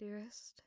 dearest.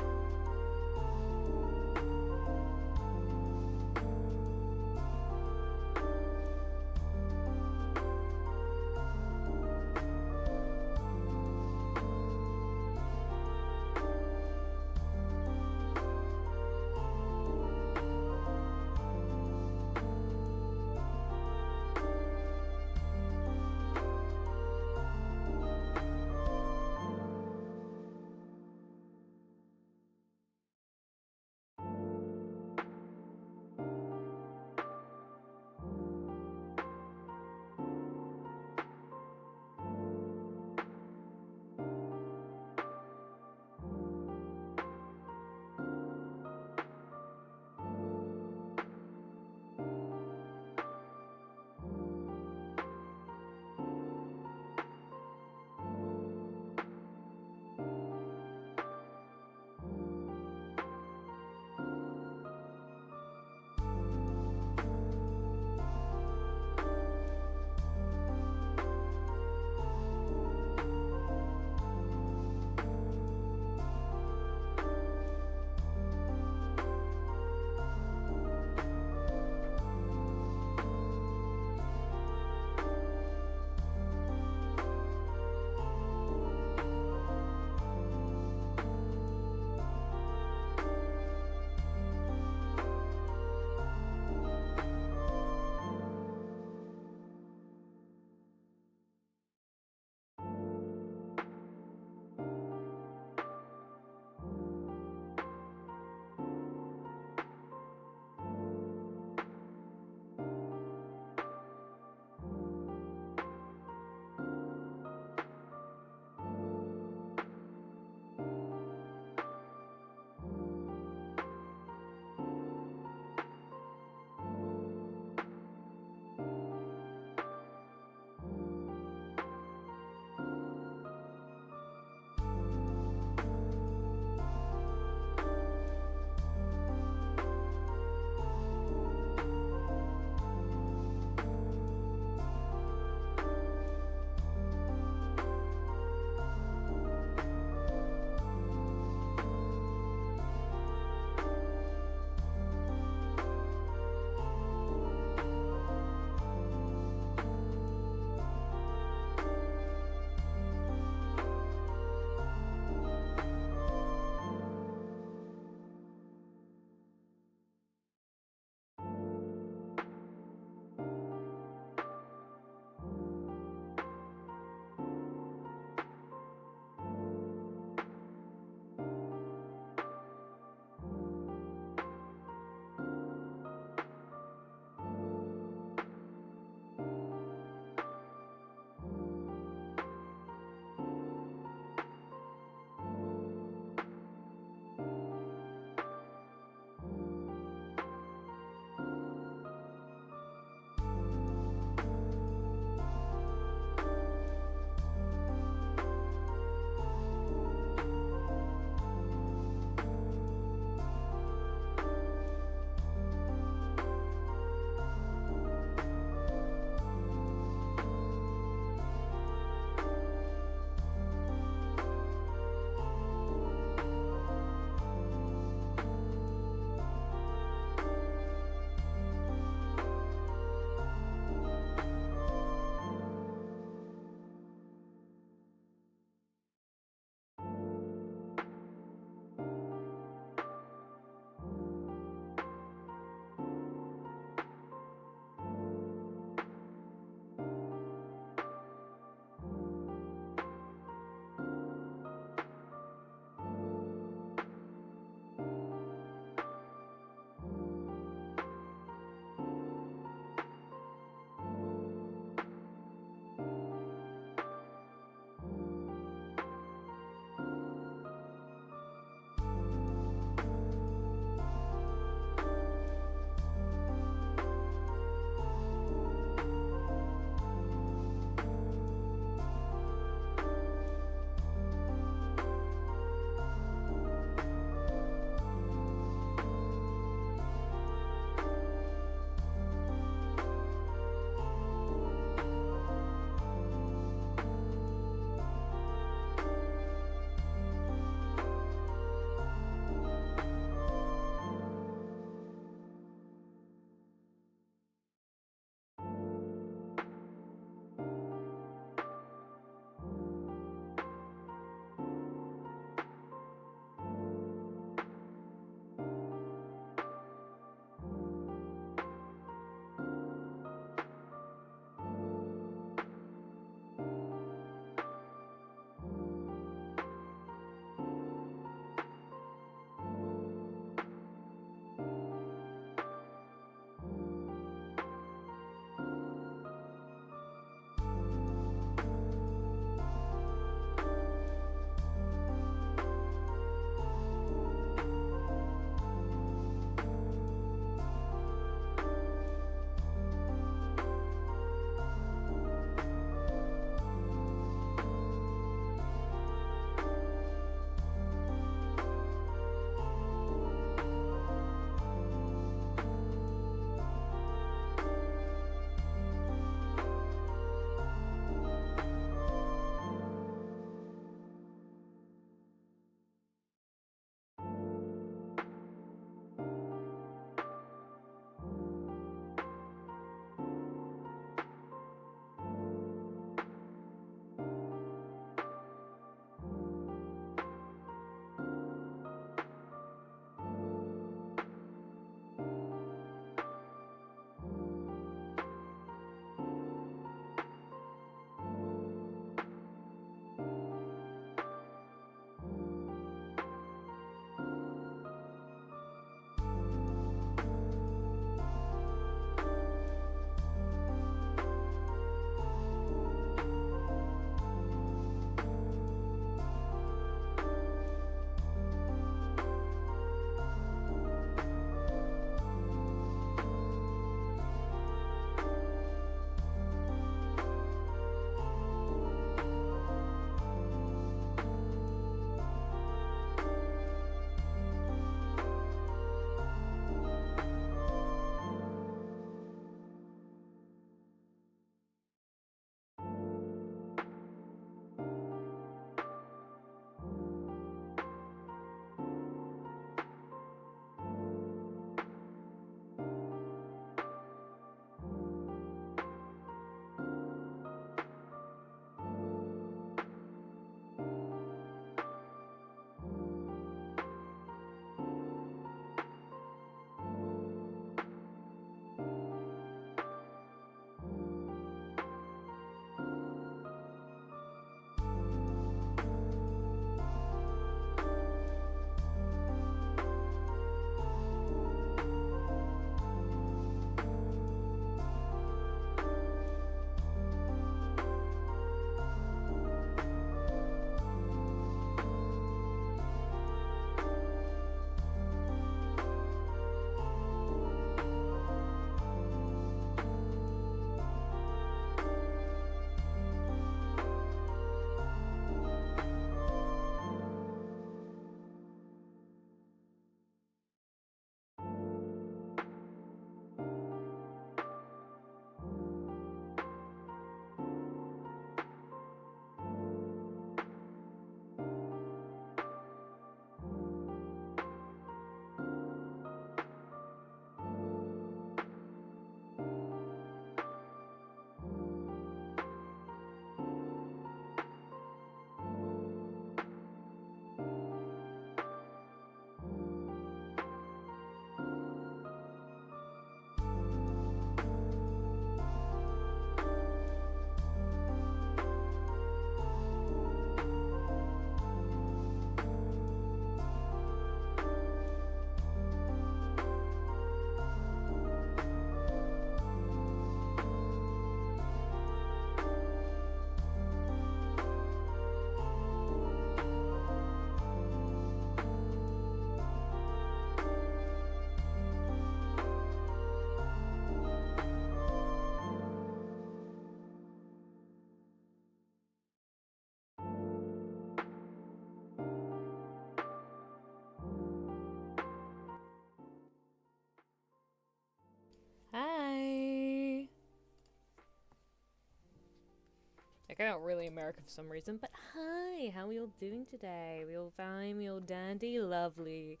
I got really American for some reason, but hi, how are we all doing today? We all fine, we all dandy, lovely.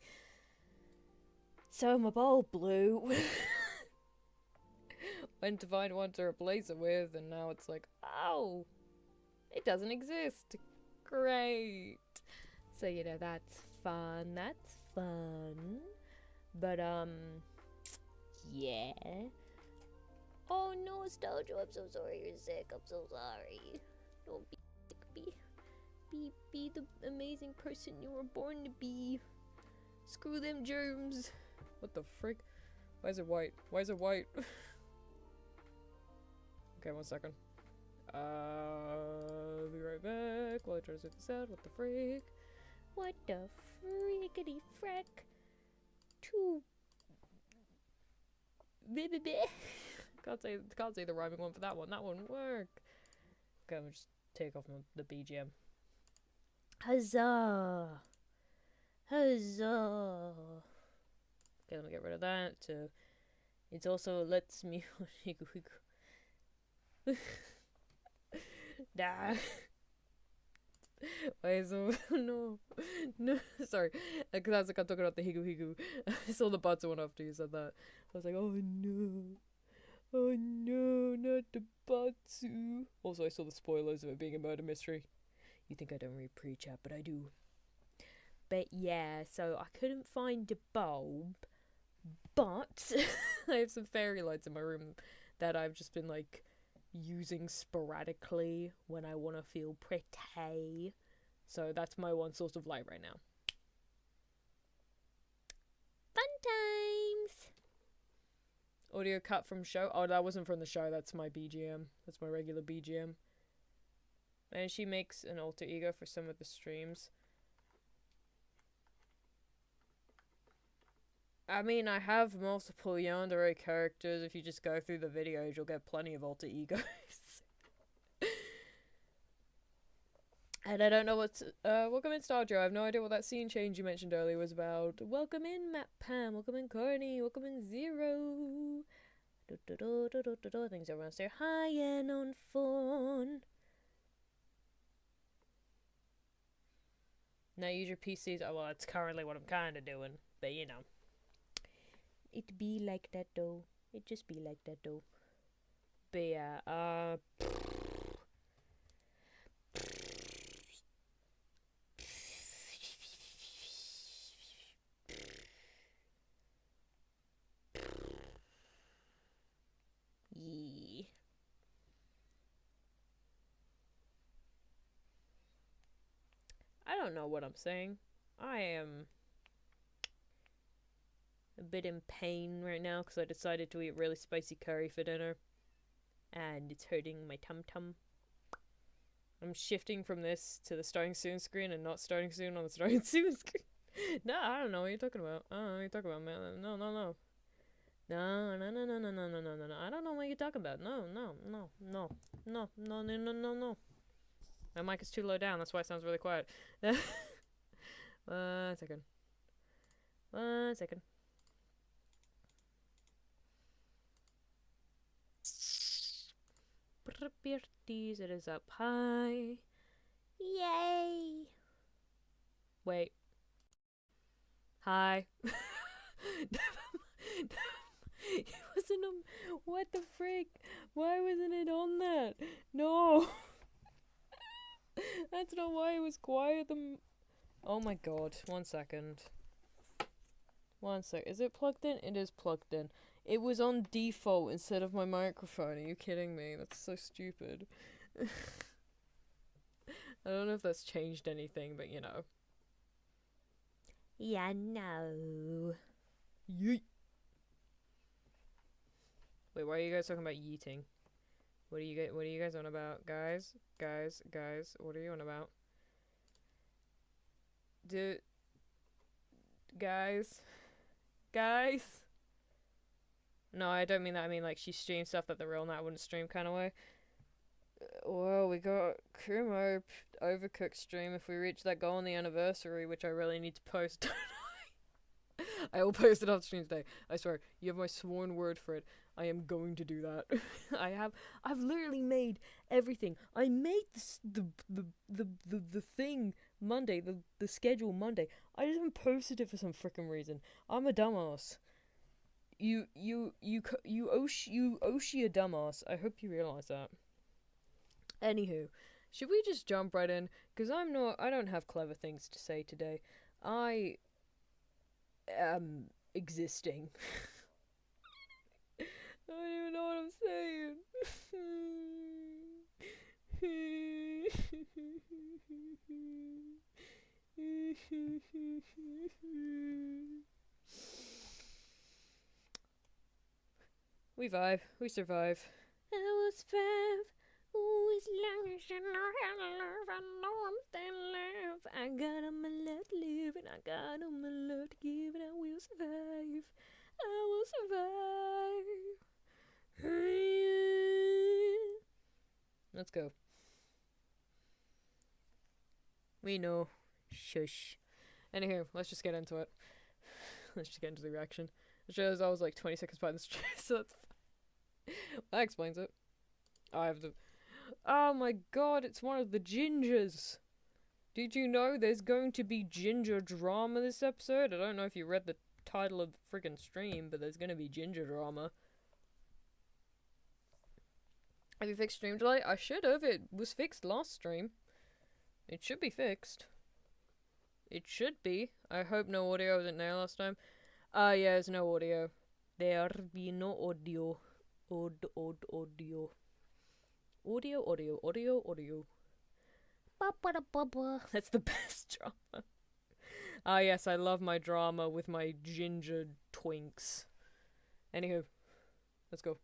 So my bowl blew. Went to find one to replace it with, and now it's like, oh, it doesn't exist. Great. So, you know, that's fun, But, yeah. Oh no, Nostalgia, I'm so sorry you're sick, I'm so sorry. Don't be sick, be the amazing person you were born to be. Screw them germs. What the frick? Why is it white? Why is it white? Okay, 1 second. I'll be right back while I try to sort this out. What the frick? What the frickety frick? Two. Can't say the rhyming one for that one. That wouldn't work. Okay, I'm just take off the BGM. Huzzah! Huzzah! Okay, let me get rid of that. So it also lets me. Nah. Why so no sorry, because I'm talking about the higu. I saw the butts one after you said that. I was like, oh no, not the Batsu. Also, I saw the spoilers of it being a murder mystery. You think I don't read pre-chat, but I do. But yeah, so I couldn't find the bulb, but I have some fairy lights in my room that I've just been like using sporadically when I want to feel pretty. So that's my one source of light right now. Fun times! Audio cut from show. Oh, that wasn't from the show. That's my BGM. That's my regular BGM. And she makes an alter ego for some of the streams. I mean, I have multiple yandere characters. If you just go through the videos, you'll get plenty of alter egos. And I don't know what's... welcome in, Starjo. I have no idea what that scene change you mentioned earlier was about. Welcome in, Matt Pam. Welcome in, Carney. Welcome in, Zero. Thanks, everyone. Say hi and on phone. Now use your PCs. Oh, well, that's currently what I'm kind of doing. But, you know. It be like that, though. It just be like that, though. But, yeah, yeah. I don't know what I'm saying. I am a bit in pain right now because I decided to eat really spicy curry for dinner. And it's hurting my tum-tum. I'm shifting from this to the starting soon screen and not starting soon on the starting soon screen. No, I don't know what you're talking about. I don't know what you're talking about, man. No. No. I don't know what you're talking about. No. My mic is too low down. That's why it sounds really quiet. 1 second. 1 second. It is up high. Yay! Wait. Hi. It wasn't on. What the frick? Why wasn't it on that? No. That's not why it was quiet. Oh my god. 1 second. 1 sec. Is it plugged in? It is plugged in. It was on default instead of my microphone. Are you kidding me? That's so stupid. I don't know if that's changed anything, but you know. Yeah, no. Yeet. Wait, why are you guys talking about yeeting? What are you guys on about? Guys, what are you on about? Guys? No, I don't mean that. I mean, like, she streams stuff that the real Nat wouldn't stream kind of way. Well, we got Kumo Overcooked stream if we reach that goal on the anniversary, which I really need to post. I will post it on stream today. I swear. You have my sworn word for it. I am going to do that. I've literally made everything. I made the thing Monday, the schedule Monday. I just haven't posted it for some freaking reason. I'm a dumbass. You Oshi a dumbass. I hope you realize that. Anywho, should we just jump right in? Because I don't have clever things to say today. I am existing. I don't even know what I'm saying. We vibe. We survive. I will survive. Oh, as long as you know how to love, I know I'm still alive. I got all my love to live, and I got all my love to give, and I will survive. I will survive. Let's go. We know. Shush. Anywho, let's just get into it. Let's just get into the reaction. It shows I was like 20 seconds behind the stream, so that's... that explains it. I have to... Oh my god, it's one of the gingers! Did you know there's going to be ginger drama this episode? I don't know if you read the title of the friggin' stream, but there's gonna be ginger drama. Have you fixed stream delay? I should have. It was fixed last stream. It should be fixed. It should be. I hope no audio wasn't there last time. Yeah, there's no audio. There be no audio. Audio. Audio. Ba-ba-da-ba-ba. That's the best drama. Ah, yes, I love my drama with my ginger twinks. Anywho, let's go.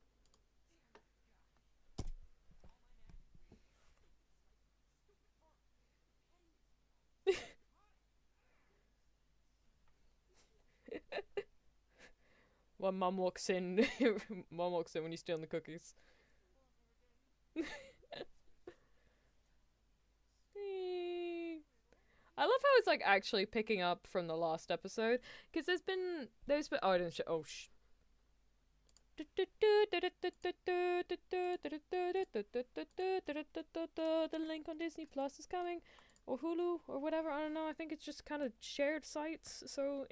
When Mum walks in, Mum walks in when you're stealing the cookies. I love how it's like actually picking up from the last episode, because there's been oh, I didn't oh shh. The link on Disney Plus is coming, or Hulu, or whatever. I don't know. I think it's just kind of shared sites, so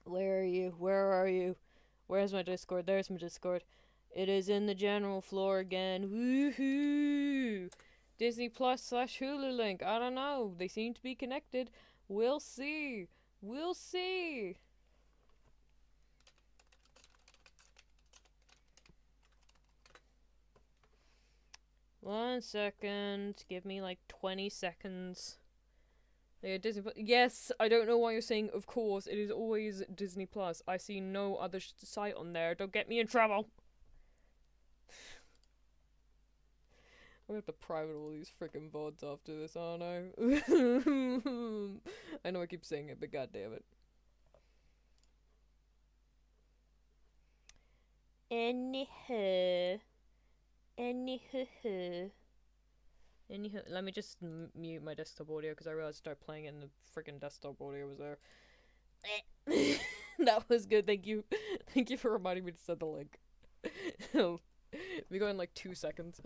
Where are you? Where are you? Where's my Discord? There's my Discord. It is in the general floor again. Woohoo! Disney Plus / Hulu link. I don't know. They seem to be connected. We'll see. We'll see. One second. Give me like 20 seconds. Yeah, Disney Plus. Yes, I don't know why you're saying of course. It is always Disney Plus. I see no other site on there. Don't get me in trouble. I'm gonna have to private all these freaking VODs after this, aren't I? I know I keep saying it, but goddammit. Anywho, let me just mute my desktop audio because I realized I started playing it and the freaking desktop audio was there. That was good, thank you. Thank you for reminding me to send the link. We go in like 2 seconds.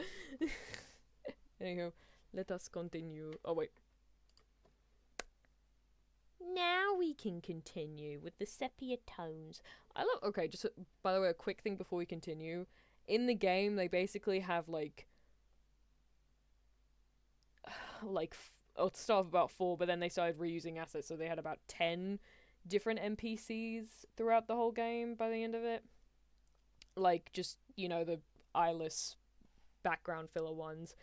Anywho, let us continue. Oh, wait. Now we can continue with the sepia tones. Okay, just by the way, a quick thing before we continue. In the game, they basically have like it started with about 4, but then they started reusing assets, so they had about 10 different NPCs throughout the whole game by the end of it. Like, just, you know, the eyeless background filler ones.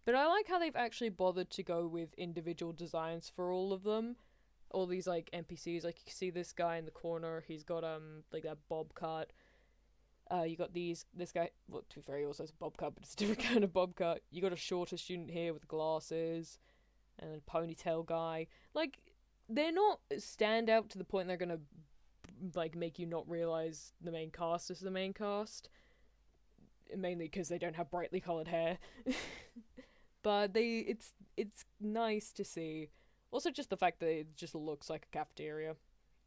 But I like how they've actually bothered to go with individual designs for all of them. All these, like, NPCs. Like, you can see this guy in the corner. He's got, like, that bob cut. You got this guy, well, to be fair, he also has a bob cut, but it's a different kind of bob cut. You got a shorter student here with glasses. And a ponytail guy. Like, they're not stand out to the point they're gonna, like, make you not realize the main cast is the main cast. Mainly because they don't have brightly coloured hair. But it's nice to see. Also, just the fact that it just looks like a cafeteria.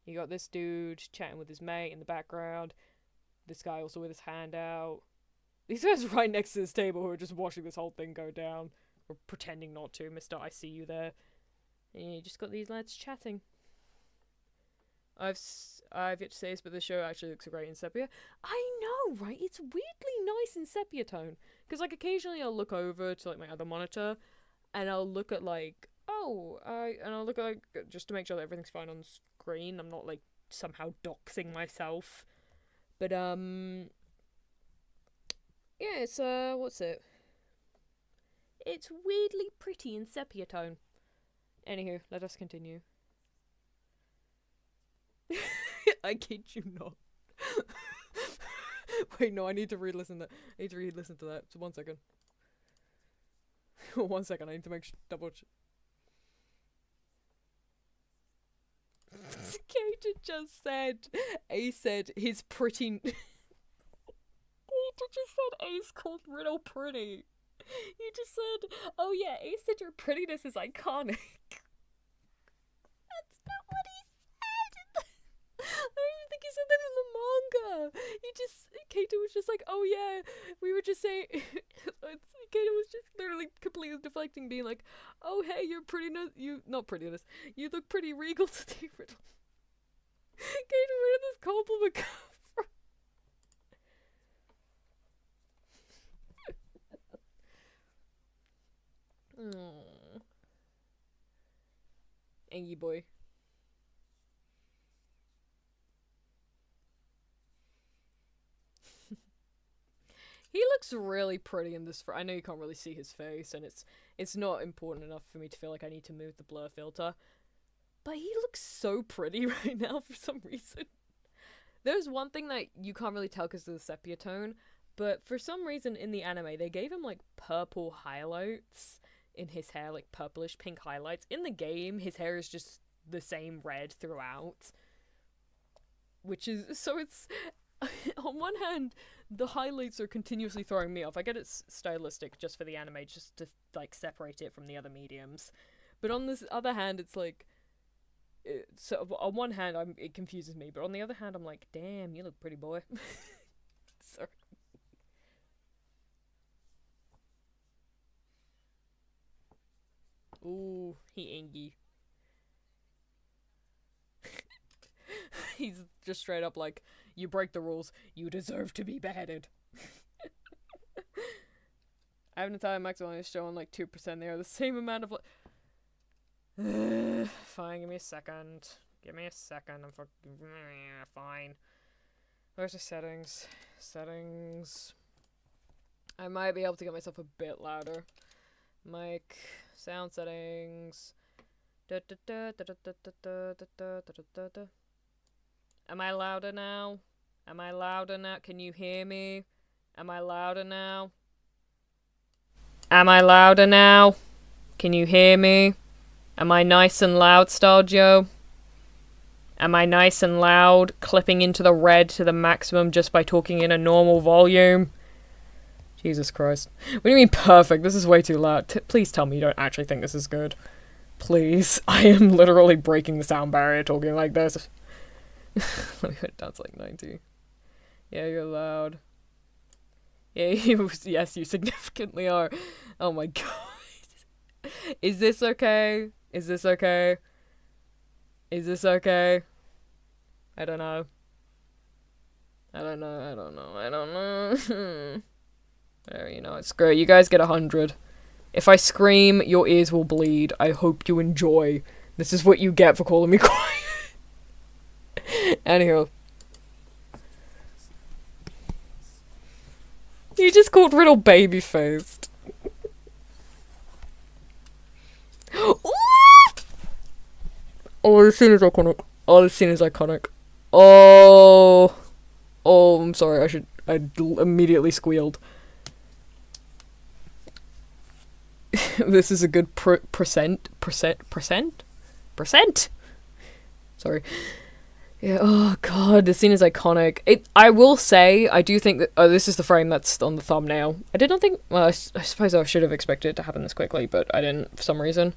You got this dude chatting with his mate in the background. This guy also with his hand out. These guys right next to this table who are just watching this whole thing go down. Or pretending not to. Mr. I see you there. And you just got these lads chatting. I've yet to say this, but the show actually looks great in sepia. I know, right? It's weirdly nice in sepia tone. Because, like, occasionally I'll look over to, like, my other monitor. And I'll look at, like, and I'll look at, like, just to make sure that everything's fine on screen. I'm not, like, somehow doxing myself. But, yeah, it's, what's it? It's weirdly pretty in sepia tone. Anywho, let us continue. I kid you not. Wait, no, I need to re-listen that. I need to re-listen to that. So 1 second. 1 second, I need to make double Kate just said, Ace said his pretty... Kate just said Ace called Riddle pretty. You just said, oh yeah, Ace said your prettiness is iconic. That's not what he said. I don't even think he said that in the manga. Kato was just like, oh yeah, we were just saying, Kato was just literally completely deflecting, being like, oh hey, your prettiness, you look pretty regal today, Riddle. Kato, where did this compliment come from? Aww. Angie boy. He looks really pretty in this. I know you can't really see his face, and it's not important enough for me to feel like I need to move the blur filter. But he looks so pretty right now for some reason. There's one thing that you can't really tell because of the sepia tone, but for some reason in the anime, they gave him, like, purple highlights in his hair, like, purplish pink highlights. In the game, his hair is just the same red throughout. Which is, so it's, on one hand, the highlights are continuously throwing me off. I get it's stylistic just for the anime, just to, like, separate it from the other mediums. But on this other hand, it's like, so on one hand, it confuses me, but on the other hand, I'm like, damn, you look pretty, boy. Sorry. Ooh, he Engie. He's just straight up like, you break the rules, you deserve to be beheaded. I have an entire maximum showing like 2%. They are the same amount of fine, give me a second. Give me a second. I'm fine. Where's the settings? Settings. I might be able to get myself a bit louder. Mic, sound settings. Am I louder now? Am I louder now? Can you hear me? Am I louder now? Am I louder now? Can you hear me? Am I nice and loud, Star Joe? Am I nice and loud, clipping into the red to the maximum just by talking in a normal volume? Jesus Christ. What do you mean perfect? This is way too loud. Please tell me you don't actually think this is good. Please. I am literally breaking the sound barrier talking like this. Let me put it down to like 90. Yeah, you're loud. Yeah, yes, you significantly are. Oh my god. Is this okay? Is this okay? Is this okay? I don't know. I don't know. There, you know, it's great. You guys get 100. If I scream, your ears will bleed. I hope you enjoy. This is what you get for calling me quiet. Anyhow. You just called Riddle baby-faced. Oh, this scene is iconic. Oh, this scene is iconic. Oh, I'm sorry. I immediately squealed. This is a good percent. Sorry. Yeah, oh god, this scene is iconic. I will say, I do think that... Oh, this is the frame that's on the thumbnail. I did not think... Well, I suppose I should have expected it to happen this quickly, but I didn't for some reason.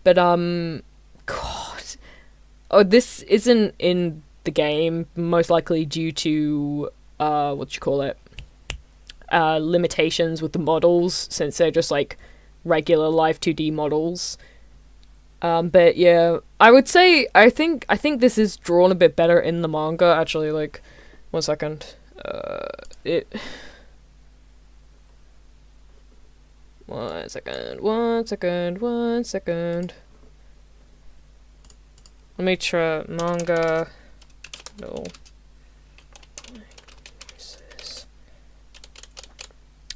But, God. Oh, this isn't in the game, most likely due to, limitations with the models, since they're just, like, regular live 2D models. But yeah, I would say I think this is drawn a bit better in the manga. Actually, like, 1 second. It. 1 second. 1 second. 1 second. Let me try manga. No.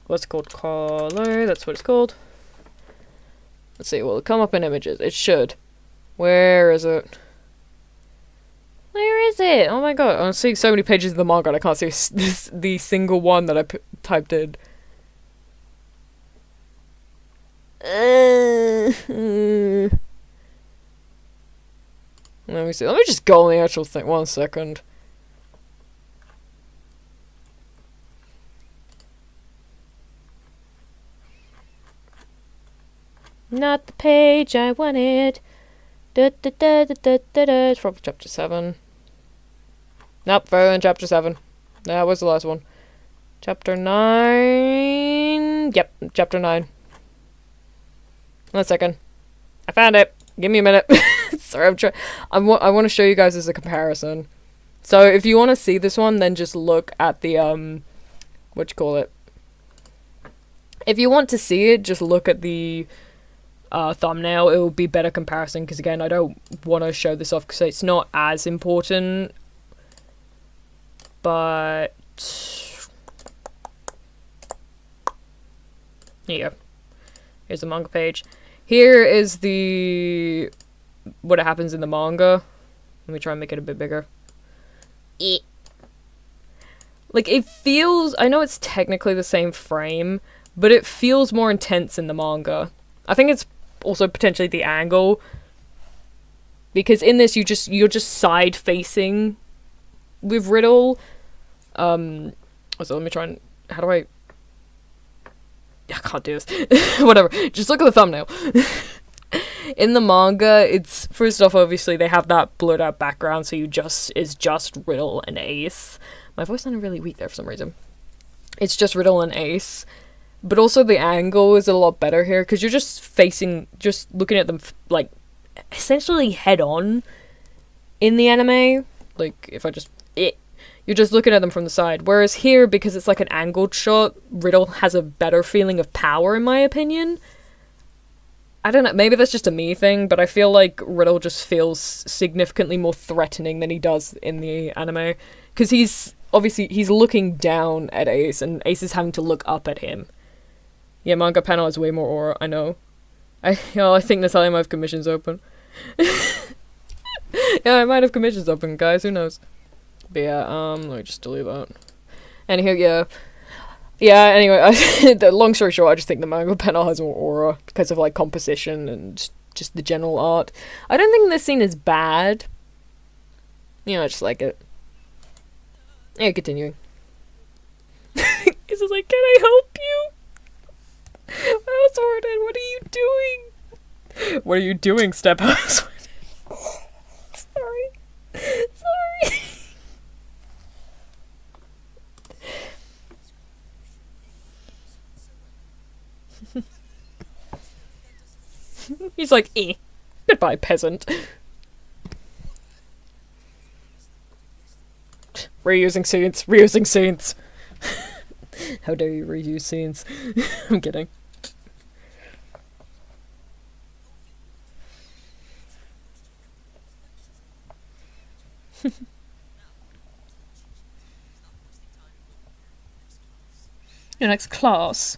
What's it called? Color. That's what it's called. Let's see, will it come up in images? It should. Where is it? Where is it? Oh my god, I'm seeing so many pages of the manga and I can't see the single one that I typed in. Let me see. Let me just go on the actual thing. 1 second. Not the page I wanted. It's probably chapter 7. Nope, further than chapter 7. That was the last one. Chapter 9. Yep, chapter 9. 1 second. I found it. Give me a minute. Sorry, I want to show you guys as a comparison. So if you want to see this one, then just look at the If you want to see it, just look at the thumbnail. It will be better comparison, because again, I don't want to show this off because it's not as important. But here you go. Here's the manga page. Here is what happens in the manga. Let me try and make it a bit bigger. Like, it feels... I know it's technically the same frame, but it feels more intense in the manga. I think it's also potentially the angle, because in this you're just side facing with Riddle. So let me try and... How do I can't do this. Whatever. Just look at the thumbnail. In the manga, it's... First off, obviously, they have that blurred out background, so it's just Riddle and Ace. My voice sounded really weak there for some reason. It's just Riddle and Ace. But also the angle is a lot better here, because you're just looking at them, like, essentially head on in the anime. Like, if I just... You're just looking at them from the side. Whereas here, because it's like an angled shot, Riddle has a better feeling of power, in my opinion. I don't know, maybe that's just a me thing, but I feel like Riddle just feels significantly more threatening than he does in the anime. Because he's looking down at Ace, and Ace is having to look up at him. Yeah, manga panel has way more aura, I know. I think that's how I might have commissions open. Yeah, I might have commissions open, guys, who knows. But yeah, let me just delete that. Anywho, yeah. Yeah, anyway, the long story short, I just think the manga panel has more aura because of, like, composition and just the general art. I don't think this scene is bad. You know, I just like it. Yeah, continuing. He's just like, can I help you? Housewarden, what are you doing? What are you doing, step housewarden? Sorry. He's like, goodbye, peasant. Reusing scenes. How dare you reuse scenes? I'm kidding. Your next class.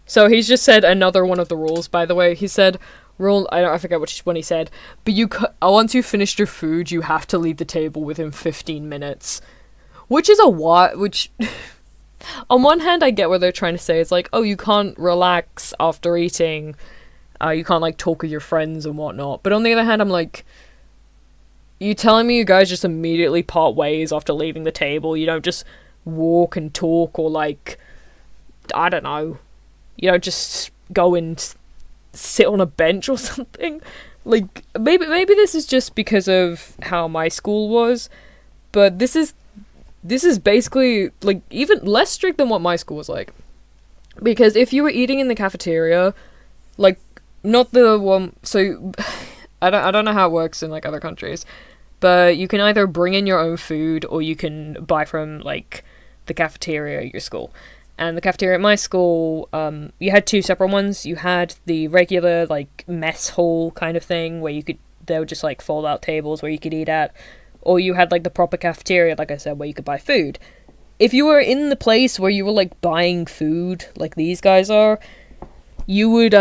So he's just said another one of the rules, by the way. He said, I forget which one he said, but once you've finished your food, you have to leave the table within 15 minutes. Which is a which... On one hand, I get what they're trying to say. It's like, oh, you can't relax after eating. You can't, like, talk with your friends and whatnot. But on the other hand, I'm like, you telling me you guys just immediately part ways after leaving the table? You don't just walk and talk, or, like, I don't know. You don't just go and sit on a bench or something? Like, maybe this is just because of how my school was, but this is basically, like, even less strict than what my school was like. Because if you were eating in the cafeteria, like, not the one, so, I don't know how it works in, like, other countries, but you can either bring in your own food, or you can buy from, like, the cafeteria at your school. And the cafeteria at my school, you had two separate ones. You had the regular, like, mess hall kind of thing, where they were just, like, fold-out tables where you could eat at. Or you had, like, the proper cafeteria, like I said, where you could buy food. If you were in the place where you were, like, buying food, like these guys are, you would,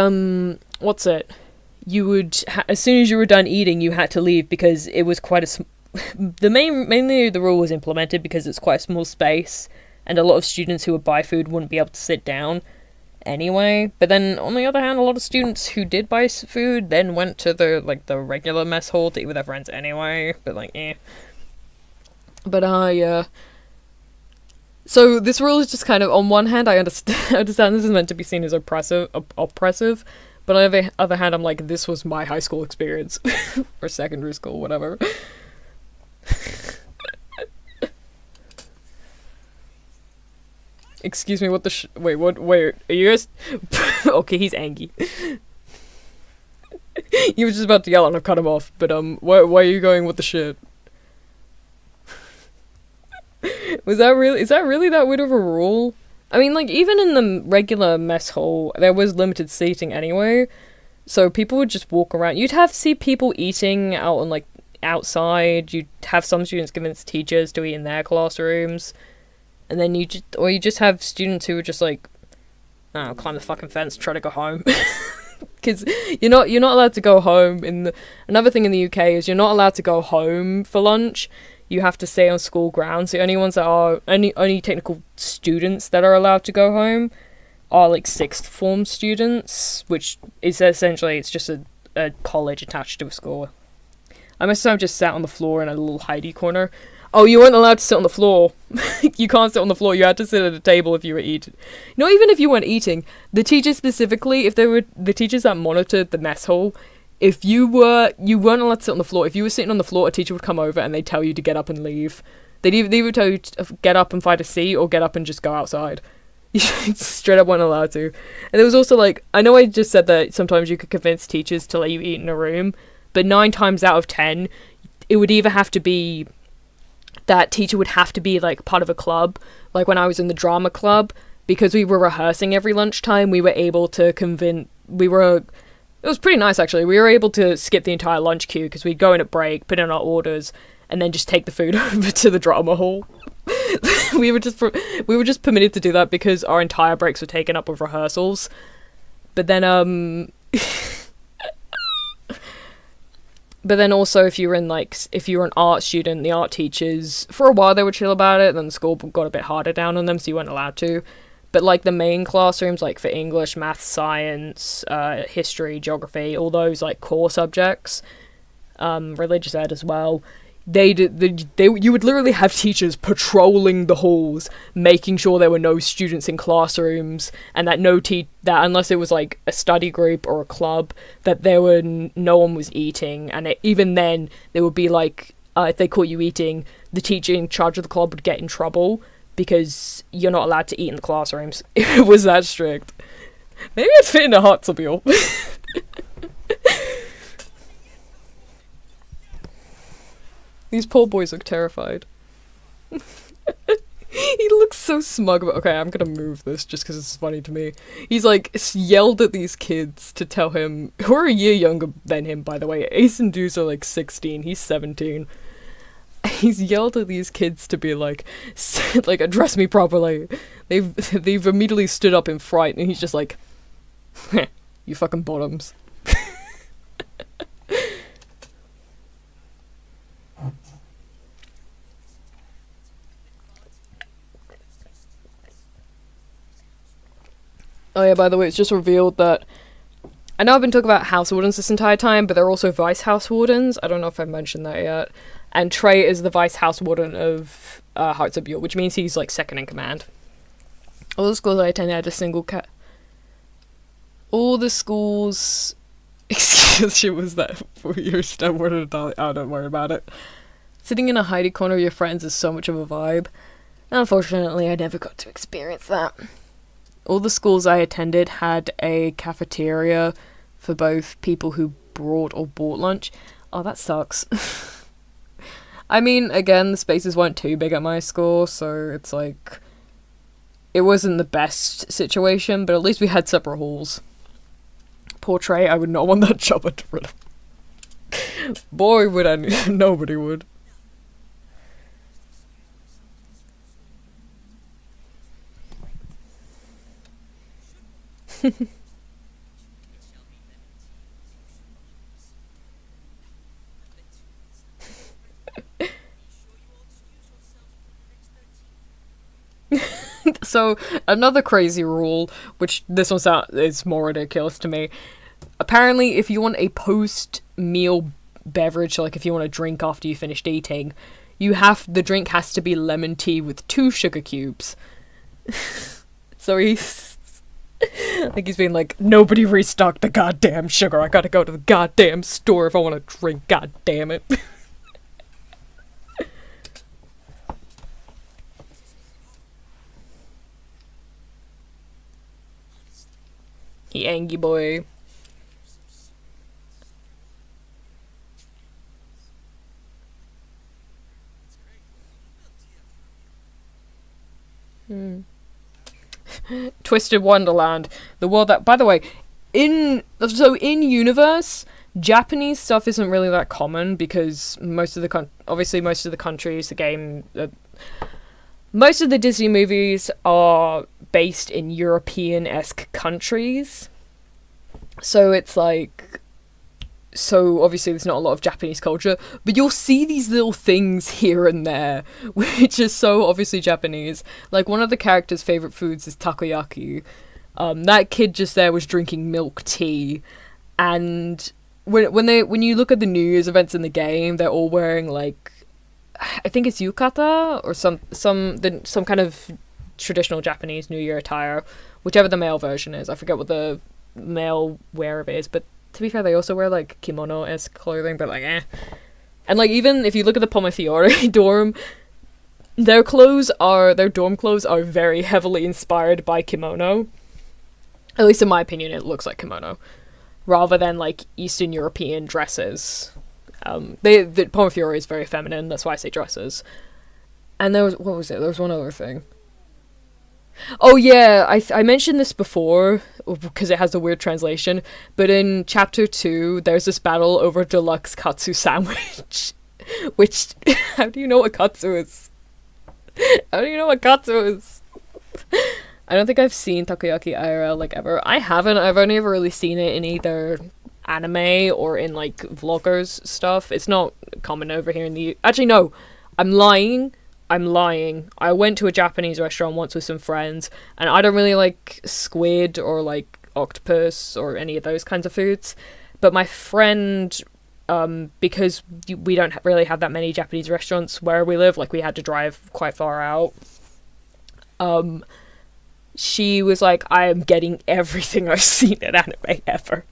You would, as soon as you were done eating, you had to leave, because it was quite mainly the rule was implemented because it's quite a small space, and a lot of students who would buy food wouldn't be able to sit down anyway. But then, on the other hand, a lot of students who did buy food then went to the regular mess hall to eat with their friends anyway. But, like, eh. But, yeah. So, this rule is just kind of, on one hand, I understand this is meant to be seen as oppressive, but on the other hand, I'm like, this was my high school experience. Or secondary school, whatever. Excuse me, what the wait, what, wait, are you guys? Okay, he's angry. He was just about to yell and I cut him off, but, why are you going with the shit? Is that really that weird of a rule? I mean, like, even in the regular mess hall, there was limited seating anyway, so people would just walk around. You'd see people eating out on, like, outside. You'd have some students convince teachers to eat in their classrooms. And then you just have students who are just like, oh, climb the fucking fence, try to go home. Because you're not allowed to go home. Another thing in the UK is you're not allowed to go home for lunch. You have to stay on school grounds. The only ones that are only technical students that are allowed to go home are, like, sixth form students, which is essentially, it's just a college attached to a school. I must have just sat on the floor in a little hidey corner. Oh, you weren't allowed to sit on the floor. You can't sit on the floor. You had to sit at a table if you were eating. Not even if you weren't eating. The teachers specifically, if they were the teachers that monitored the mess hall, if you weren't allowed to sit on the floor. If you were sitting on the floor, a teacher would come over and they'd tell you to get up and leave. They would tell you to get up and find a seat, or get up and just go outside. You straight up weren't allowed to. And there was also, like, I know I just said that sometimes you could convince teachers to let you eat in a room, but 9 times out of 10, it would either have to be that teacher would have to be, like, part of a club. Like, when I was in the drama club, because we were rehearsing every lunchtime, we were able to it was pretty nice, actually. We were able to skip the entire lunch queue, because we'd go in at break, put in our orders, and then just take the food over to the drama hall. we were just permitted to do that because our entire breaks were taken up with rehearsals. But then, but then also, if you were an art student, the art teachers, for a while they were chill about it, then the school got a bit harder down on them, so you weren't allowed to. But, like, the main classrooms, like, for English, math, science, history, geography, all those, like, core subjects, religious ed as well, you would literally have teachers patrolling the halls, making sure there were no students in classrooms, and that that unless it was, like, a study group or a club, that no one was eating. And even then, there would be, like, if they caught you eating, the teacher in charge of the club would get in trouble, because you're not allowed to eat in the classrooms. It was that strict. Maybe I'd fit in a Hartzabeel. These poor boys look terrified. He looks so smug. Okay, I'm gonna move this just because it's funny to me. He's, like, yelled at these kids to tell him, who are a year younger than him, by the way. Ace and Deuce are, like, 16. He's 17. He's yelled at these kids to be like, address me properly. They've immediately stood up in fright, and he's just like, you fucking bottoms. Oh yeah, by the way, it's just revealed that I know I've been talking about house wardens this entire time, but they're also vice house wardens. I don't know if I've mentioned that yet. And Trey is the vice house warden of Hearts of Yule, which means he's like second in command. All the schools I attended had a single cat. All the schools. Excuse me, was that 4 years step warden? Oh, don't worry about it. Sitting in a hidey corner with your friends is so much of a vibe. Unfortunately, I never got to experience that. All the schools I attended had a cafeteria for both people who brought or bought lunch. Oh, that sucks. I mean, again, the spaces weren't too big at my school, so it's like... It wasn't the best situation, but at least we had separate halls. Portray, I would not want that job at rid of. Boy, would I... Nobody would. So, another crazy rule, which this one is more ridiculous to me. Apparently, if you want a post-meal beverage, so like if you want a drink after you finished eating, the drink has to be lemon tea with 2 sugar cubes. So he's been like, nobody restocked the goddamn sugar. I gotta go to the goddamn store if I want to drink. God damn it. He angry boy. Twisted Wonderland, the world that, by the way, in universe, Japanese stuff isn't really that common because most of the countries, the game, most of the Disney movies are based in European-esque countries. So it's like... So obviously there's not a lot of Japanese culture, but you'll see these little things here and there, which is so obviously Japanese. Like, one of the characters' favourite foods is takoyaki. That kid just there was drinking milk tea, and when you look at the New Year's events in the game, they're all wearing, like, I think it's yukata or some kind of traditional Japanese New Year attire, whichever the male version is. I forget what the male wear of it is, but to be fair, they also wear like kimono-esque clothing, but like And like, even if you look at the Pomafiore dorm, their dorm clothes are very heavily inspired by kimono. At least in my opinion, it looks like kimono, rather than like Eastern European dresses. The Pomafiore is very feminine, that's why I say dresses. And there was one other thing. Oh yeah, I mentioned this before because it has a weird translation, but in chapter 2 there's this battle over deluxe katsu sandwich. Which, how do you know what katsu is? How do you know what katsu is? I don't think I've seen takoyaki IRL like ever. I haven't. I've only ever really seen it in either anime or in like vloggers stuff. It's not common over here in the... Actually no, I'm lying. I went to a Japanese restaurant once with some friends, and I don't really like squid or like octopus or any of those kinds of foods. But my friend, because we don't really have that many Japanese restaurants where we live, like we had to drive quite far out, she was like, I am getting everything I've seen in anime ever.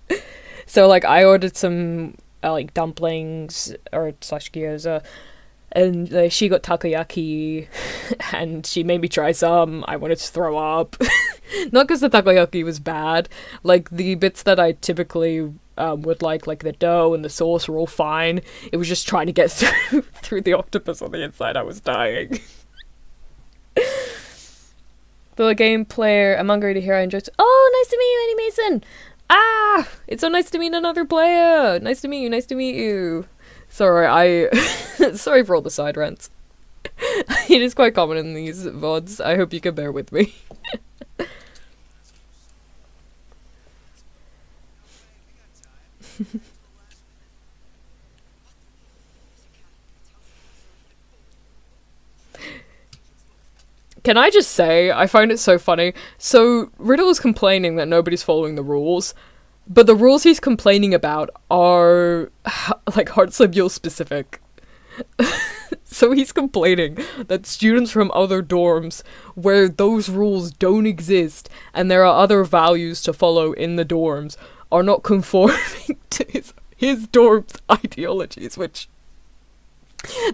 So like I ordered some like dumplings or slash gyoza, and she got takoyaki, and she made me try some. I wanted to throw up. Not because the takoyaki was bad. Like, the bits that I typically would like the dough and the sauce were all fine. It was just trying to get through the octopus on the inside. I was dying. The game player, I'm hungry to hear I enjoyed... Oh, nice to meet you, Annie Mason! Ah! It's so nice to meet another player! Nice to meet you. Sorry, sorry for all the side rants. It is quite common in these VODs. I hope you can bear with me. Can I just say, I find it so funny. So, Riddle is complaining that nobody's following the rules, but the rules he's complaining about are, like, Heartslibule specific. So he's complaining that students from other dorms where those rules don't exist and there are other values to follow in the dorms are not conforming to his dorm's ideologies, which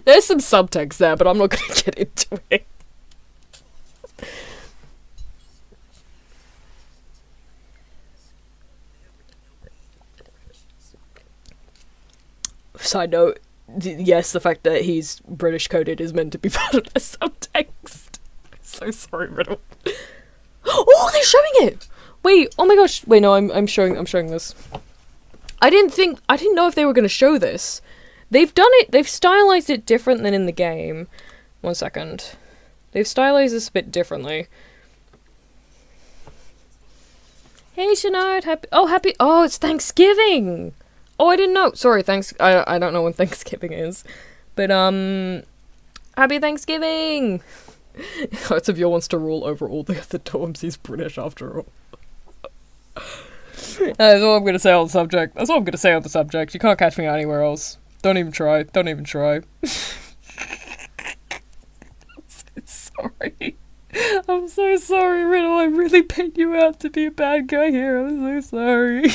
there's some subtext there, but I'm not going to get into it. Side note, yes, the fact that he's British coded is meant to be part of the subtext. So sorry, Riddle. Oh, they're showing it! Wait, oh my gosh. Wait, no, I'm showing this. I didn't know if they were gonna show this. They've stylized it different than in the game. 1 second. They've stylized this a bit differently. Hey, Shanard, happy, oh, it's Thanksgiving! Oh, I didn't know. Sorry, I don't know when Thanksgiving is. But, happy Thanksgiving! Hearts of Yore wants to rule over all the other dorms. He's British after all. That's all I'm gonna say on the subject. That's all I'm gonna say on the subject. You can't catch me anywhere else. Don't even try. Don't even try. I'm so sorry. I'm so sorry, Riddle. I really paid you out to be a bad guy here. I'm so sorry.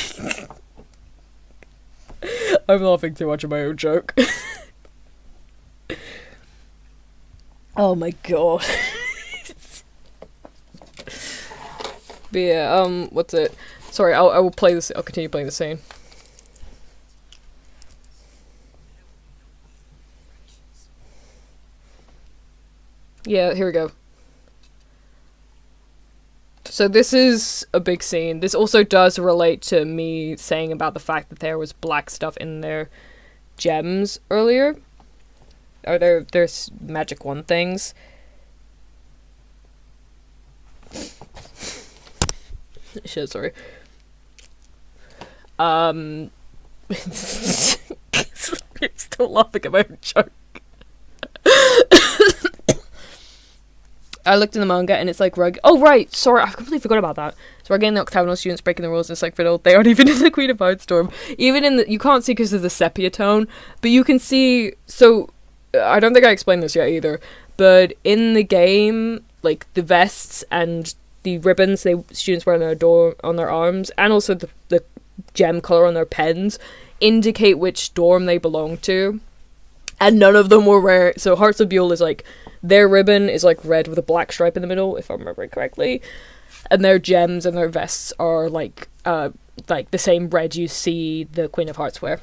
I'm laughing too much at my own joke. Oh my god. But yeah, what's it? Sorry, I will play this. I'll continue playing the scene. Yeah, here we go. So this is a big scene. This also does relate to me saying about the fact that there was black stuff in their gems earlier. Or there's magic wand things. Shit, sorry. You're still laughing at my own joke. I looked in the manga and it's like oh right, sorry, I completely forgot about that. So we're getting the octagonal students breaking the rules. It's like Riddle. They aren't even in the Queen of Hearts dorm. Even in you can't see because of the sepia tone, but you can see. So I don't think I explained this yet either. But in the game, like the vests and the ribbons students wear on their arms, and also the gem color on their pens, indicate which dorm they belong to. And none of them were wearing. So Hearts of Yule is like. Their ribbon is like red with a black stripe in the middle, if I remember correctly, and their gems and their vests are like the same red you see the Queen of Hearts wear.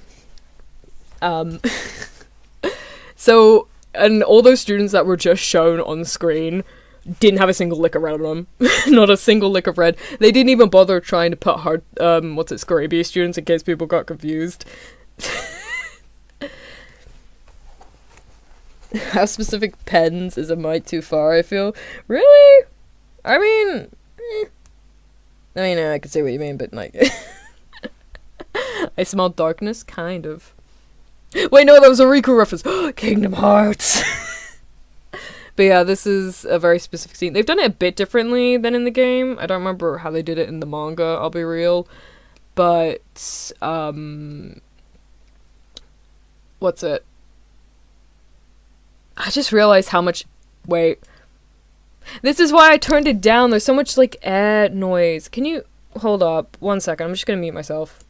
So, and all those students that were just shown on screen didn't have a single lick of red on them. Not a single lick of red. They didn't even bother trying to put Scarabia students in case people got confused. How specific pens is a mite too far, I feel. Really? I mean, I can see what you mean, but like... I smell darkness? Kind of. Wait, no, that was a Riku reference. Kingdom Hearts! But yeah, this is a very specific scene. They've done it a bit differently than in the game. I don't remember how they did it in the manga, I'll be real. But, what's it? I just realized how much... Wait. This is why I turned it down. There's so much, like, noise. Can you... Hold up. 1 second. I'm just gonna mute myself.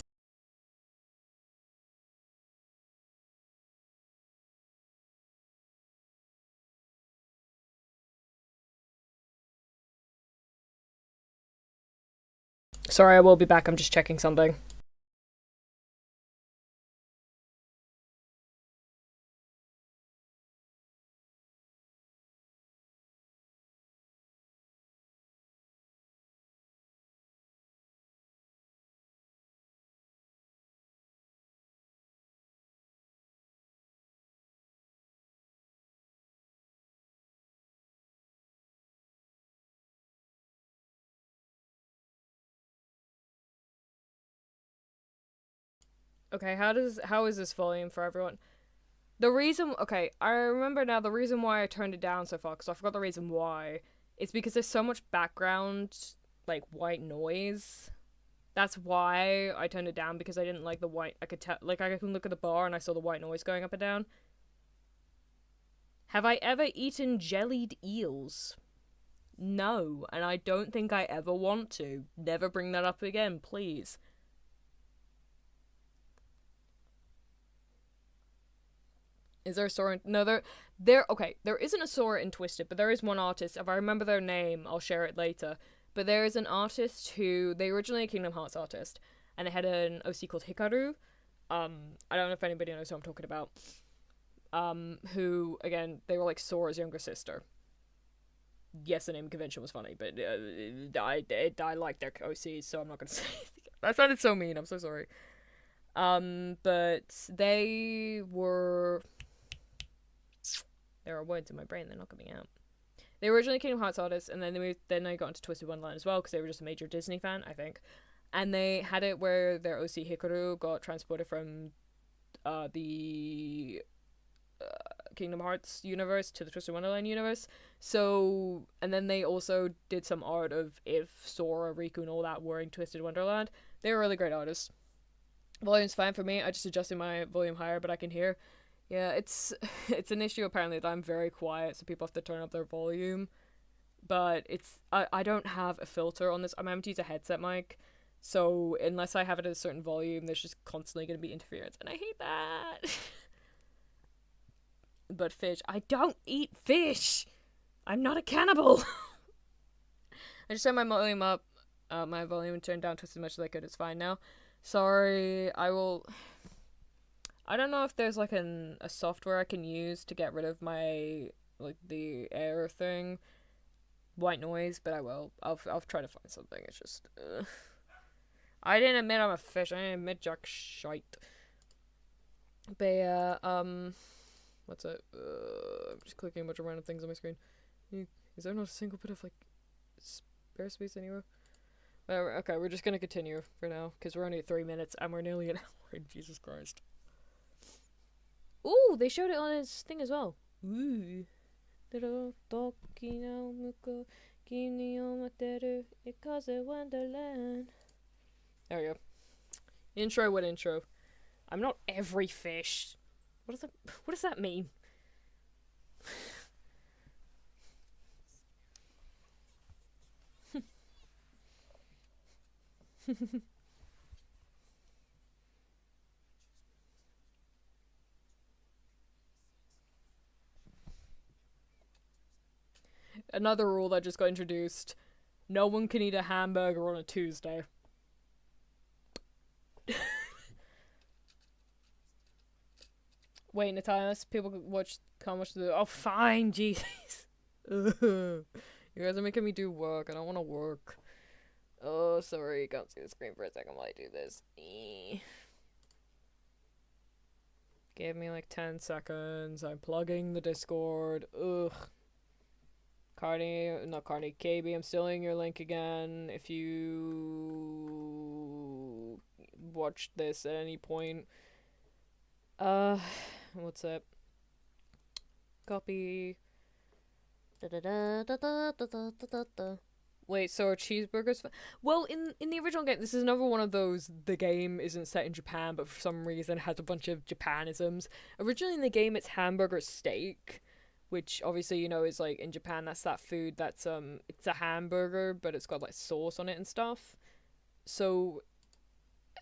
Sorry, I will be back. I'm just checking something. Okay, how is this volume for everyone? The reason, okay, I remember now the reason why I turned it down so far, because I forgot the reason why, it's because there's so much background, like, white noise. That's why I turned it down, because I didn't like the white. I could tell, like, I can look at the bar and I saw the white noise going up and down. Have I ever eaten jellied eels? No, and I don't think I ever want to. Never bring that up again, please. Is there a Sora in... No, okay, there isn't a Sora in Twisted, but there is one artist. If I remember their name, I'll share it later. But there is an artist who... They originally a Kingdom Hearts artist, and they had an OC called Hikaru. I don't know if anybody knows who I'm talking about. Who, again, they were like Sora's younger sister. Yes, the name convention was funny, but I like their OCs, so I'm not gonna say anything. That sounded so mean, I'm so sorry. But they were... There are words in my brain, they're not coming out. They were originally Kingdom Hearts artists, and then they got into Twisted Wonderland as well, because they were just a major Disney fan, I think. And they had it where their OC Hikaru got transported from the Kingdom Hearts universe to the Twisted Wonderland universe. So, and then they also did some art of if Sora, Riku, and all that were in Twisted Wonderland. They were really great artists. Volume's fine for me. I just adjusted my volume higher, but I can hear. Yeah, it's an issue apparently that I'm very quiet, so people have to turn up their volume. But I don't have a filter on this. I'm having to use a headset mic, so unless I have it at a certain volume, there's just constantly going to be interference, and I hate that. But fish, I don't eat fish. I'm not a cannibal. I just turned my volume up. My volume turned down twice as much as I could. It's fine now. Sorry, I don't know if there's like a software I can use to get rid of my, like, the air thing, white noise, but I will. I'll try to find something. It's just, I didn't admit I'm a fish. I didn't admit jack shite. But yeah, what's it? I'm just clicking a bunch of random things on my screen. Is there not a single bit of, like, spare space anywhere? Whatever. Okay, we're just gonna continue for now, because we're only at 3 minutes, and we're nearly an hour in. Jesus Christ. Ooh, they showed it on his thing as well. Ooh. There we go. Intro, what intro? I'm not every fish. What does that mean? Another rule that just got introduced. No one can eat a hamburger on a Tuesday. Wait, Natalia, people can't watch the... Oh, fine, jeez. You guys are making me do work. I don't want to work. Oh, sorry, you can't see the screen for a second while I do this. Give me like 10 seconds. I'm plugging the Discord. Ugh. Not Carney, KB, I'm stealing your link again. If you watch this at any point. What's up? Copy. Wait, so are cheeseburgers? Well, in the original game, this is another one of those, the game isn't set in Japan, but for some reason has a bunch of Japanisms. Originally in the game, it's hamburger steak, which obviously, you know, is like, in Japan, that's that food that's, it's a hamburger, but it's got, like, sauce on it and stuff. So,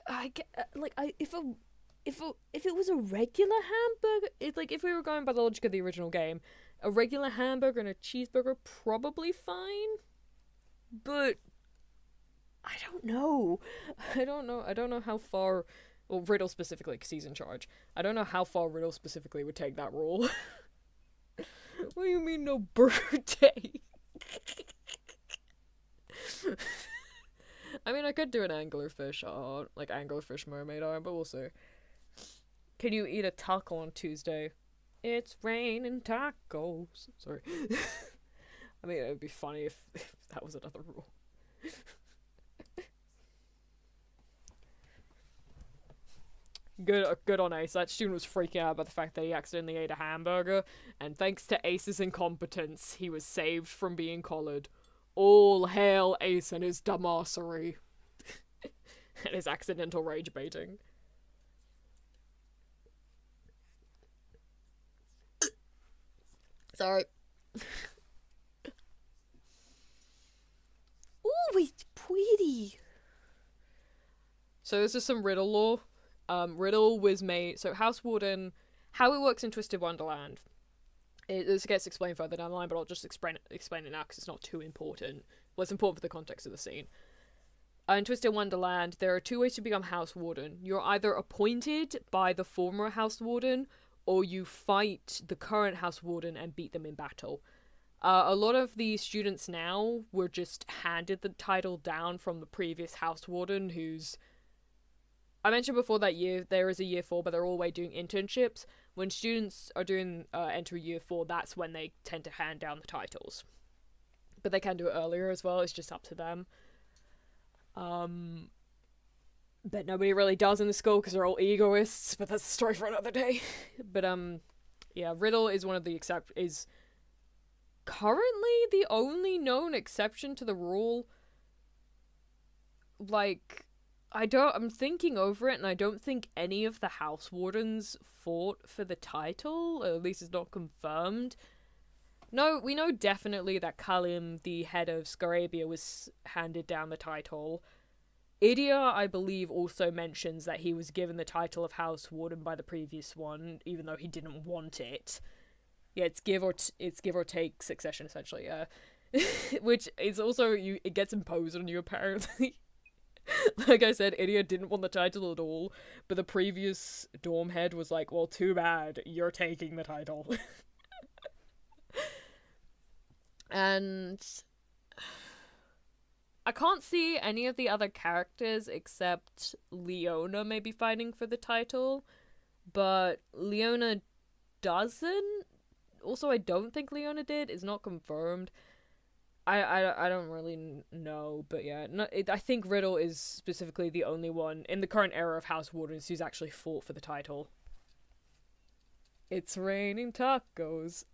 I get, if it was a regular hamburger, if we were going by the logic of the original game, a regular hamburger and a cheeseburger, probably fine. But I don't know. I don't know how far, well, Riddle specifically, because he's in charge. I don't know how far Riddle specifically would take that rule. What do you mean no birthday? I mean, I could do an anglerfish art, like anglerfish mermaid art, but we'll see. Can you eat a taco on Tuesday? It's raining tacos. Sorry. I mean, it would be funny if that was another rule. Good on Ace. That student was freaking out about the fact that he accidentally ate a hamburger, and thanks to Ace's incompetence, he was saved from being collared. All hail Ace and his dumbassery. And his accidental rage baiting. Sorry. Ooh, it's pretty. So this is some riddle lore. Riddle was made... So House Warden... How it works in Twisted Wonderland. This gets explained further down the line, but I'll just explain it now because it's not too important. Well, it's important for the context of the scene. In Twisted Wonderland, there are two ways to become House Warden. You're either appointed by the former House Warden, or you fight the current House Warden and beat them in battle. A lot of the students now were just handed the title down from the previous House Warden, who's... I mentioned before that there is a year 4, but they're all doing internships. When students are doing enter year 4, that's when they tend to hand down the titles. But they can do it earlier as well, it's just up to them. But nobody really does in the school because they're all egoists, but that's a story for another day. But yeah, Riddle is one of the is currently the only known exception to the rule. Like, I'm thinking over it, and I don't think any of the House Wardens fought for the title, or at least it's not confirmed. No, we know definitely that Kalim, the head of Scarabia, was handed down the title. Idia, I believe, also mentions that he was given the title of House Warden by the previous one, even though he didn't want it. Yeah, it's give or take succession, essentially, yeah. Which is also, it gets imposed on you, apparently. Like I said, Idia didn't want the title at all, but the previous dorm head was like, well, too bad, you're taking the title. And I can't see any of the other characters except Leona maybe fighting for the title, but Leona doesn't. Also, I don't think Leona did. It's not confirmed. I don't really know, but yeah, I think Riddle is specifically the only one in the current era of House Wardens who's actually fought for the title. It's raining tacos.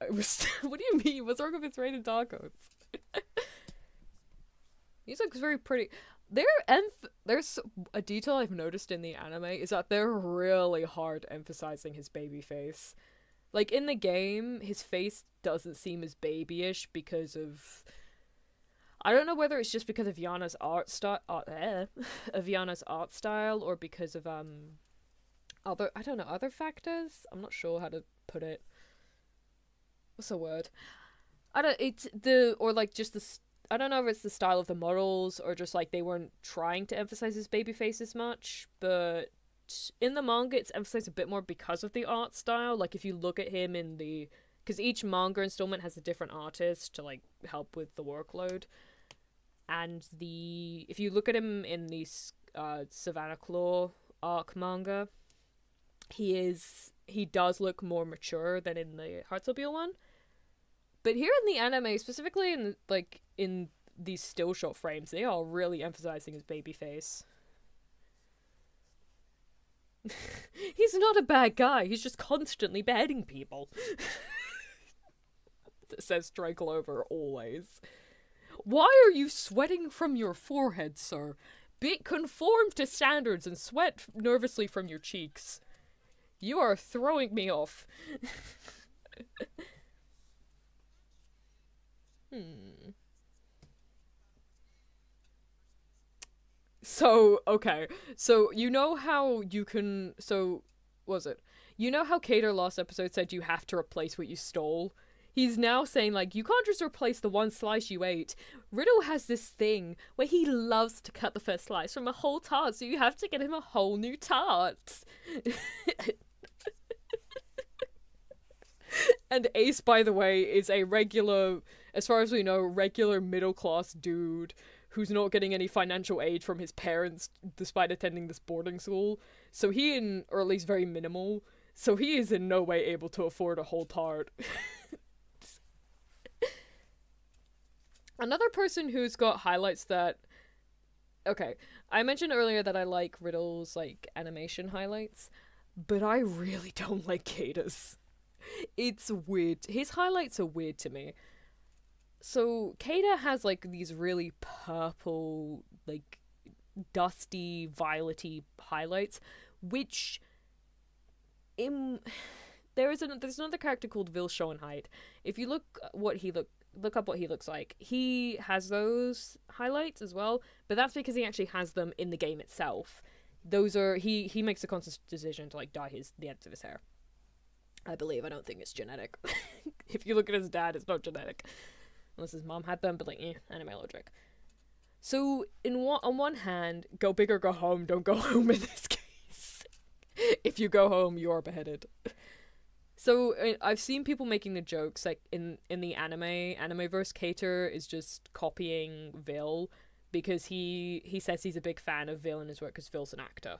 What do you mean? What's wrong with it's raining tacos? Music's very pretty. There's a detail I've noticed in the anime is that they're really hard emphasizing his baby face. Like, in the game, his face doesn't seem as babyish because of... I don't know whether it's just because of Yana's art style, or because of other factors. I'm not sure how to put it. What's the word? I don't know if it's the style of the models or just like they weren't trying to emphasize his baby face as much, but in the manga it's emphasized a bit more because of the art style. Like, if you look at him because each manga installment has a different artist to like help with the workload. And if you look at him in the Savannah Claw arc manga, he does look more mature than in the Heartsobio one. But here in the anime, specifically in these still shot frames, they are really emphasizing his baby face. He's not a bad guy, he's just constantly beheading people. Says Stray Clover always. Why are you sweating from your forehead, sir? Conform to standards and sweat nervously from your cheeks. You are throwing me off. So, okay. So, you know how you can... So, was it? You know how Cater last episode said you have to replace what you stole? He's now saying, like, you can't just replace the one slice you ate. Riddle has this thing where he loves to cut the first slice from a whole tart, so you have to get him a whole new tart. And Ace, by the way, is a regular, as far as we know, regular middle-class dude who's not getting any financial aid from his parents despite attending this boarding school. So or at least very minimal, so he is in no way able to afford a whole tart. Another person who's got highlights that... Okay, I mentioned earlier that I like Riddle's, like, animation highlights. but I really don't like Kata's. It's weird. His highlights are weird to me. So Kata has like these really purple, like dusty, violety highlights, which there's another character called Vil Schoenheit. If you look up what he looks like, he has those highlights as well, but that's because he actually has them in the game itself. Those are he makes a conscious decision to like dye the ends of his hair. I believe. I don't think it's genetic. If you look at his dad, it's not genetic. Unless his mom had them, but like, anime logic. So, on one hand, go big or go home, don't go home in this case. If you go home, you are beheaded. So, I've seen people making the jokes, like, in the Animeverse, Cater is just copying Vil, because he says he's a big fan of Vil and his work, because Vil's an actor.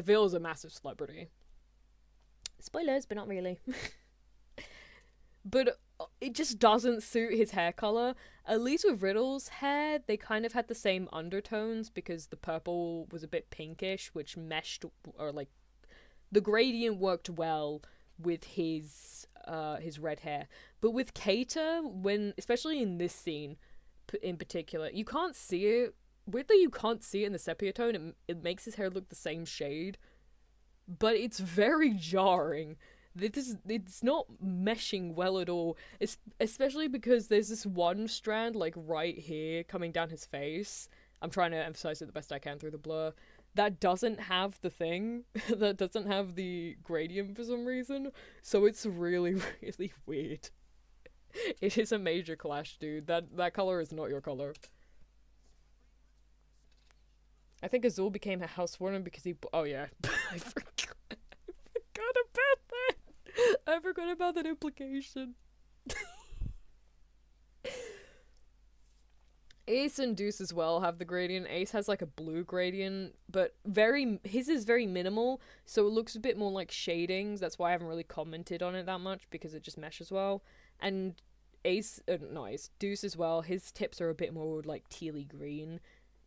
Vil is a massive celebrity. Spoilers, but not really. But it just doesn't suit his hair color. At least with Riddle's hair, they kind of had the same undertones because the purple was a bit pinkish, which meshed, or like the gradient worked well with his red hair. But with Keita, especially in this scene in particular, you can't see it. Weirdly, you can't see it in the sepia tone. It makes his hair look the same shade, but it's very jarring. It's not meshing well at all, especially because there's this one strand, like, right here, coming down his face. I'm trying to emphasize it the best I can through the blur. That doesn't have the thing. That doesn't have the gradient for some reason. So it's really, really weird. It is a major clash, dude. That color is not your color. I think Azul became a housewarming because he... Oh, yeah. I forgot about that. I forgot about that implication. Ace and Deuce as well have the gradient. Ace has like a blue gradient, but his is very minimal, so it looks a bit more like shadings. That's why I haven't really commented on it that much, because it just meshes well. And Deuce as well, his tips are a bit more like tealy green.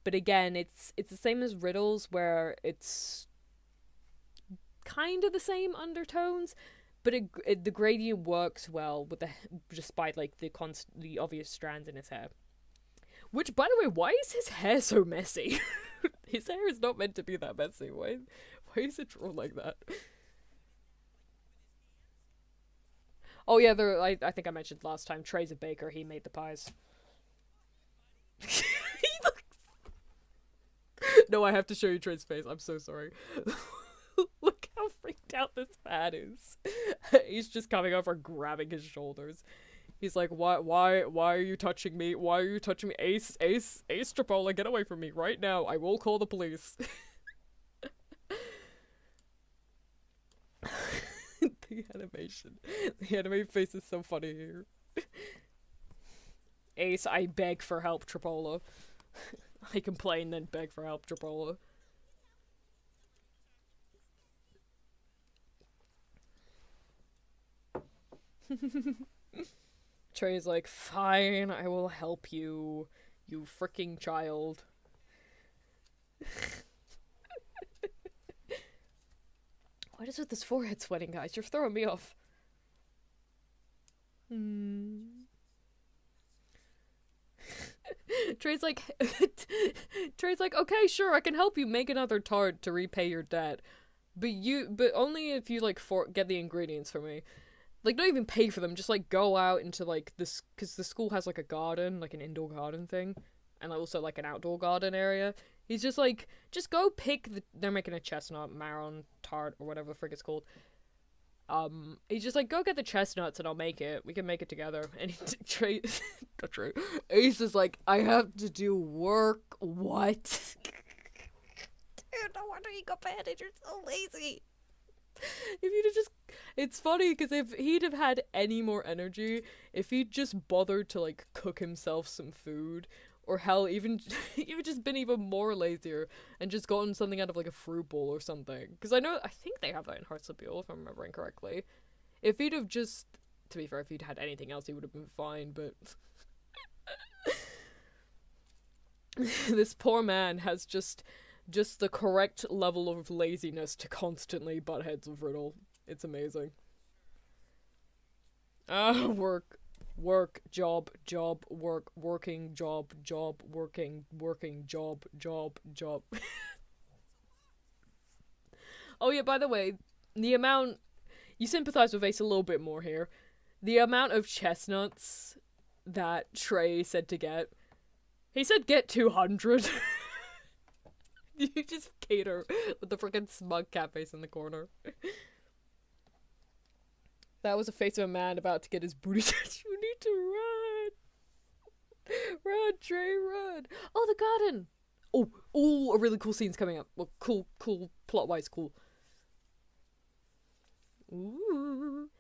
But again, it's the same as Riddle's, where it's kind of the same undertones, but the gradient works well with despite like the obvious strands in his hair. Which, by the way, why is his hair so messy? His hair is not meant to be that messy. Why is it drawn like that? Oh yeah, I think I mentioned last time, Trey's a baker. He made the pies. No, I have to show you Trey's face. I'm so sorry. Look how freaked out this man is. He's just coming over, grabbing his shoulders. He's like, why are you touching me? Why are you touching me? Ace Tripoli, get away from me right now. I will call the police. The anime face is so funny here. Ace, I beg for help, Tripola. I complain, then beg for help, Tripola. Trey's like, fine, I will help you, you freaking child. What is with this forehead sweating, guys? You're throwing me off. Trey's like, okay, sure, I can help you make another tart to repay your debt, but only if you like get the ingredients for me. Like, not even pay for them, just like go out into like this, because the school has like a garden, like an indoor garden thing, and also like an outdoor garden area. He's just like, just go pick they're making a chestnut marron tart or whatever the frick it's called. He's just like, go get the chestnuts and I'll make it. We can make it together. And Trey, not true. Ace is like, I have to do work. What? Dude, no wonder you got bandaged. You're so lazy. If you'd have just... It's funny, because if he'd have had any more energy, if he'd just bothered to, like, cook himself some food, or hell, even just been even more lazier, and just gotten something out of, like, a fruit bowl or something. Because I think they have that in Heartslapule, if I'm remembering correctly. If he'd have just... To be fair, if he'd had anything else, he would have been fine, but... This poor man has just Just the correct level of laziness to constantly butt heads with Riddle. It's amazing. Work, job, work, working, job, working, job. Oh yeah, by the way, the amount... You sympathize with Ace a little bit more here. The amount of chestnuts that Trey said to get. He said get 200. You just cater with the freaking smug cat face in the corner. That was a face of a man about to get his booty touched. You need to run. Run, Trey, run. Oh, the garden. Oh, a really cool scene's coming up. Well, cool, plot-wise cool. Ooh.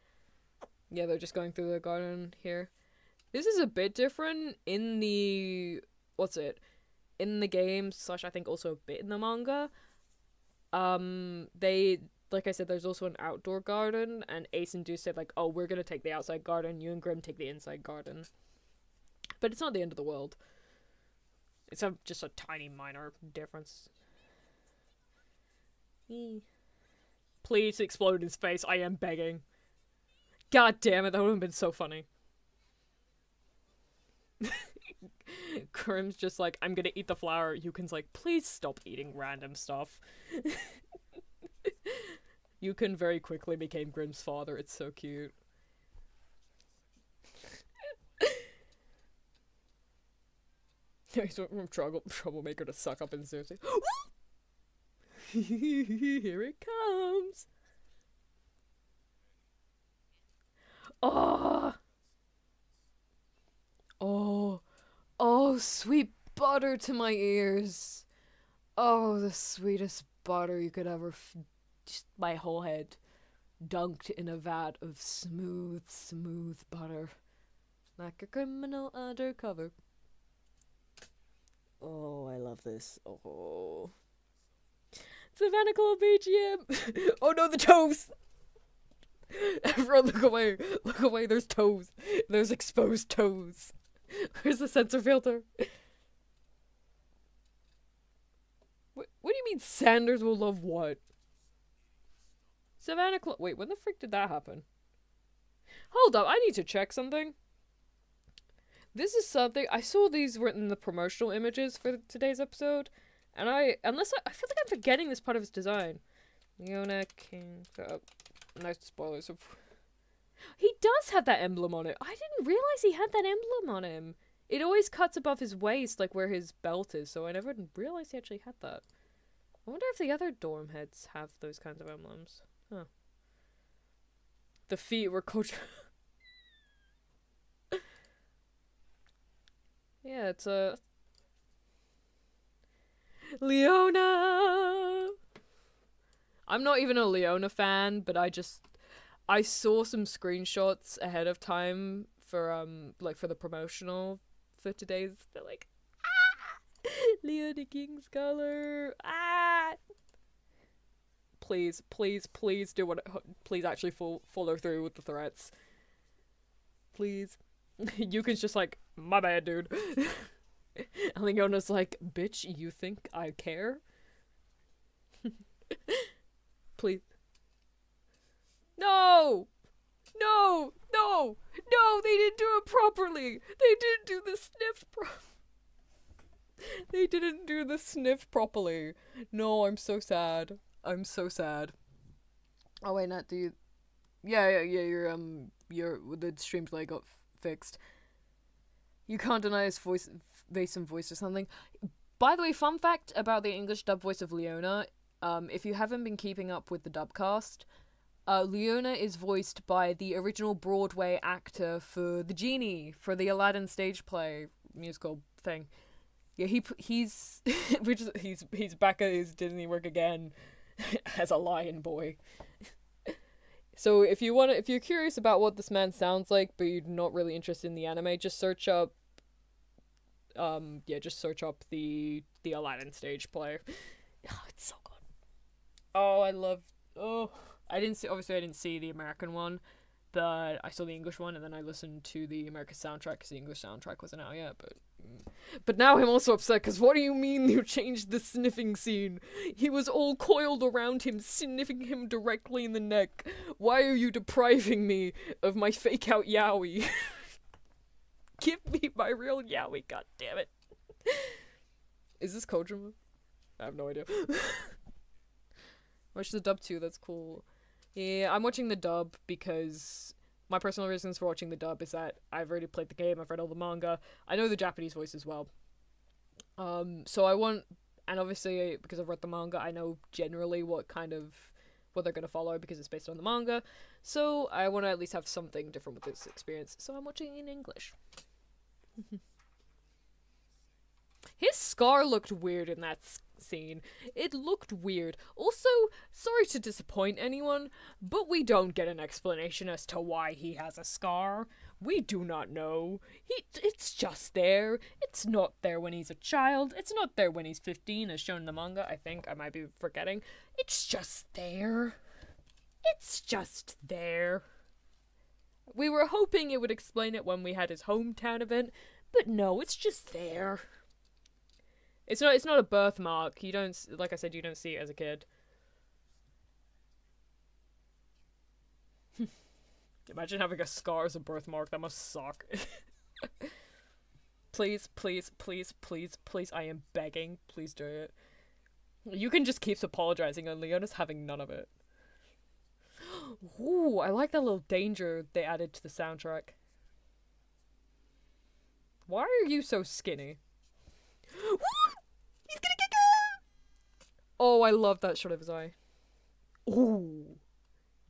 Yeah, they're just going through the garden here. This is a bit different in the... in the game, / I think also a bit in the manga. They, like I said, there's also an outdoor garden, and Ace and Deuce said, like, oh, we're gonna take the outside garden, you and Grim take the inside garden. But it's not the end of the world. It's just a tiny minor difference. Please explode his face, I am begging. God damn it, that would have been so funny. Grim's just like, I'm gonna eat the flower. Yuken's like, please stop eating random stuff. Yuken very quickly became Grim's father. It's so cute. He's from troublemaker to suck up and seriously. Here it comes. Oh, sweet butter to my ears. Oh, the sweetest butter you could ever just my whole head dunked in a vat of smooth butter. Like a criminal undercover. Oh, I love this. Oh. Savannah Club BGM! Oh no, the toes! Everyone look away. Look away, there's toes. There's exposed toes. Where's the sensor filter? What do you mean Sanders will love what? Savannah Club. Wait, when the frick did that happen? Hold up, I need to check something. This is something I saw. These were in the promotional images for today's episode, and I feel like I'm forgetting this part of his design. Leona King. Nice spoilers. He does have that emblem on it. I didn't realize he had that emblem on him. It always cuts above his waist, like where his belt is, so I never realized he actually had that. I wonder if the other dorm heads have those kinds of emblems. Huh. The feet were coach. Yeah, it's a... Leona! I'm not even a Leona fan, but I saw some screenshots ahead of time for for the promotional for today's. They're like, Leona King's color. Please do what. Please actually follow through with the threats. Please. Yukin's just like, my bad, dude. And Leona's like, bitch, you think I care? Please. No, they didn't do it properly. They didn't do the sniff They didn't do the sniff properly. No, I'm so sad. Oh wait, Nat, do you... Yeah, your the stream delay got fixed. You can't deny his voice, Vason voice or something. By the way, fun fact about the English dub voice of Leona, if you haven't been keeping up with the dub cast, Leona is voiced by the original Broadway actor for the Genie, for the Aladdin stage play musical thing. Yeah, he's back at his Disney work again as a lion boy. So if you're curious about what this man sounds like, but you're not really interested in the anime, just search up the Aladdin stage play. Oh, it's so good. I didn't see the American one, but I saw the English one, and then I listened to the American soundtrack because the English soundtrack wasn't out yet. But now I'm also upset, because what do you mean you changed the sniffing scene? He was all coiled around him, sniffing him directly in the neck. Why are you depriving me of my fake-out yaoi? Give me my real yaoi, goddammit. Is this Kojima? I have no idea. Watch the dub too, that's cool. Yeah, I'm watching the dub because my personal reasons for watching the dub is that I've already played the game, I've read all the manga, I know the Japanese voice as well. So I want, and obviously because I've read the manga, I know generally what they're gonna follow because it's based on the manga. So I want to at least have something different with this experience. So I'm watching in English. His scar looked weird in that scene. It looked weird. Also, sorry to disappoint anyone, but we don't get an explanation as to why he has a scar. We do not know. It's just there. It's not there when he's a child. It's not there when he's 15, as shown in the manga, I think. I might be forgetting. It's just there. It's just there. We were hoping it would explain it when we had his hometown event, but no, it's just there. It's not a birthmark. You don't, like I said, you don't see it as a kid. Imagine having a scar as a birthmark. That must suck. Please, please, please, please, please, I am begging. Please do it. You can just keep apologizing and Leona's having none of it. Ooh, I like that little danger they added to the soundtrack. Why are you so skinny? He's gonna kick him! Oh, I love that shot of his eye. Ooh.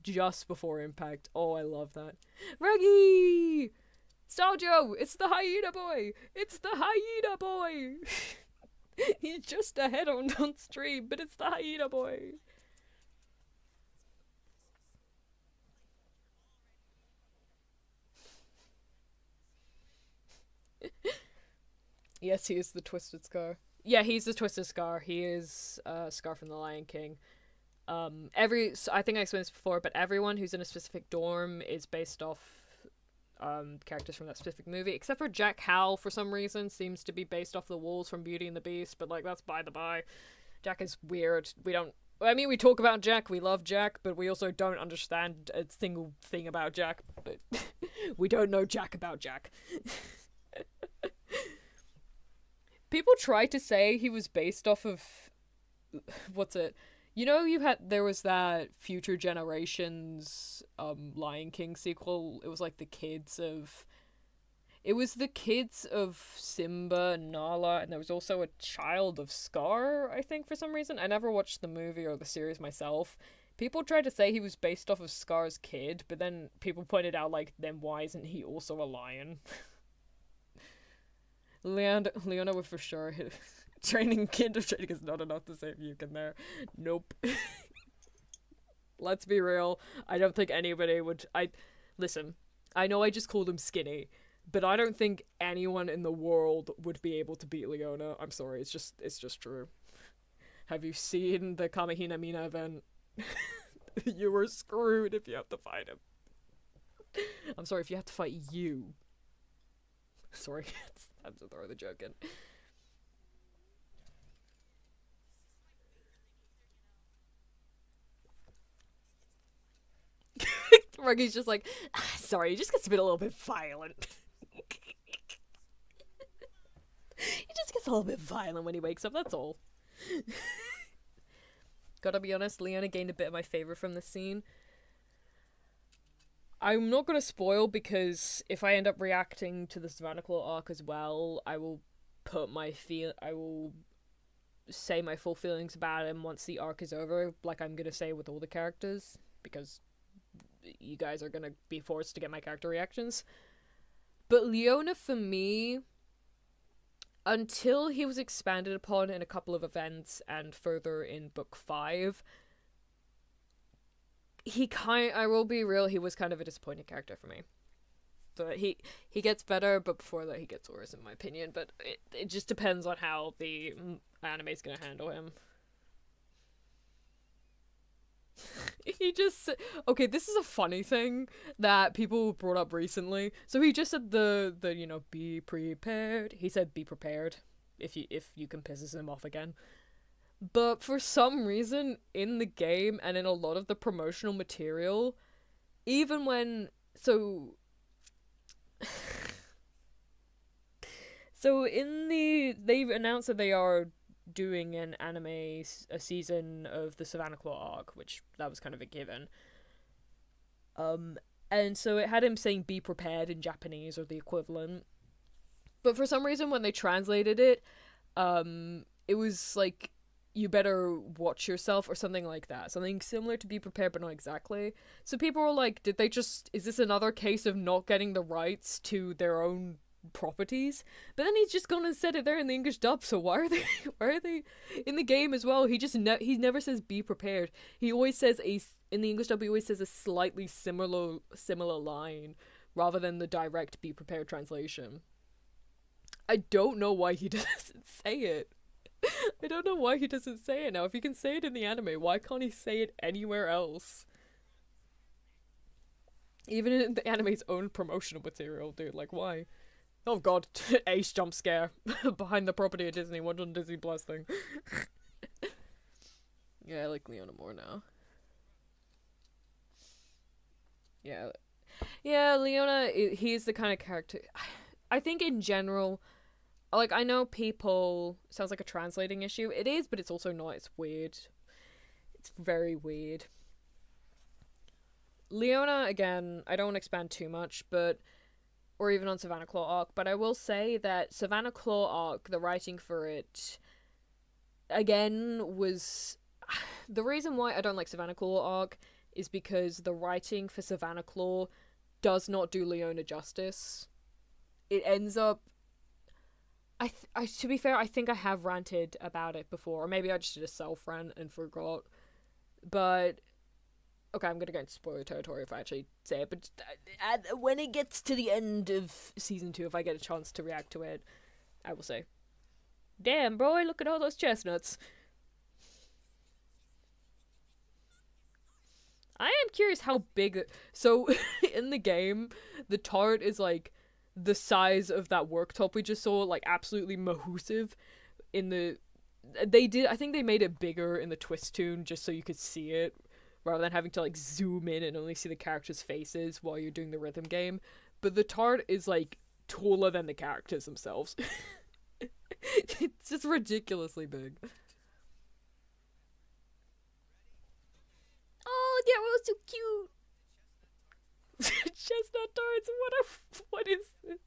Just before impact. Oh, I love that. Reggie! Staljo! It's the hyena boy! It's the hyena boy! He's just ahead on stream, but it's the hyena boy! Yes, he is the Twisted Scar. Yeah, he's the Twisted Scar. He is Scar from the Lion King. I think I explained this before, but everyone who's in a specific dorm is based off characters from that specific movie, except for Jack Howell for some reason seems to be based off the wolves from Beauty and the Beast, but like that's by the by. Jack is weird. We talk about Jack, we love Jack, but we also don't understand a single thing about Jack, but we don't know Jack about Jack. People try to say he was based off of what's it? You know, there was that Future Generations Lion King sequel. It was like the kids of Simba and Nala, and there was also a child of Scar, I think, for some reason. I never watched the movie or the series myself. People tried to say he was based off of Scar's kid, but then people pointed out, like, then why isn't he also a lion? Leona would for sure hit training is not enough to save Yukon there. Nope. Let's be real. I don't think anybody would. Listen, I know I just called him skinny, but I don't think anyone in the world would be able to beat Leona. I'm sorry, it's just true. Have you seen the Kamehina Mina event? You were screwed if you have to fight him. I'm sorry, if you have to fight you. Sorry, I'm to throw the joke in. Ruggy's just like, sorry, he just gets a little bit violent. He just gets a little bit violent when he wakes up, that's all. Gotta be honest, Leona gained a bit of my favor from this scene. I'm not gonna spoil because if I end up reacting to the Savannah Claw arc as well, I will say my full feelings about him once the arc is over, like I'm gonna say with all the characters, because you guys are gonna be forced to get my character reactions. But Leona, for me, until he was expanded upon in a couple of events and further in book 5, I will be real, he was kind of a disappointing character for me. So he gets better, but before that he gets worse in my opinion, but it just depends on how the anime's gonna handle him. He just okay. This is a funny thing that people brought up recently. So he just said the be prepared. He said be prepared if you can pisses him off again. But for some reason in the game and in a lot of the promotional material, even when so in they've announced that they are doing an anime a season of the Savannah Claw arc, which that was kind of a given. And so it had him saying "be prepared" in Japanese or the equivalent. But for some reason, when they translated it, it was like "you better watch yourself" or something like that, something similar to "be prepared" but not exactly. So people were like, is this another case of not getting the rights to their own properties? But then he's just gone and said it there in the English dub, so why are they in the game as well? He never says "be prepared." He always says in the English dub he always says a slightly similar line rather than the direct "be prepared" translation. I don't know why he doesn't say it. I don't know why he doesn't say it now. If he can say it in the anime, why can't he say it anywhere else? Even in the anime's own promotional material, dude, like why? Oh god, Ace jump scare behind the property of Disney, watch on Disney Plus thing. Yeah, I like Leona more now. Yeah, Leona, he's the kind of character. I think in general, like, I know people, sounds like a translating issue. It is, but it's also not. It's weird. It's very weird. Leona, again, I don't want to expand too much, but or even on Savannah Claw arc, but I will say that Savannah Claw arc, the writing for it, again, was... The reason why I don't like Savannah Claw arc is because the writing for Savannah Claw does not do Leona justice. It ends up... to be fair, I think I have ranted about it before, or maybe I just did a self-rant and forgot, but... Okay, I'm gonna go into spoiler territory if I actually say it, but when it gets to the end of season 2, if I get a chance to react to it, I will say, "Damn, bro, look at all those chestnuts." I am curious how big... So, in the game, the tart is, like, the size of that worktop we just saw, like, absolutely massive. In the... I think they made it bigger in the Twist tune just so you could see it, rather than having to, like, zoom in and only see the characters' faces while you're doing the rhythm game. But the tart is, like, taller than the characters themselves. It's just ridiculously big. Oh, they're all so cute! Chestnut tarts, what is this?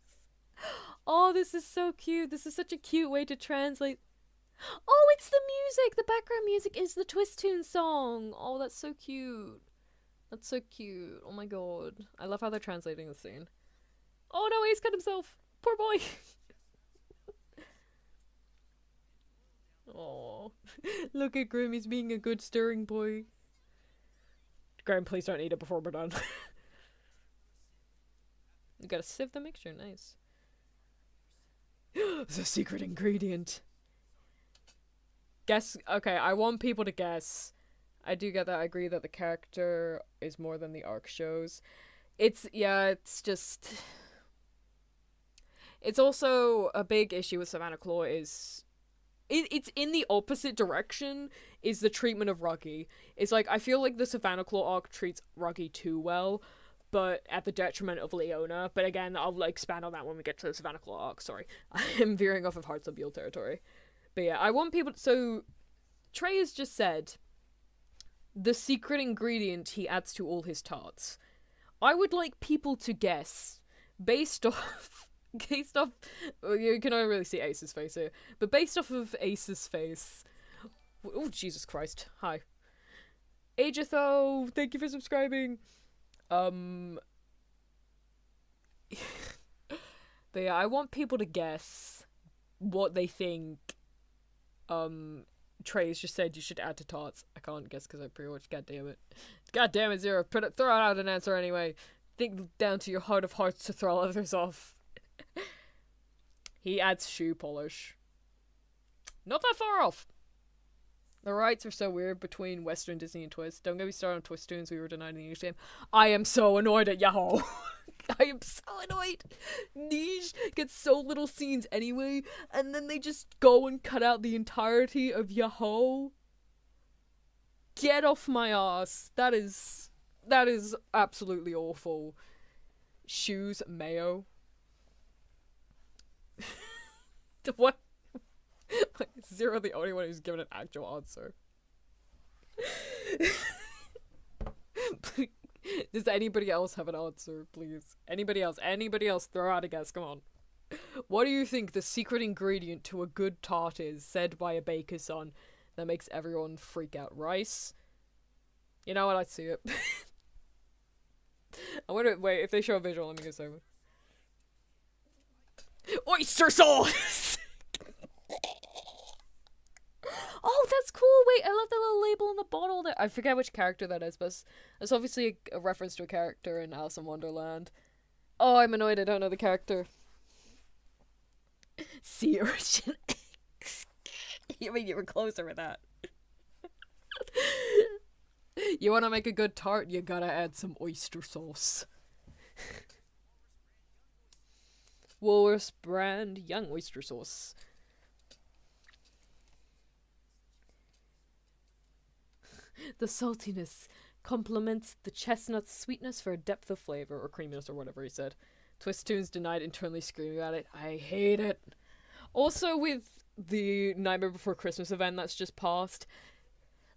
Oh, this is so cute. This is such a cute way to translate... Oh, it's the music! The background music is the Twist Tune song! Oh, that's so cute. That's so cute. Oh my god. I love how they're translating the scene. Oh no, Ace cut himself! Poor boy! Oh, look at Grim, he's being a good stirring boy. Grim, please don't eat it before we're done. You gotta sieve the mixture, nice. The secret ingredient! Guess, okay, I want people to guess. I do get that. I agree that the character is more than the arc shows. It's just... It's also a big issue with Savannah Claw is... It's in the opposite direction, is the treatment of Ruggy. It's like, I feel like the Savannah Claw arc treats Ruggy too well, but at the detriment of Leona. But again, I'll expand on that when we get to the Savannah Claw arc, sorry. I'm veering off of Hearts of Buell territory. But yeah, I want people... So, Trey has just said the secret ingredient he adds to all his tarts. I would like people to guess, based off... Well, you can only really see Ace's face here, but based off of Ace's face... Oh, Jesus Christ. Hi. Agetho, thank you for subscribing. But yeah, I want people to guess what they think Trey's just said you should add to tarts. I can't guess because I pre-watched. God damn it. God damn it, Zero. Throw out an answer anyway. Think down to your heart of hearts to throw others off. He adds shoe polish. Not that far off. The rights are so weird between Western Disney and Twist. Don't get me started on Twist Tunes, we were denied in the English game. I am so annoyed at Yahoo! I am so annoyed! Niche gets so little scenes anyway, and then they just go and cut out the entirety of Yahoo! Get off my ass. That is absolutely awful. Shoes mayo. What? Zero the only one who's given an actual answer. Does anybody else have an answer, please? Anybody else? Anybody else? Throw out a guess, come on. What do you think the secret ingredient to a good tart is, said by a baker's son, that makes everyone freak out? Rice? You know what, I'd see it. I wonder, wait, if they show a visual, let me go say oyster sauce! Oh, that's cool. Wait, I love the little label on the bottle there. I forget which character that is, but it's obviously a reference to a character in Alice in Wonderland. Oh, I'm annoyed I don't know the character. Sea urchin. I mean, you were closer with that. You want to make a good tart, you gotta add some oyster sauce. Walrus brand young oyster sauce. The saltiness complements the chestnut's sweetness for a depth of flavor, or creaminess, or whatever he said. Twist Tunes denied, internally screaming about it. I hate it. Also, with the Nightmare Before Christmas event that's just passed,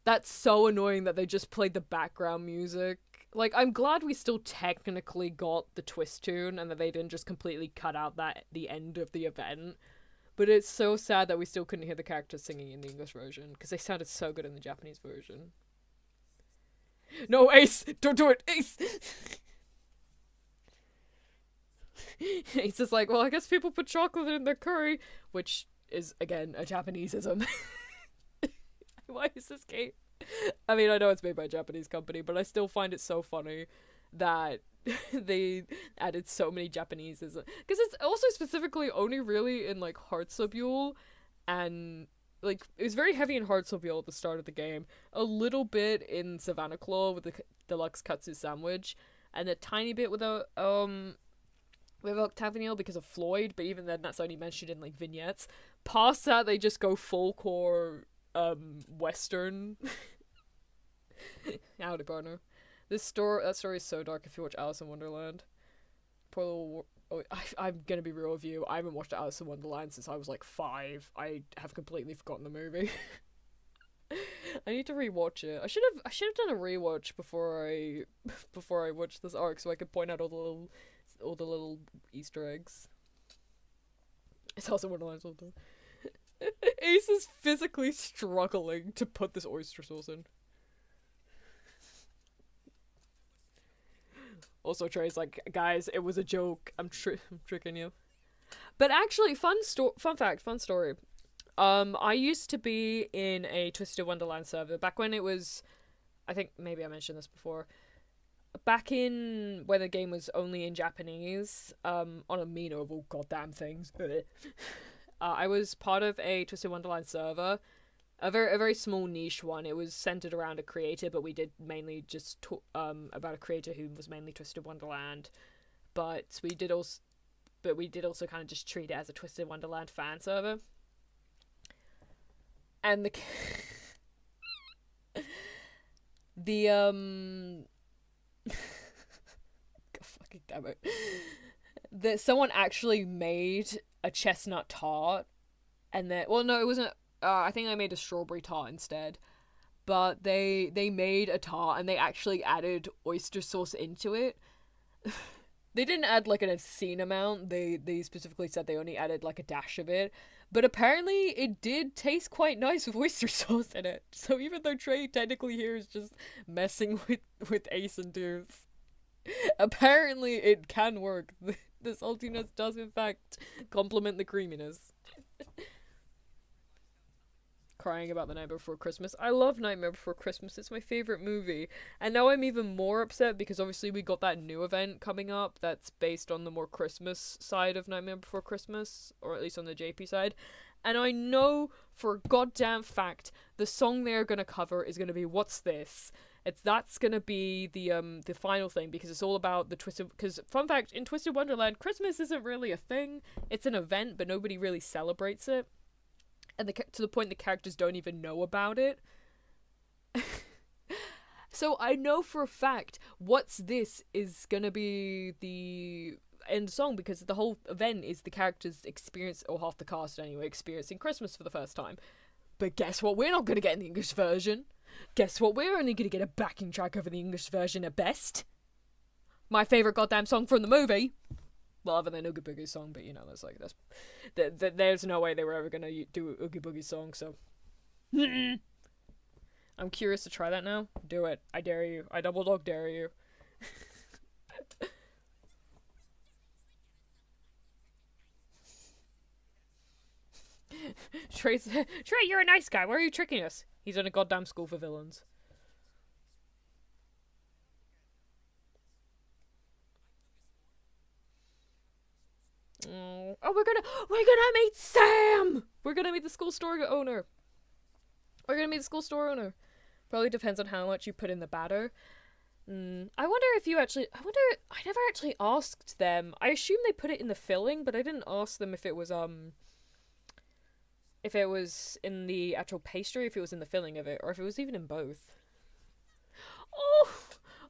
that's so annoying that they just played the background music. Like, I'm glad we still technically got the twist tune and that they didn't just completely cut out the end of the event. But it's so sad that we still couldn't hear the characters singing in the English version, because they sounded so good in the Japanese version. No, Ace! Don't do it! Ace! Ace is like, well, I guess people put chocolate in their curry, which is, again, a Japaneseism. Why is this game? I mean, I know it's made by a Japanese company, but I still find it so funny that they added so many Japaneses. Because it's also specifically only really in, like, Hartsobule, and, like, it was very heavy in Hartsobule at the start of the game, a little bit in Savannah Claw with the deluxe katsu sandwich, and a tiny bit with Octavianil because of Floyd, but even then that's only mentioned in, like, vignettes. Past that, they just go full core, Western. Howdy, partner. That story is so dark if you watch Alice in Wonderland. Poor little... I'm gonna be real with you. I haven't watched Alice in Wonderland since I was like 5. I have completely forgotten the movie. I need to rewatch it. I should have done a rewatch before I watched this arc so I could point out all the little Easter eggs. It's Alice in Wonderland something. Ace is physically struggling to put this oyster sauce in. Also, Trey's like, guys, it was a joke. I'm tricking you. But actually, fun story. I used to be in a Twisted Wonderland server back when it was, I think maybe I mentioned this before, back in when the game was only in Japanese, on a meaner of all goddamn things. I was part of a Twisted Wonderland server, a very small niche one. It was centered around a creator, but we did mainly just talk about a creator who was mainly Twisted Wonderland. But we did also kind of just treat it as a Twisted Wonderland fan server. And God fucking damn it. Someone actually made a chestnut tart, and then, well, no, it wasn't. I think I made a strawberry tart instead. But they made a tart and they actually added oyster sauce into it. They didn't add like an obscene amount. They specifically said they only added like a dash of it. But apparently it did taste quite nice with oyster sauce in it. So even though Trey technically here is just messing with Ace and Deuce, apparently it can work. The saltiness does in fact complement the creaminess. Crying about The Nightmare Before Christmas. I love Nightmare Before Christmas. It's my favorite movie. And now I'm even more upset because obviously we got that new event coming up that's based on the more Christmas side of Nightmare Before Christmas, or at least on the JP side. And I know for a goddamn fact the song they're gonna cover is gonna be What's This? That's gonna be the final thing, because it's all about the Twisted. Because fun fact, in Twisted Wonderland, Christmas isn't really a thing. It's an event, but nobody really celebrates it, and to the point the characters don't even know about it. So I know for a fact What's This is gonna be the end song, because the whole event is the characters experience, or half the cast anyway, experiencing Christmas for the first time. But guess what, we're not gonna get in the English version. Guess what, we're only gonna get a backing track over the English version at best. My favourite goddamn song from the movie. Well, other than Oogie Boogie's song, but you know, there's no way they were ever gonna do Oogie Boogie's song, so. I'm curious to try that now. Do it. I dare you. I double dog dare you. Trey, you're a nice guy. Why are you tricking us? He's in a goddamn school for villains. Oh, we're gonna meet Sam. We're gonna meet the school store owner. Probably depends on how much you put in the batter. I wonder if you actually. I never actually asked them. I assume they put it in the filling, but I didn't ask them if it was in the actual pastry, if it was in the filling of it, or if it was even in both.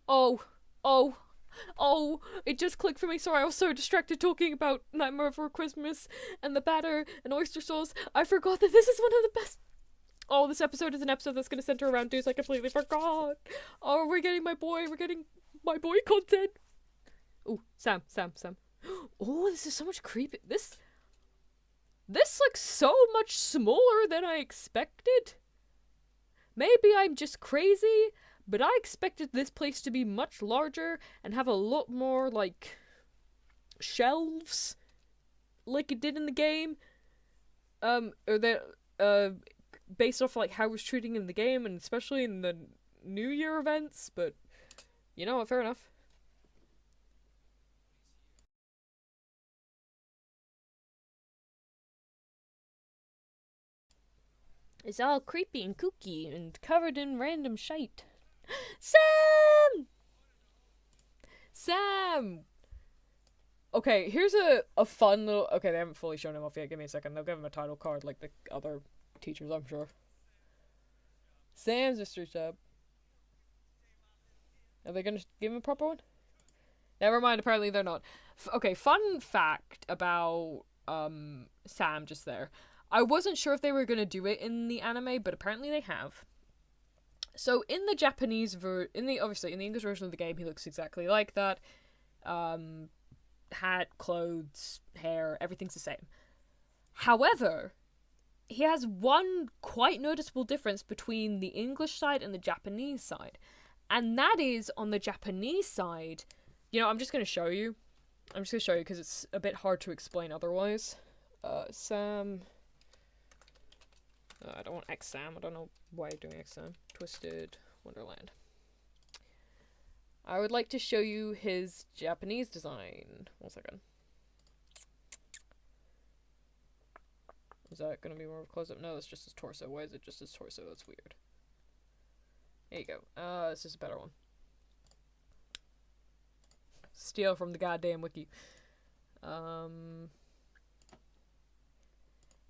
Oh, it just clicked for me. Sorry, I was so distracted talking about Nightmare Before Christmas and the batter and oyster sauce. I forgot that this is one of the best. Oh, this episode is an episode that's going to center around dudes. I completely forgot. Oh, we're getting my boy content. Oh, Sam. Oh, this is so much creepy. This looks so much smaller than I expected. Maybe I'm just crazy, but I expected this place to be much larger and have a lot more, like, shelves, like it did in the game. Based off, like, how it was treating in the game, and especially in the New Year events, but, you know what, fair enough. It's all creepy and kooky and covered in random shite. Sam! Okay, here's a fun little... Okay, they haven't fully shown him off yet. Give me a second. They'll give him a title card like the other teachers, I'm sure. Sam's mystery job. Are they gonna give him a proper one? Never mind, apparently they're not. Okay, fun fact about Sam just there. I wasn't sure if they were gonna do it in the anime, but apparently they have. So in the Japanese obviously in the English version of the game, he looks exactly like that. Hat, clothes, hair, everything's the same. However, he has one quite noticeable difference between the English side and the Japanese side. And that is, on the Japanese side, you know, I'm just going to show you because it's a bit hard to explain otherwise. Sam... I don't want X Sam. I don't know why you're doing X Sam. Twisted Wonderland. I would like to show you his Japanese design. 1 second. Is that going to be more of a close-up? No, that's just his torso. Why is it just his torso? That's weird. There you go. This is a better one. Steal from the goddamn wiki.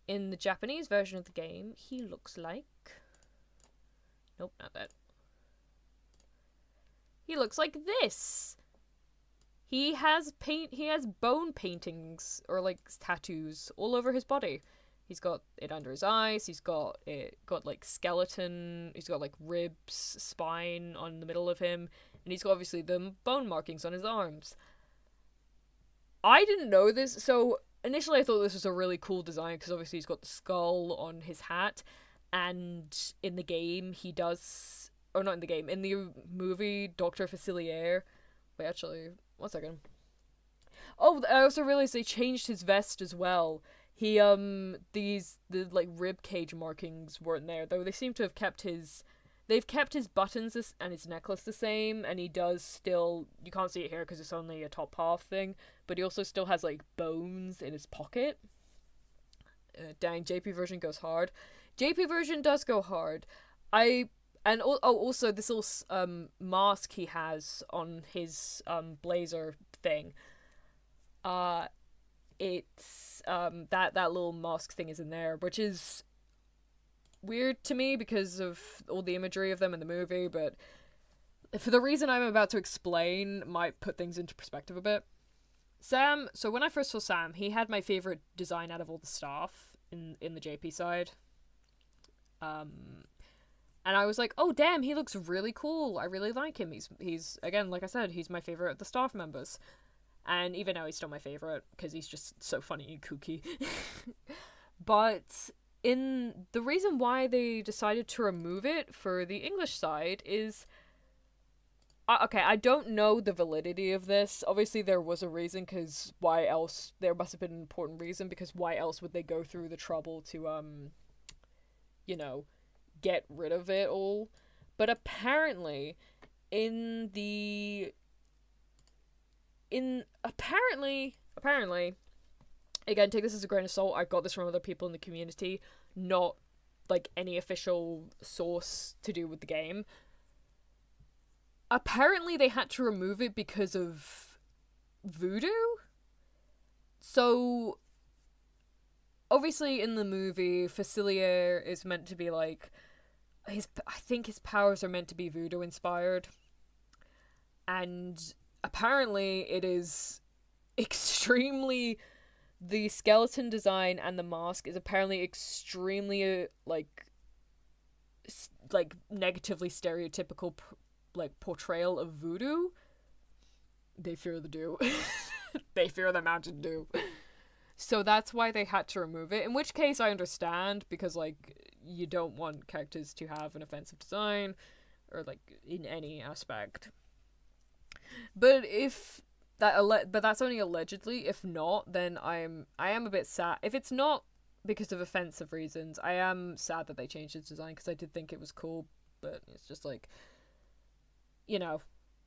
In the Japanese version of the game, he looks like... Nope, not that. He looks like this! He has bone paintings, or like tattoos, all over his body. He's got it under his eyes, he's got like skeleton, he's got like ribs, spine on the middle of him, and he's got obviously the bone markings on his arms. I didn't know this, so initially I thought this was a really cool design, because obviously he's got the skull on his hat, and in the game he does... Or not in the game, in the movie Dr. Facilier... Wait, actually, 1 second. Oh, I also realized they changed his vest as well. He, the rib cage markings weren't there, though they seem to have kept his... They've kept his buttons and his necklace the same, and he does still... You can't see it here because it's only a top half thing, but he also still has, like, bones in his pocket. Dang, JP version goes hard. JP version does go hard. Also this little mask he has on his blazer thing. It's that little mask thing is in there, which is weird to me because of all the imagery of them in the movie, but for the reason I'm about to explain might put things into perspective a bit. Sam, so when I first saw Sam, he had my favorite design out of all the staff in the JP side. And I was like, oh damn, he looks really cool. I really like him. He's again, like I said, he's my favorite of the staff members. And even now he's still my favorite because he's just so funny and kooky. But the reason why they decided to remove it for the English side is okay, I don't know the validity of this. Obviously there was a reason, because why else? There must have been an important reason, because why else would they go through the trouble to you know, get rid of it all? But apparently apparently, again, take this as a grain of salt, I got this from other people in the community, not like any official source to do with the game. Apparently they had to remove it because of voodoo. So obviously in the movie, Facilier is meant to be like I think his powers are meant to be voodoo inspired. And apparently it is extremely, the skeleton design and the mask is apparently extremely like negatively stereotypical portrayal of voodoo. They fear the Dew. They fear the Mountain Dew. So that's why they had to remove it, in which case I understand, because you don't want characters to have an offensive design or in any aspect. But but that's only allegedly. If not, then I am a bit sad. If it's not because of offensive reasons, I am sad that they changed its design, because I did think it was cool, but it's just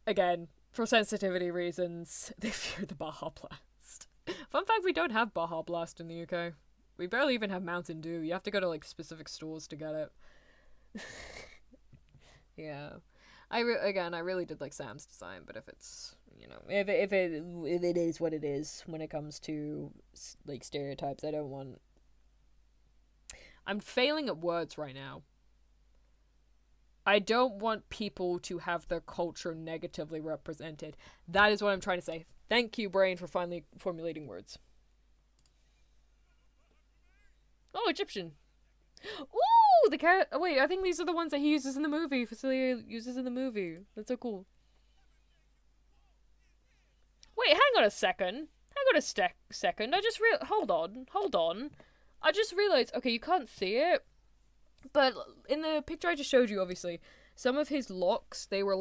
again, for sensitivity reasons, they fear the Baja Blast. Fun fact, we don't have Baja Blast in the UK. We barely even have Mountain Dew. You have to go to specific stores to get it. Yeah. I really did like Sam's design, but if it's, if it is what it is when it comes to stereotypes, I'm failing at words right now. I don't want people to have their culture negatively represented. That is what I'm trying to say. Thank you, brain, for finally formulating words. Oh, Egyptian. Ooh, the cat. Oh, wait, I think these are the ones that he uses in the movie. Facilier uses in the movie. That's so cool. Wait, hang on a second. Second. I just hold on. I just realized. Okay, you can't see it, but in the picture I just showed you, obviously, some of his locks, they were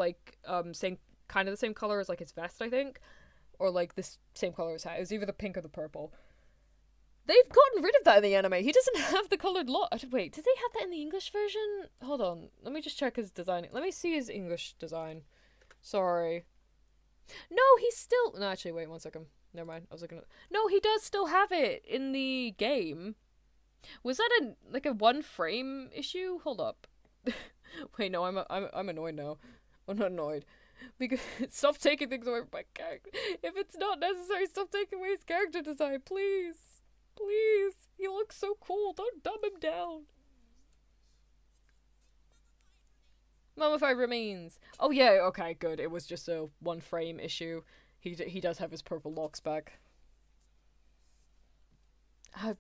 kind of the same color as his vest, I think, or this same color as his hat. It was either the pink or the purple. They've gotten rid of that in the anime. He doesn't have the coloured lock. Wait, did they have that in the English version? Hold on. Let me just check his design. Let me see his English design. Sorry. No, he's still... No, actually, wait 1 second. Never mind. I was looking at... No, he does still have it in the game. Was that a one frame issue? Hold up. Wait, no, I'm annoyed now. I'm not annoyed. Because stop taking things away from my character. If it's not necessary, stop taking away his character design, please. Please. He looks so cool. Don't dumb him down. Mummified remains. Oh yeah, okay, good. It was just a one frame issue. He does have his purple locks back.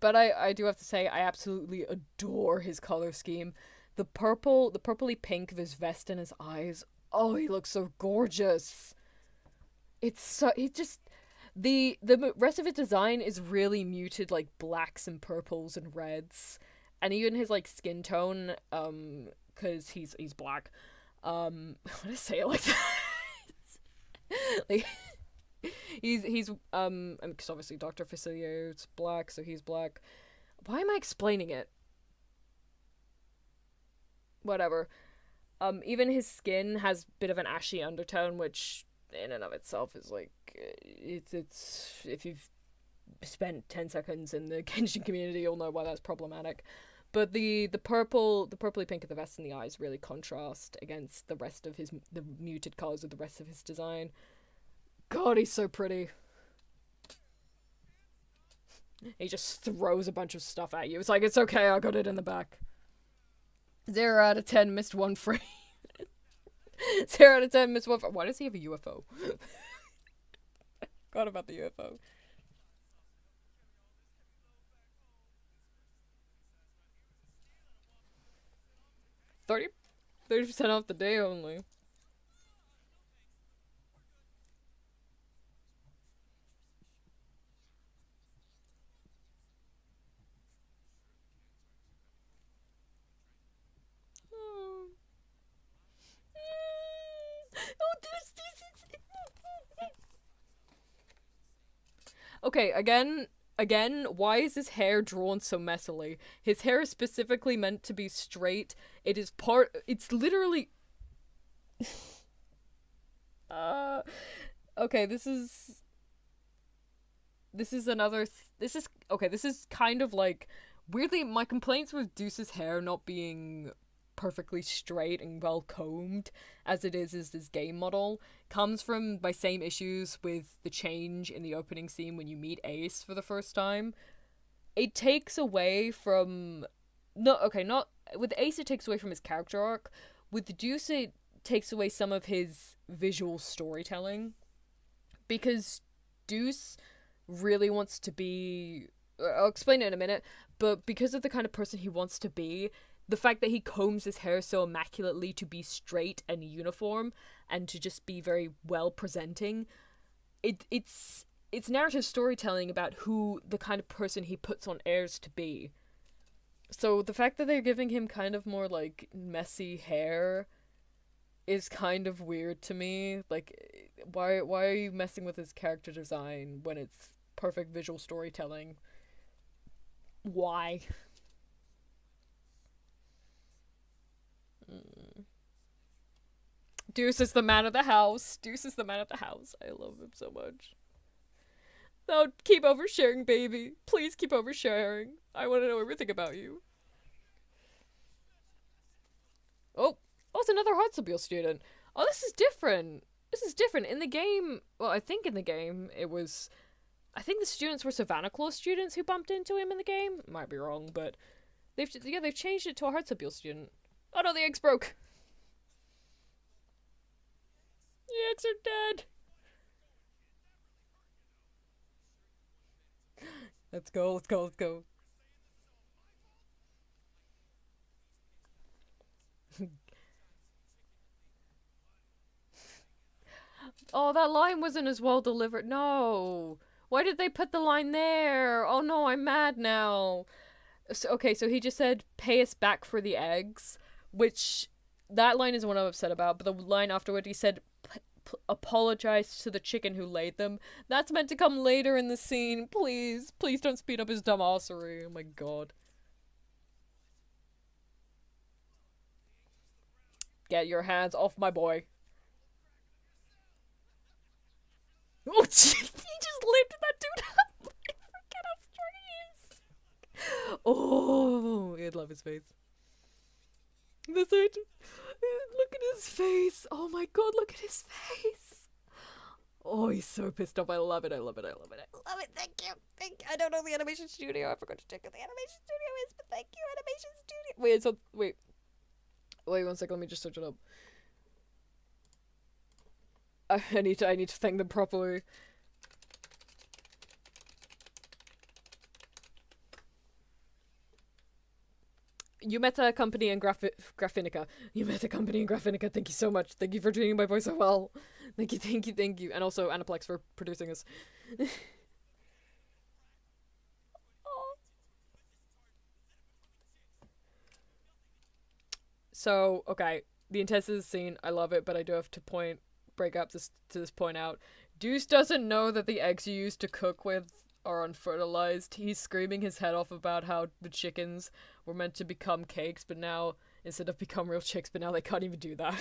But I do have to say, I absolutely adore his color scheme. The purpley pink of his vest and his eyes. Oh, he looks so gorgeous. The rest of his design is really muted, blacks and purples and reds, and even his skin tone, because he's black. How do I say it like that? He's because obviously Dr. Facilier's black, so he's black. Why am I explaining it? Whatever. Even his skin has a bit of an ashy undertone, which in and of itself is it's if you've spent 10 seconds in the Genshin community, you'll know why that's problematic. But the purpley pink of the vest and the eyes really contrast against the rest of the muted colors of the rest of his design. God, he's so pretty. He just throws a bunch of stuff at you. It's like, it's okay, I got it in the back. 0 out of 10, missed one frame. 0 out of 10, missed one frame. Why does he have a UFO? Forgot about the UFO. 30% off the day only. Okay, again, why is his hair drawn so messily? His hair is specifically meant to be straight. It's literally... okay, this is kind of like... Weirdly, my complaints with Deuce's hair not being perfectly straight and well combed as it is this game model comes from my same issues with the change in the opening scene when you meet Ace for the first time. It takes away from not with Ace, it takes away from his character arc. With Deuce, it takes away some of his visual storytelling, because Deuce really wants to be, I'll explain it in a minute, but because of the kind of person he wants to be, the fact that he combs his hair so immaculately to be straight and uniform and to just be very well presenting, it's narrative storytelling about who the kind of person he puts on airs to be. So the fact that they're giving him kind of more like messy hair is kind of weird to me. Like, why are you messing with his character design when it's perfect visual storytelling? Why? Deuce is the man of the house. Deuce is the man of the house. I love him so much. No, keep oversharing, baby. Please keep oversharing. I want to know everything about you. Oh, it's another Hartsabile student. Oh, this is different. This is different. In the game, well, I think in the game it was... I think the students were Savannah Claw students who bumped into him in the game. Might be wrong, but they've changed it to a Hartsabile student. Oh no, the eggs broke. The eggs are dead. Let's go. Oh, that line wasn't as well delivered. No. Why did they put the line there? Oh no, I'm mad now. So he just said, pay us back for the eggs, which, that line is what I'm upset about, but the line afterward, he said, apologize to the chicken who laid them. That's meant to come later in the scene. Please don't speed up his dumbassery. Oh my god. Get your hands off my boy. Oh, he just lifted that dude up. I forget how strong he is. Oh, I'd love his face. That's it. Look at his face. Oh my god, look at his face. Oh, he's so pissed off. I love it. Thank you. I don't know the animation studio. I forgot to check what the animation studio is, but thank you, animation studio. Wait, one second. Let me just search it up. I need to thank them properly. Umeta Company and Graphinica. Umeta Company and Graphinica, thank you so much. Thank you for treating my voice so well. Thank you. And also Aniplex for producing us. So, okay, the intensity of the scene, I love it, but I do have to break up to point out. Deuce doesn't know that the eggs you used to cook with are unfertilized. He's screaming his head off about how the chickens were meant to become cakes, but now, instead of become real chicks, but now they can't even do that.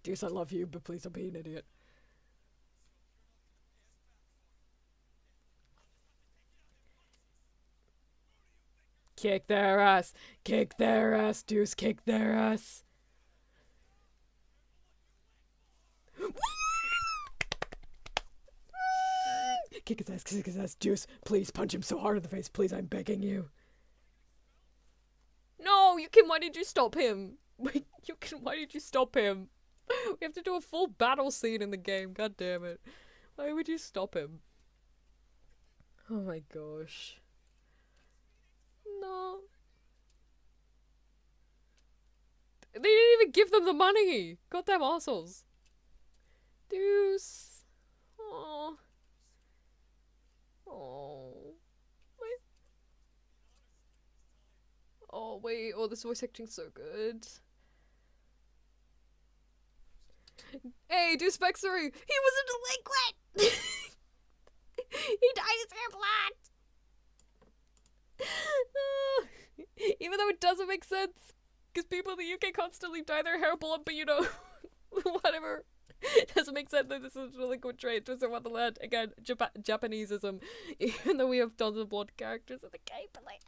Deuce, I love you, but please don't be an idiot. Kick their ass. Kick their ass, Deuce. Kick their ass. Kick his ass, Deuce. Please punch him so hard in the face. Please, I'm begging you. No, Yukin, why did you stop him? Wait, Yukin, why did you stop him? We have to do a full battle scene in the game. God damn it. Why would you stop him? Oh my gosh. No. They didn't even give them the money. Goddamn assholes. Deuce. Oh. Oh. Wait. Oh, wait. Oh, this voice acting's so good. Hey, Deuce Vexery! He was a delinquent! He dyed his hair black! Even though it doesn't make sense, because people in the UK constantly dye their hair blonde, but you know, whatever. It doesn't make sense that this is a delinquent trait. Twisted Wonderland, again, Japaneseism, even though we have tons of blonde characters in the game, but like,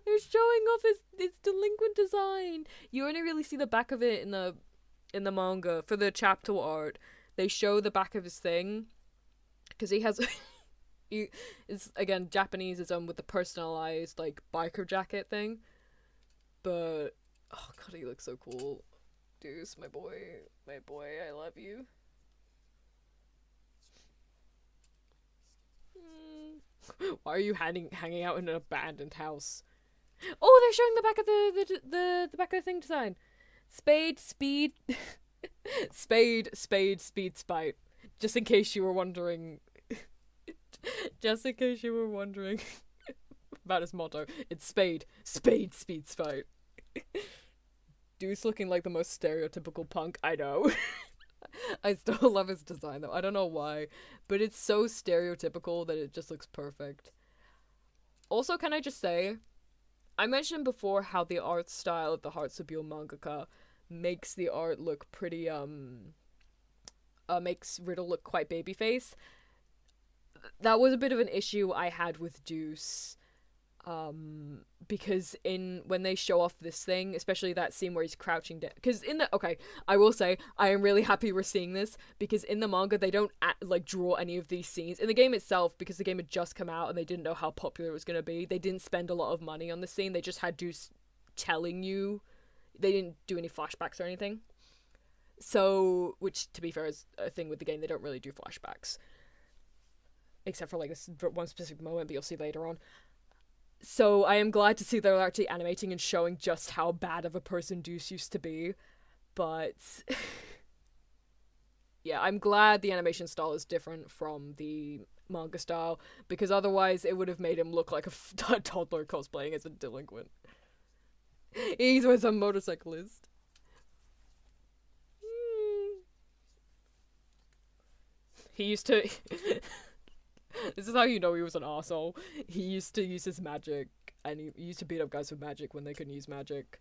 they're showing off his delinquent design. You only really see the back of it in the manga. For the chapter art, they show the back of his thing, because he has it's again Japaneseism with the personalized like biker jacket thing, but oh god, he looks so cool. Deuce, my boy, I love you. Why are you hanging out in an abandoned house? Oh, they're showing the back of the back of the thing design. Spade, speed, spade, spite. Just in case you were wondering. Just in case you were wondering about his motto, it's spade, speed, spite. Deuce looking like the most stereotypical punk, I know. I still love his design though, I don't know why, but it's so stereotypical that it just looks perfect. Also, can I just say, I mentioned before how the art style of the Heartsubiel mangaka makes the art look pretty, makes Riddle look quite babyface. That was a bit of an issue I had with Deuce, because when they show off this thing, especially that scene where he's crouching down, because I will say, I am really happy we're seeing this, because in the manga, they don't, draw any of these scenes. In the game itself, because the game had just come out and they didn't know how popular it was going to be, they didn't spend a lot of money on the scene, they just had Deuce telling you, they didn't do any flashbacks or anything. So, which, to be fair, is a thing with the game, they don't really do flashbacks. Except for, like, this one specific moment, but you'll see later on. So I am glad to see they're actually animating and showing just how bad of a person Deuce used to be. But yeah, I'm glad the animation style is different from the manga style, because otherwise it would have made him look like a toddler cosplaying as a delinquent. He was a motorcyclist. He used to... This is how you know he was an arsehole. He used to use his magic, and he used to beat up guys with magic when they couldn't use magic.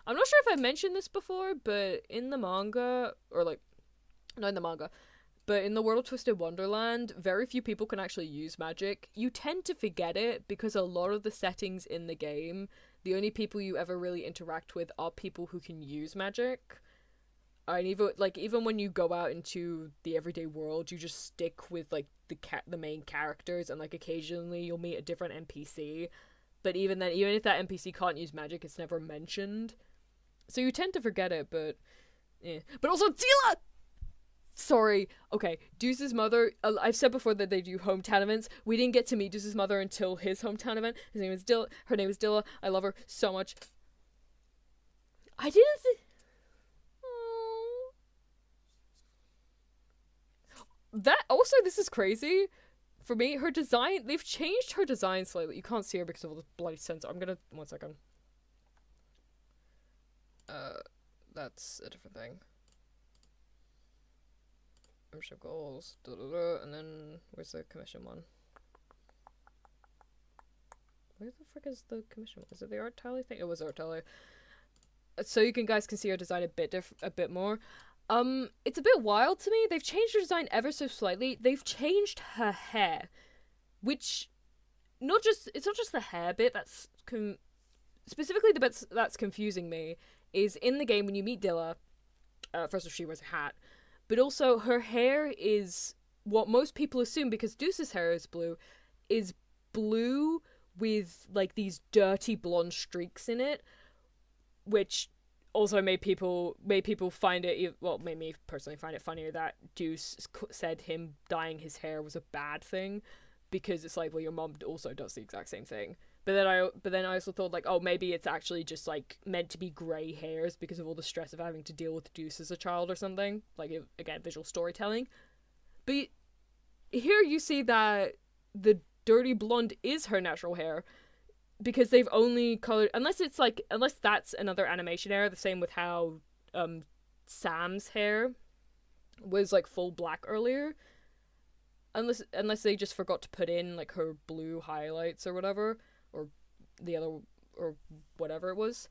I'm not sure if I mentioned this before, but in the manga, not in the manga, but in the world of Twisted Wonderland, very few people can actually use magic. You tend to forget it, because a lot of the settings in the game, the only people you ever really interact with are people who can use magic. And even when you go out into the everyday world, you just stick with the main characters, and occasionally you'll meet a different NPC. But even then, even if that NPC can't use magic, it's never mentioned. So you tend to forget it, but yeah. But also Dila! Sorry. Okay, Deuce's mother, I've said before that they do hometown events. We didn't get to meet Deuce's mother until his hometown event. Her name is Dilla. I love her so much. I didn't think... That also, this is crazy for me. Her design, they've changed her design slightly. You can't see her because of all the bloody sensor. I'm gonna, 1 second. That's a different thing. Membership goals, and then where's the commission one? Where the frick is the commission one? Is it the art tally thing? It was art tally. So you guys can see her design a bit more. It's a bit wild to me. They've changed her design ever so slightly. They've changed her hair, which it's not just the hair bit specifically the bit that's confusing me is in the game when you meet Dilla. First of all, she wears a hat, but also her hair is what most people assume, because Deuce's hair is blue with like these dirty blonde streaks in it, which also made people find it, well, made me personally find it funnier that Deuce said him dyeing his hair was a bad thing, because it's like, well, your mom also does the exact same thing. But then I also thought, like, oh, maybe it's actually just like meant to be grey hairs because of all the stress of having to deal with Deuce as a child or something. Like, again, visual storytelling. But here you see that the dirty blonde is her natural hair, because they've only colored, unless that's another animation error. The same with how Sam's hair was like full black earlier. Unless they just forgot to put in like her blue highlights or whatever, or the other, or whatever it was.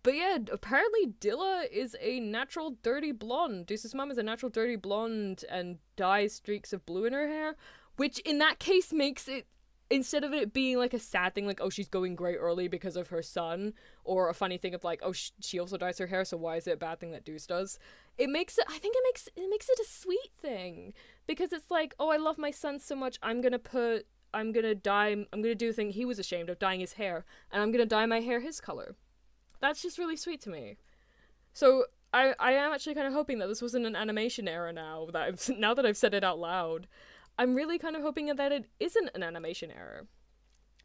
But yeah, apparently Dilla is a natural dirty blonde. Deuce's mom is a natural dirty blonde and dyes streaks of blue in her hair, which in that case makes it, instead of it being like a sad thing, like, oh, she's going grey early because of her son, or a funny thing of like, oh, she also dyes her hair, so why is it a bad thing that Deuce does? I think it makes it a sweet thing, because it's like, oh, I love my son so much, I'm gonna do the thing he was ashamed of, dyeing his hair, and I'm gonna dye my hair his color. That's just really sweet to me. So I am actually kind of hoping that this wasn't an animation error now that I've said it out loud. I'm really kind of hoping that it isn't an animation error.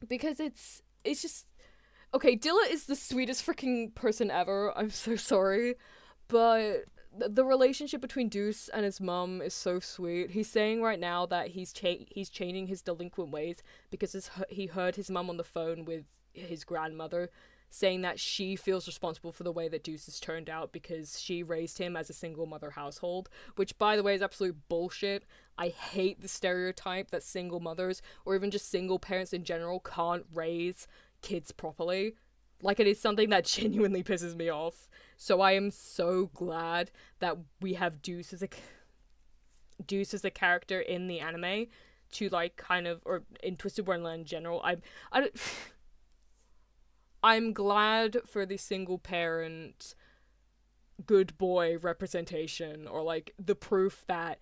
Because it's just... Okay, Dilla is the sweetest freaking person ever. I'm so sorry. But the relationship between Deuce and his mum is so sweet. He's saying right now that he's changing his delinquent ways because he heard his mum on the phone with his grandmother saying that she feels responsible for the way that Deuce has turned out because she raised him as a single mother household, which, by the way, is absolute bullshit. I hate the stereotype that single mothers, or even just single parents in general, can't raise kids properly. Like, it is something that genuinely pisses me off. So I am so glad that we have Deuce as a character in the anime to, like, kind of, or in Twisted Wonderland in general. I'm glad for the single parent good boy representation, or like the proof that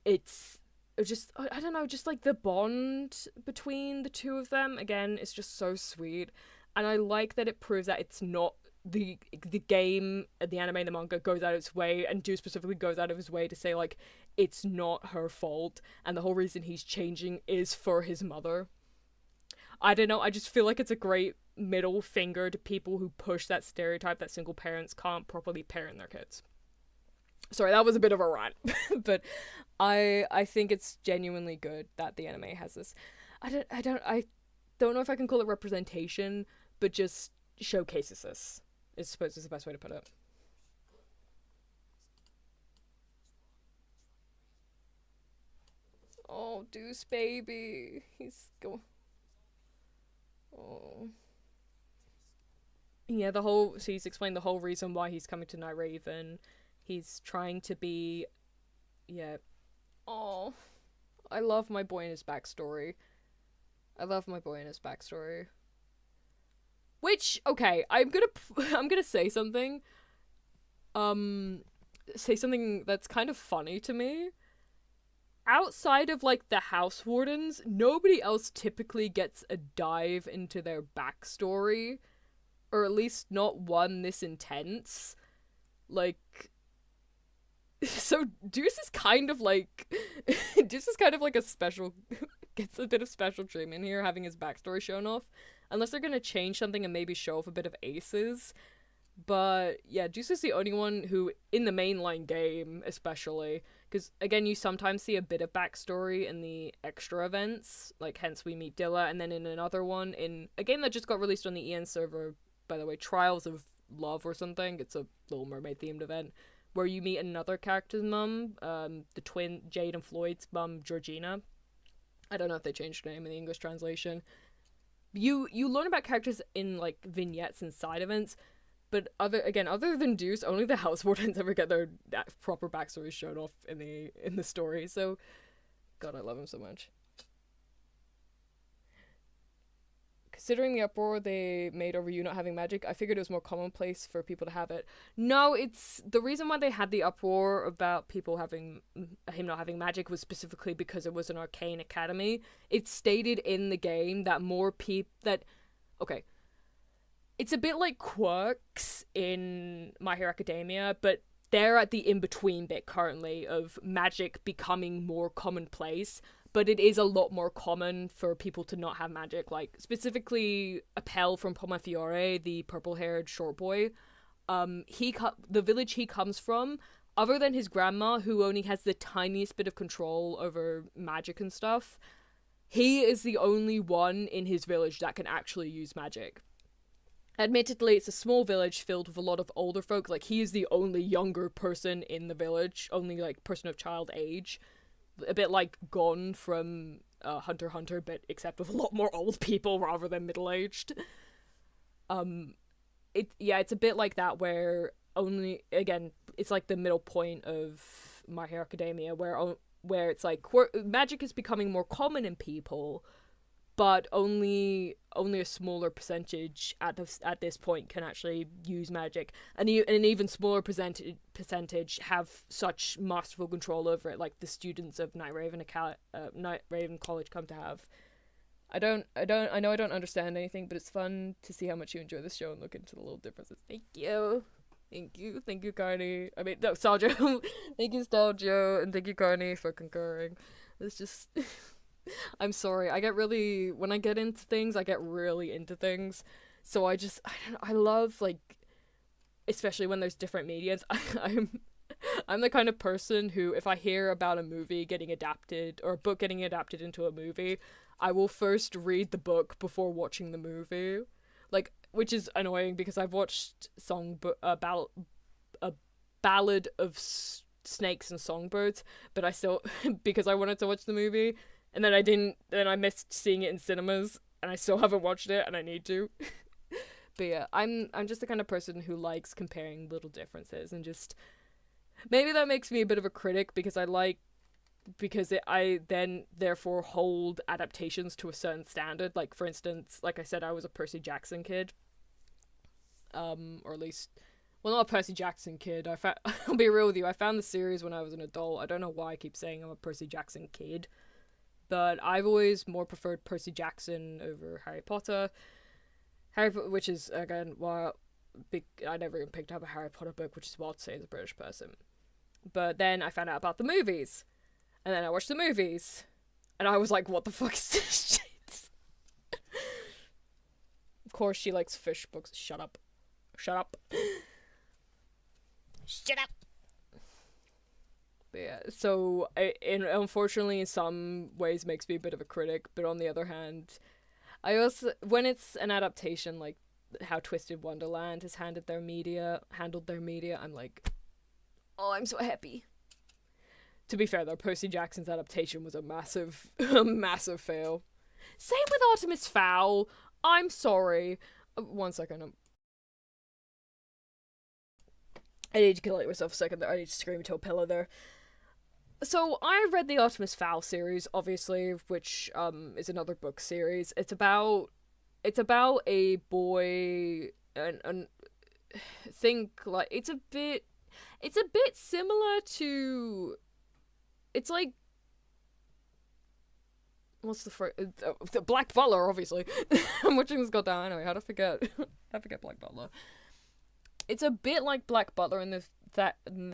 it's just, I don't know, just like the bond between the two of them, again, is just so sweet. And I like that it proves that it's not the game, the anime, the manga goes out of its way, and Deuce specifically goes out of his way to say, like, it's not her fault, and the whole reason he's changing is for his mother. I don't know, I just feel like it's a great middle finger to people who push that stereotype that single parents can't properly parent their kids. Sorry, that was a bit of a rant, but I think it's genuinely good that the anime has this. I don't know if I can call it representation, but just showcases this, I suppose is the best way to put it. Oh, Deuce baby, he's going. Oh. Yeah, so he's explained the whole reason why he's coming to Night Raven. He's trying to be, yeah. Oh, I love my boy and his backstory. Which, okay, I'm gonna say something. Say something that's kind of funny to me. Outside of, like, the house wardens, nobody else typically gets a dive into their backstory. Or at least not one this intense. Like, so Deuce is kind of like a special, gets a bit of special treatment here, having his backstory shown off. Unless they're gonna change something and maybe show off a bit of Aces. But yeah, Deuce is the only one who, in the mainline game especially, because again, you sometimes see a bit of backstory in the extra events, like hence we meet Dilla, and then in another one, in a game that just got released on the EN server, by the way, Trials of Love or something, it's a Little Mermaid themed event, where you meet another character's mum, the twin Jade and Floyd's mum, Georgina. I don't know if they changed her name in the English translation. You learn about characters in, like, vignettes and side events, but other than Deuce, only the house wardens ever get their proper backstories shown off in the story. So, God, I love him so much. considering the uproar they made over you not having magic, I figured it was more commonplace for people to have it. No, it's the reason why they had the uproar about people having him not having magic was specifically because it was an arcane academy. It's stated in the game that more people that okay. It's a bit like quirks in My Hero Academia, but they're at the in-between bit currently of magic becoming more commonplace, but it is a lot more common for people to not have magic. Like, specifically, Appel from Pomafiore, the purple-haired short boy, the village he comes from, other than his grandma, who only has the tiniest bit of control over magic and stuff, he is the only one in his village that can actually use magic. Admittedly, it's a small village filled with a lot of older folk. Like, he is the only younger person in the village, only, like, person of child age. A bit like Gon from Hunter x Hunter, but except with a lot more old people rather than middle-aged. It's a bit like that where only, again, it's like the middle point of My Hero Academia, where it's like, magic is becoming more common in people, but only a smaller percentage at this point can actually use magic, and an even smaller percentage have such masterful control over it, like the students of Night Raven College come to have. I know I don't understand anything, but it's fun to see how much you enjoy this show and look into the little differences. Thank you, Carney. I mean, no, Staljo. Thank you, Staljo, and thank you, Carney, for concurring. It's just. I'm sorry, when I get into things, I get really into things, so I love, like, especially when there's different mediums, I'm the kind of person who, if I hear about a movie getting adapted, or a book getting adapted into a movie, I will first read the book before watching the movie, like, which is annoying, because I've watched a Ballad of Snakes and Songbirds, but I still, because I wanted to watch the movie, and then I missed seeing it in cinemas, and I still haven't watched it, and I need to. But yeah, I'm just the kind of person who likes comparing little differences, and just, maybe that makes me a bit of a critic, because I then therefore hold adaptations to a certain standard. Like, for instance, like I said, I was a Percy Jackson kid. Or at least, well, not a Percy Jackson kid. I'll be real with you, I found the series when I was an adult. I don't know why I keep saying I'm a Percy Jackson kid. But I've always more preferred Percy Jackson over Harry Potter. Which is, again, I never even picked up a Harry Potter book, which is wild to say as a British person. But then I found out about the movies. And then I watched the movies. And I was like, what the fuck is this shit? Of course, she likes fish books. Shut up. Shut up. Shut up. But yeah, so unfortunately in some ways makes me a bit of a critic, but on the other hand, I also, when it's an adaptation like how Twisted Wonderland has handled their media, I'm like, oh, I'm so happy. To be fair though, Percy Jackson's adaptation was a massive fail. Same with Artemis Fowl. I'm sorry. 1 second. I need to collect myself a second there. I need to scream into a pillow there. So I read the Artemis Fowl series, obviously, which is another book series. It's about a boy and think like it's a bit similar to, it's like, what's the phrase? The Black Butler, obviously. I'm watching this goddamn anime. How to forget Black Butler? It's a bit like Black Butler in the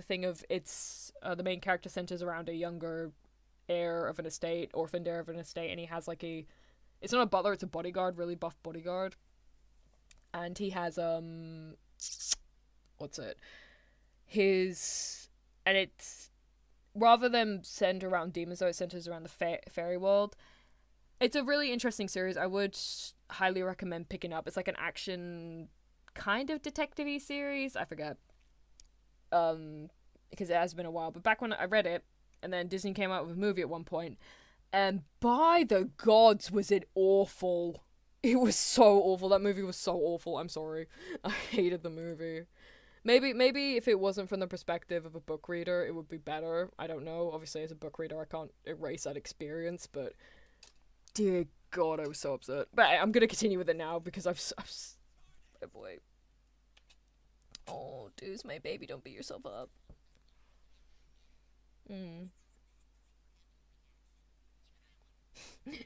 thing of it's the main character centers around a younger heir of an estate, orphaned heir of an estate, and he has like it's not a butler, it's a bodyguard, really buff bodyguard, and he has and it's, rather than center around demons though, it centers around the fairy world. It's a really interesting series. I would highly recommend picking up. It's like an action kind of detective-y series. I forget. Because it has been a while, but back when I read it, and then Disney came out with a movie at one point, and by the gods was it awful. It was so awful. That movie was so awful. I'm sorry. I hated the movie. Maybe if it wasn't from the perspective of a book reader, it would be better. I don't know. Obviously, as a book reader, I can't erase that experience, but dear God, I was so upset. But I'm gonna continue with it now because oh boy. Oh, Deuce, my baby, don't beat yourself up.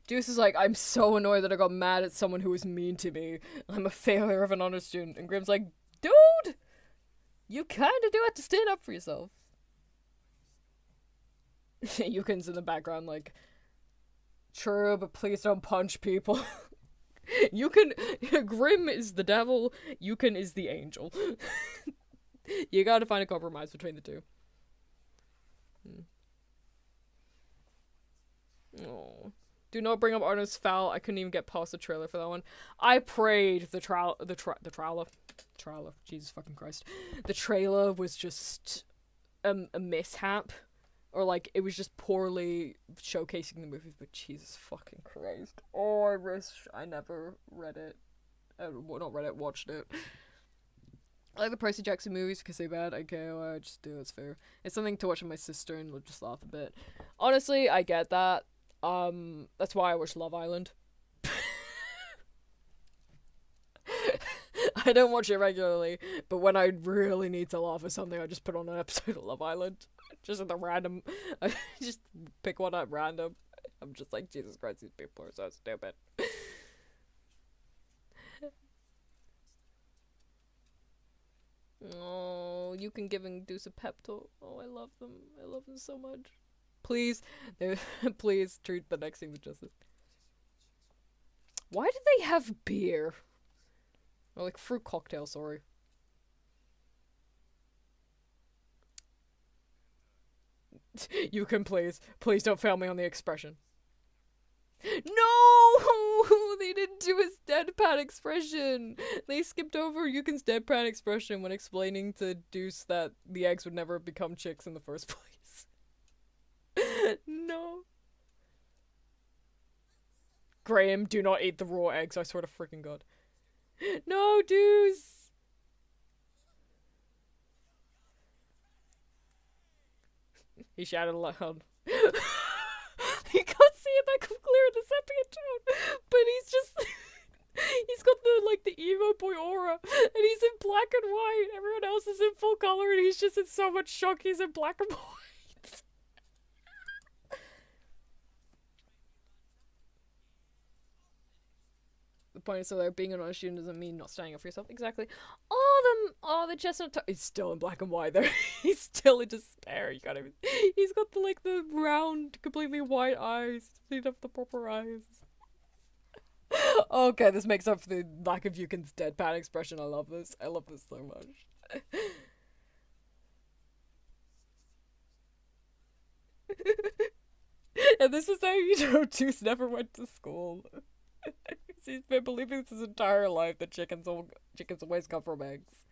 Deuce is like, I'm so annoyed that I got mad at someone who was mean to me. I'm a failure of an honor student. And Grimm's like, dude! You kinda do have to stand up for yourself. Yukin's in the background like, true, but please don't punch people. Grimm is the devil, Yukin is the angel. You gotta find a compromise between the two. Oh. Do not bring up Arno's foul. I couldn't even get past the trailer for that one. I prayed the trailer. Jesus fucking Christ. The trailer was just a mishap. Or like, it was just poorly showcasing the movie, but Jesus fucking Christ. Oh, I wish I never read it. Well, not read it, watched it. I like the Percy Jackson movies because they're bad. Okay, well, I just do, it's fair. It's something to watch with my sister and we'll just laugh a bit. Honestly, I get that. That's why I watch Love Island. I don't watch it regularly, but when I really need to laugh at something, I just put on an episode of Love Island. Just at the random, I just pick one at random. I'm just like, Jesus Christ, these people are so stupid. Oh, you can give Deuce a pep talk. Oh, I love them. I love them so much. Please, please treat the next scene with justice. Why did they have beer? Or like fruit cocktail, sorry. You can please don't fail me on the expression. No! They didn't do his deadpan expression! They skipped over Yukin's deadpan expression when explaining to Deuce that the eggs would never become chicks in the first place. No. Graham, do not eat the raw eggs, I swear to freaking God. No, Deuce! He shouted aloud. You can't see it that clear in the sepia tone, but he's just he's got the emo boy aura, and he's in black and white. Everyone else is in full color, and he's just in so much shock he's in black and white. The point is, so that being an honest student doesn't mean not standing up for yourself. Exactly. The chestnut is still in black and white there. He's still in despair. You can't even. He's got the round, completely white eyes. He doesn't have the proper eyes. Okay, this makes up for the lack of Yukin's deadpan expression. I love this. I love this so much. And this is how you know Deuce never went to school. He's been believing this his entire life that chickens always come from eggs.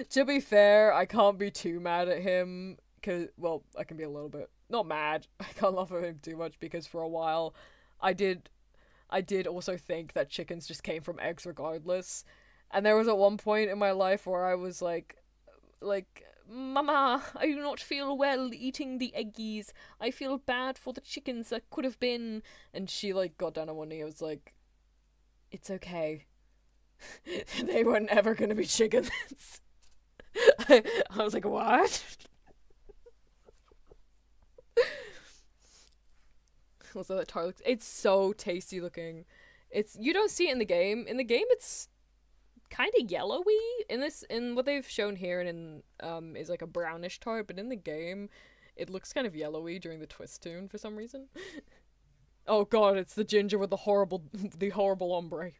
To be fair, I can't be too mad at him, cause, well, I can be a little bit, not mad, I can't laugh at him too much, because for a while, I did also think that chickens just came from eggs regardless, and there was at one point in my life where I was like, Mama, I do not feel well eating the eggies, I feel bad for the chickens that could have been, and she got down on one knee, I was like, it's okay. They weren't ever gonna be chickens. I was like, what? Also, that tar looks, it's so tasty looking. You don't see it in the game. In the game, it's kind of yellowy. In what they've shown here and in is like a brownish tart, but in the game, it looks kind of yellowy during the twist tune for some reason. Oh god, it's the ginger with the horrible ombre.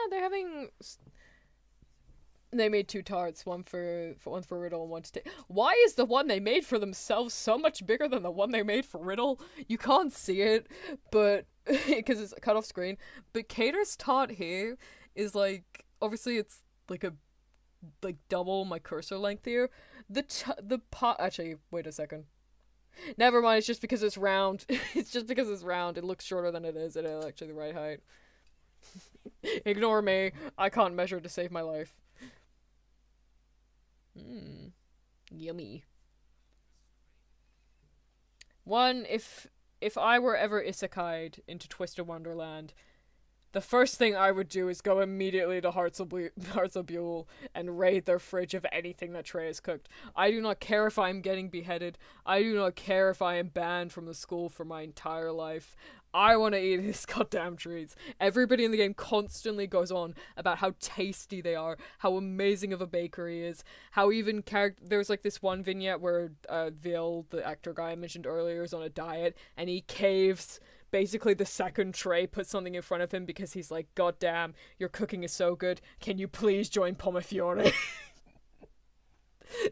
They're having. They made two tarts, one for Riddle and one to take. Why is the one they made for themselves so much bigger than the one they made for Riddle? You can't see it, but because it's cut off screen. But Cater's tart here is obviously it's double my cursor length here. The pot. Actually, wait a second. Never mind. It's just because it's round. It's just because it's round. It looks shorter than it is. It is actually the right height. Ignore me. I can't measure to save my life. Yummy. One, if I were ever isekai'd into Twisted Wonderland, the first thing I would do is go immediately to Hearts of Buell and raid their fridge of anything that Trey has cooked. I do not care if I'm getting beheaded. I do not care if I am banned from the school for my entire life. I want to eat these goddamn treats. Everybody in the game constantly goes on about how tasty they are, how amazing of a bakery is, how even there's like this one vignette where Vil, the actor guy I mentioned earlier, is on a diet and he caves. Basically, the second Trey puts something in front of him because he's like, God damn, your cooking is so good. Can you please join Pomifiore?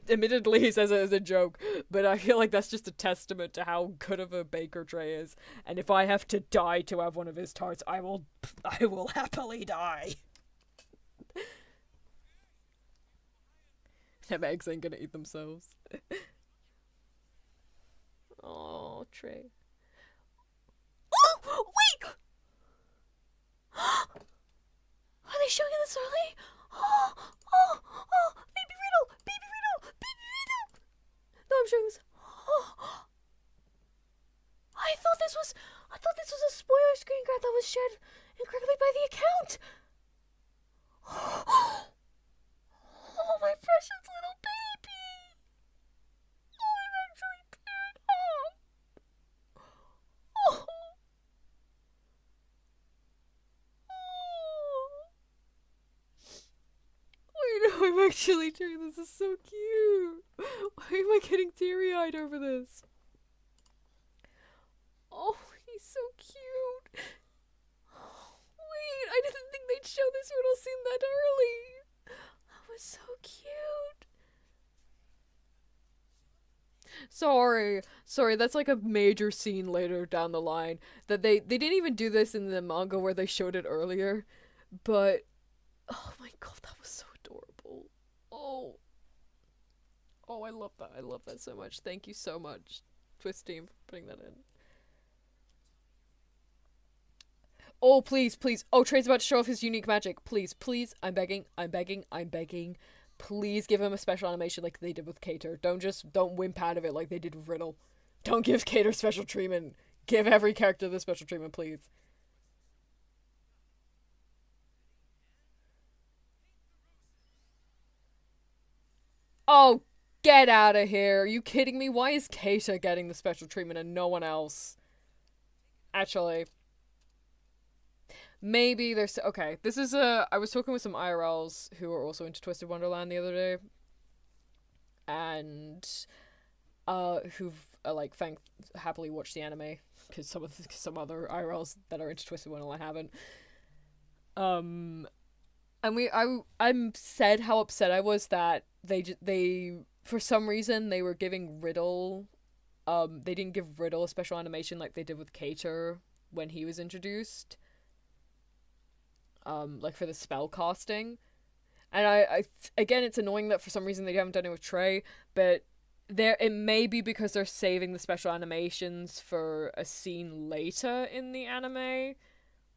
Admittedly, he says it as a joke, but I feel like that's just a testament to how good of a baker Trey is. And if I have to die to have one of his tarts, I will happily die. Them eggs ain't gonna eat themselves. Oh, Trey. Oh, wait! Are they showing it this early? Baby Riddle! Baby Riddle! Baby Riddle! No, I'm showing this. I thought this was a spoiler screen grab that was shared incorrectly by the account. Oh, my precious little baby! Oh, I'm actually tearing up. Oh. Wait, no, I'm actually tearing. This is so cute. Why am I getting teary-eyed over this? Oh, he's so cute. Wait, I didn't think they'd show this riddle scene that early. That was so cute. Sorry, that's like a major scene later down the line. That they didn't even do this in the manga where they showed it earlier. But, oh my god, that was so adorable. Oh, I love that. I love that so much. Thank you so much, Twist Team, for putting that in. Oh, please. Oh, Trey's about to show off his unique magic. Please. I'm begging. Please give him a special animation like they did with Cater. Don't wimp out of it like they did with Riddle. Don't give Cater special treatment. Give every character the special treatment, please. Oh, get out of here. Are you kidding me? Why is Cater getting the special treatment and no one else? Actually, maybe there's... Okay, this is I was talking with some IRLs who are also into Twisted Wonderland the other day. And who've happily watched the anime, because some other IRLs that are into Twisted Wonderland haven't. And I'm said how upset I was that they for some reason they were giving Riddle, they didn't give Riddle a special animation like they did with Cater when he was introduced. Like for the spell casting. And I again, it's annoying that for some reason they haven't done it with Trey, but it may be because they're saving the special animations for a scene later in the anime,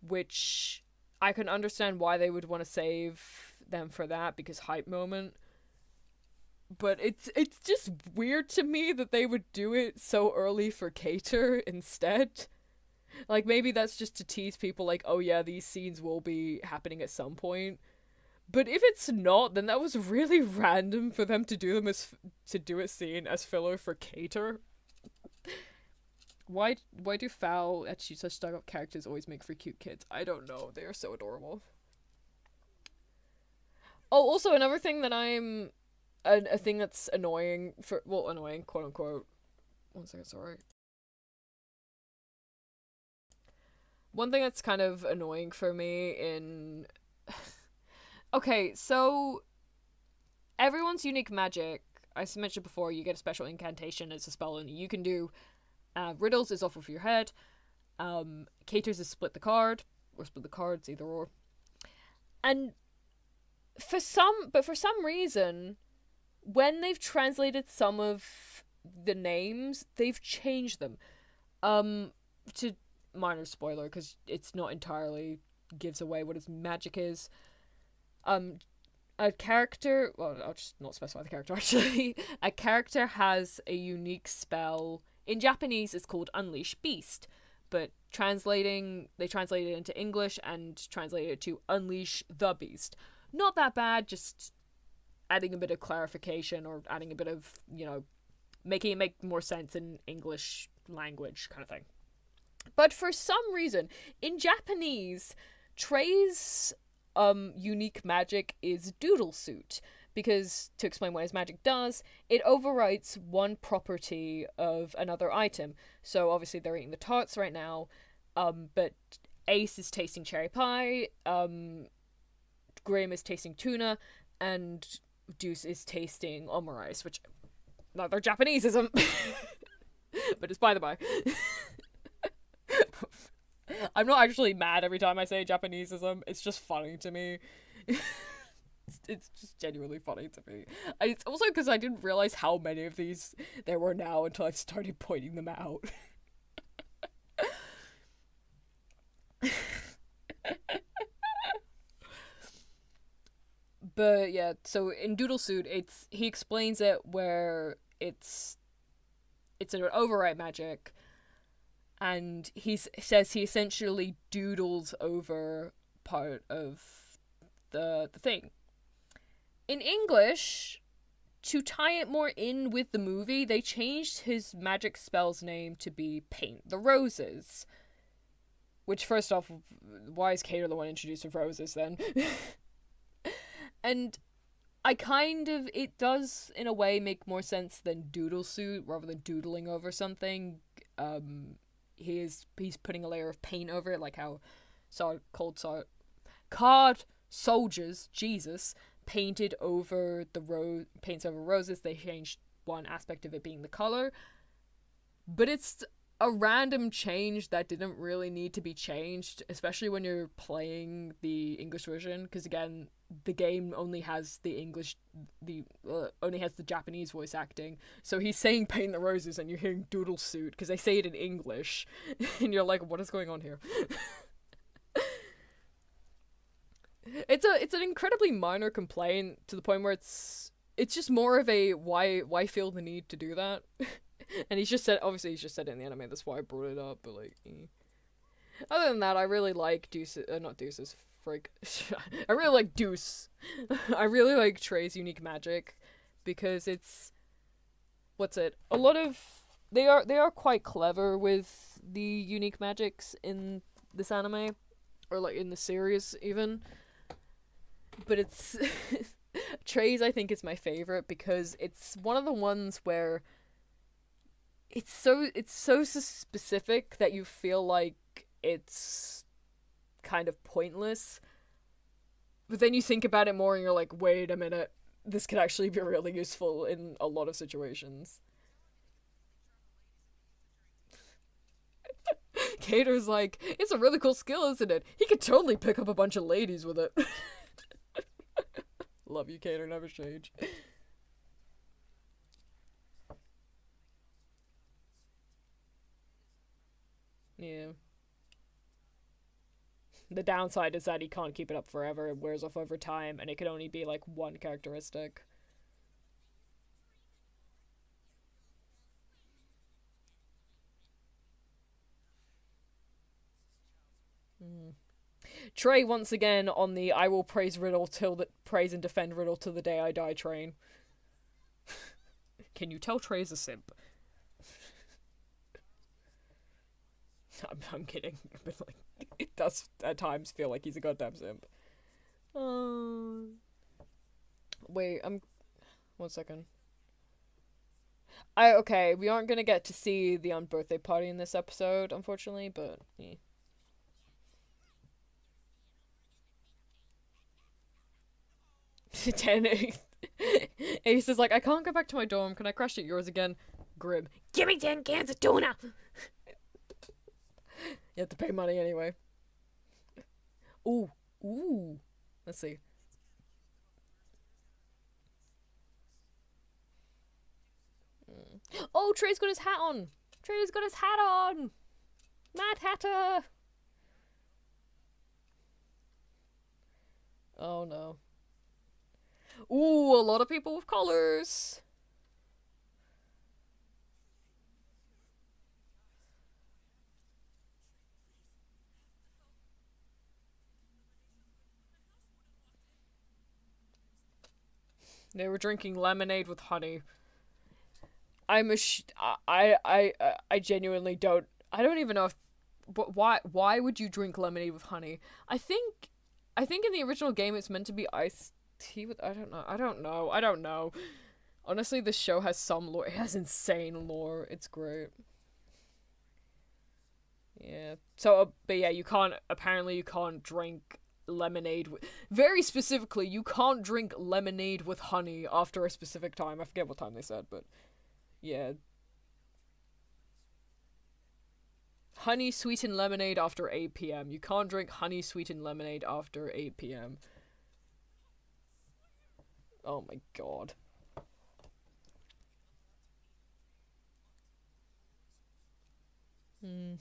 which I can understand why they would want to save them for that, because hype moment. But it's just weird to me that they would do it so early for Cater instead. Like, maybe that's just to tease people, like, oh yeah, these scenes will be happening at some point. But if it's not, then that was really random for them to do a scene as filler for Cater. Why do foul, actually such stuck-up characters always make for cute kids? I don't know. They are so adorable. Oh, also another thing that I'm... A thing that's annoying for... Well, annoying, quote-unquote. One second, sorry. One thing that's kind of annoying for me in... Okay, so... Everyone's unique magic, I mentioned before, you get a special incantation as a spell, and you can do... Riddles is off of your head. Cater's is split the card, or split the cards, either or. And for some reason, when they've translated some of the names, they've changed them. To minor spoiler, because it's not entirely gives away what his magic is. A character, well, I'll just not specify the character actually. A character has a unique spell In Japanese, it's called Unleash Beast, but they translated it into English and translated it to Unleash the Beast. Not that bad, just adding a bit of clarification or adding a bit of, making it make more sense in English language kind of thing. But for some reason, in Japanese, Trey's unique magic is Doodle Suit. Because, to explain what his magic does, it overwrites one property of another item. So obviously they're eating the tarts right now, but Ace is tasting cherry pie, Graham is tasting tuna, and Deuce is tasting omurice, which, another Japaneseism, but it's by the by. I'm not actually mad every time I say Japaneseism, it's just funny to me. It's just genuinely funny to me. And it's also because I didn't realize how many of these there were now until I started pointing them out. But yeah, so in Doodle Suit, he explains it where it's an override magic, and he says he essentially doodles over part of the thing. In English, to tie it more in with the movie, they changed his magic spell's name to be Paint the Roses. Which, first off, why is Cater the one introduced with roses then? And it does, in a way, make more sense than Doodle Suit, rather than doodling over something. He's putting a layer of paint over it, like how card soldiers, Jesus, paints over roses. They changed one aspect of it being the color, but it's a random change that didn't really need to be changed, especially when you're playing the English version, because again, the game only has only has the Japanese voice acting, so he's saying Paint the Roses and you're hearing Doodle Suit because they say it in English and you're like, what is going on here? It's an incredibly minor complaint, to the point where it's just more of a why feel the need to do that. And he's just said it in the anime, that's why I brought it up, but other than that, I really like I really like Deuce. I really like Trey's unique magic, because it's they are quite clever with the unique magics in this anime, or in the series even. But it's Trey's, I think, is my favorite because it's one of the ones where it's so specific that you feel like it's kind of pointless. But then you think about it more and you're like, wait a minute, this could actually be really useful in a lot of situations. Cater's like, it's a really cool skill, isn't it? He could totally pick up a bunch of ladies with it. Love you, Cater, never change. Yeah. The downside is that he can't keep it up forever, it wears off over time, and it can only be one characteristic. Trey once again on the I will praise and defend Riddle till the day I die train. Can you tell Trey's a simp? I'm kidding, but it does at times feel like he's a goddamn simp. Wait, 1 second. Okay, we aren't gonna get to see the birthday party in this episode, unfortunately, but yeah. Ace is like, I can't go back to my dorm. Can I crash at yours again? Grim. Give me 10 cans of tuna! You have to pay money anyway. Ooh. Let's see. Oh, Trey's got his hat on! Trey's got his hat on! Mad Hatter! Oh no. Ooh, a lot of people with collars. They were drinking lemonade with honey. I genuinely don't. I don't even know if. But why would you drink lemonade with honey? I think in the original game it's meant to be iced tea with. I don't know. Honestly, this show has some lore. It has insane lore. It's great. Yeah. So, but yeah, apparently you can't drink lemonade very specifically, you can't drink lemonade with honey after a specific time. I forget what time they said, but yeah. Honey sweetened lemonade after 8 p.m. You can't drink honey sweetened lemonade after 8 p.m. Oh my god. Mm.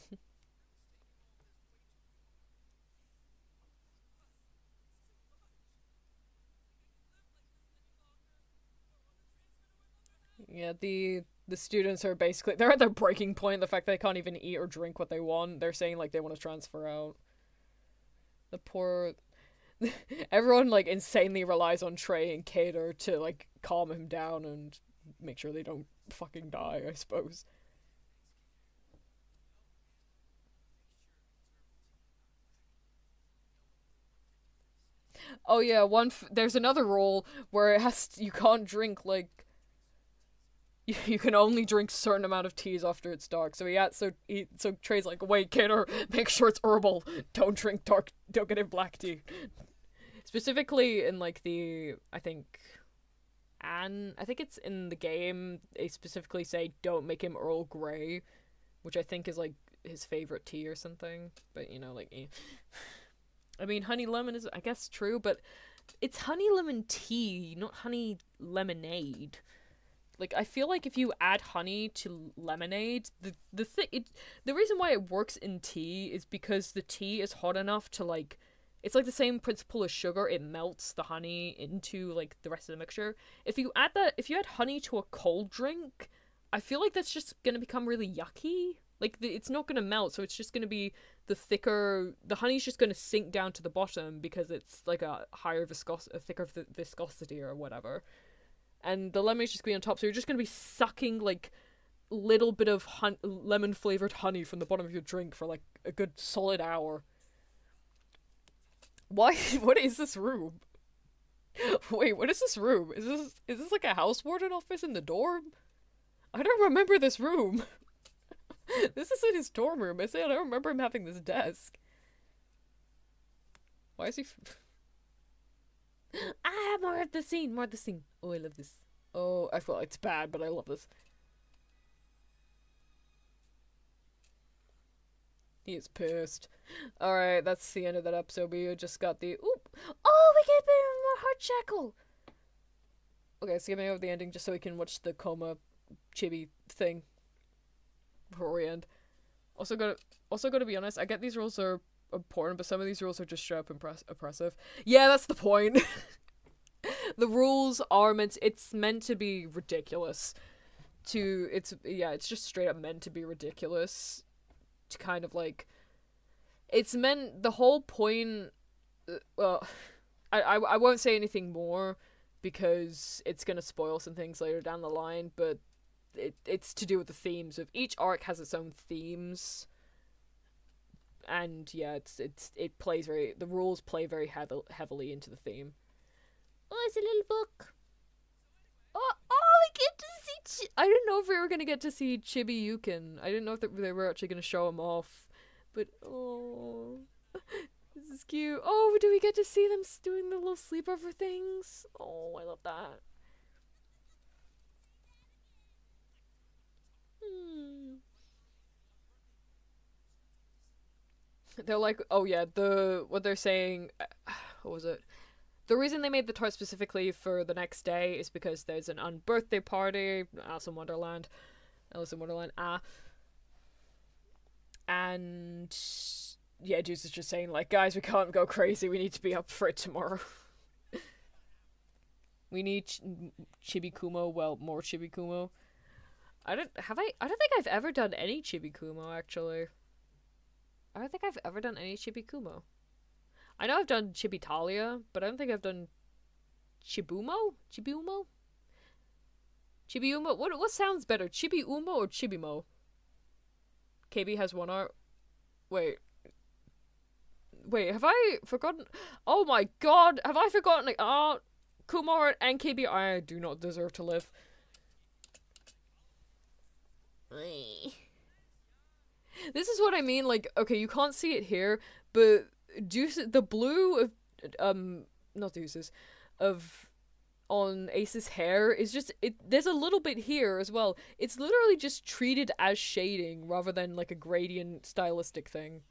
Yeah, the students are basically they're at their breaking point. The fact that they can't even eat or drink what they want. They're saying like they want to transfer out. The poor everyone like insanely relies on Trey and Cater to like calm him down and make sure they don't fucking die, I suppose. Oh yeah, there's another rule where you can't drink like you can only drink certain amount of teas after it's dark. So Trey's like, wait, Cater, make sure it's herbal. Don't drink dark. Don't get in black tea. Specifically in like I think it's in the game. They specifically say don't make him Earl Grey, which I think is like his favorite tea or something. But like, I mean, honey lemon is I guess true, but it's honey lemon tea, not honey lemonade. Like, I feel like if you add honey to lemonade, the reason why it works in tea is because the tea is hot enough to like, it's like the same principle as sugar. It melts the honey into like the rest of the mixture. If you add honey to a cold drink, I feel like that's just gonna become really yucky. Like it's not gonna melt, so it's just gonna be the honey's just gonna sink down to the bottom because it's like a thicker viscosity or whatever, and the lemon's just gonna be on top. So you're just gonna be sucking like little bit of lemon flavored honey from the bottom of your drink for like a good solid hour. Why? What is this room? Wait, what is this room? Is this like a house warden office in the dorm? I don't remember this room. This isn't his dorm room, is it? I don't remember him having this desk. Why is he? More of the scene, more of the scene. Oh, I love this. Oh, I feel like it's bad, but I love this. He is pissed. Alright, that's the end of that episode. We just got the oop. Oh, we get a bit more heart shackle. Okay, skipping over the ending just so we can watch the coma chibi thing before we end. Also gotta be honest, I get these rules are important, but some of these rules are just straight up oppressive. Yeah, that's the point. The rules are it's meant to be ridiculous. It's just straight up meant to be ridiculous. To kind of like, it's meant, the whole point, well, I won't say anything more because it's gonna spoil some things later down the line, but it's to do with the themes of each arc has its own themes, and yeah, it plays the rules play very heavily into the theme. Oh, it's a little book. We get to see. I didn't know if we were gonna get to see Chibi Yukin. I didn't know if they were actually gonna show him off, but oh, this is cute. Oh, do we get to see them doing the little sleepover things? Oh, I love that. Hmm. They're like, oh yeah, what they're saying. What was it? The reason they made the tart specifically for the next day is because there's an unbirthday party, Alice in Wonderland, and yeah, Juice is just saying like, guys, we can't go crazy. We need to be up for it tomorrow. We need Chibi Kumo. Well, more Chibi Kumo. I don't think I've ever done any Chibi Kumo actually. I don't think I've ever done any Chibi Kumo. I know I've done Chibitalia, but I don't think I've done Chibumo? Chibiumo? Chibiumo? What sounds better? Chibiumo or Chibimo? KB has one art. Wait, have I forgotten? Oh my god, have I forgotten? Like, Kumar and KB, I do not deserve to live. This is what I mean, like, okay, you can't see it here, but the blue of, not Deuce's, of, on Ace's hair is just, there's a little bit here as well. It's literally just treated as shading rather than, like, a gradient stylistic thing.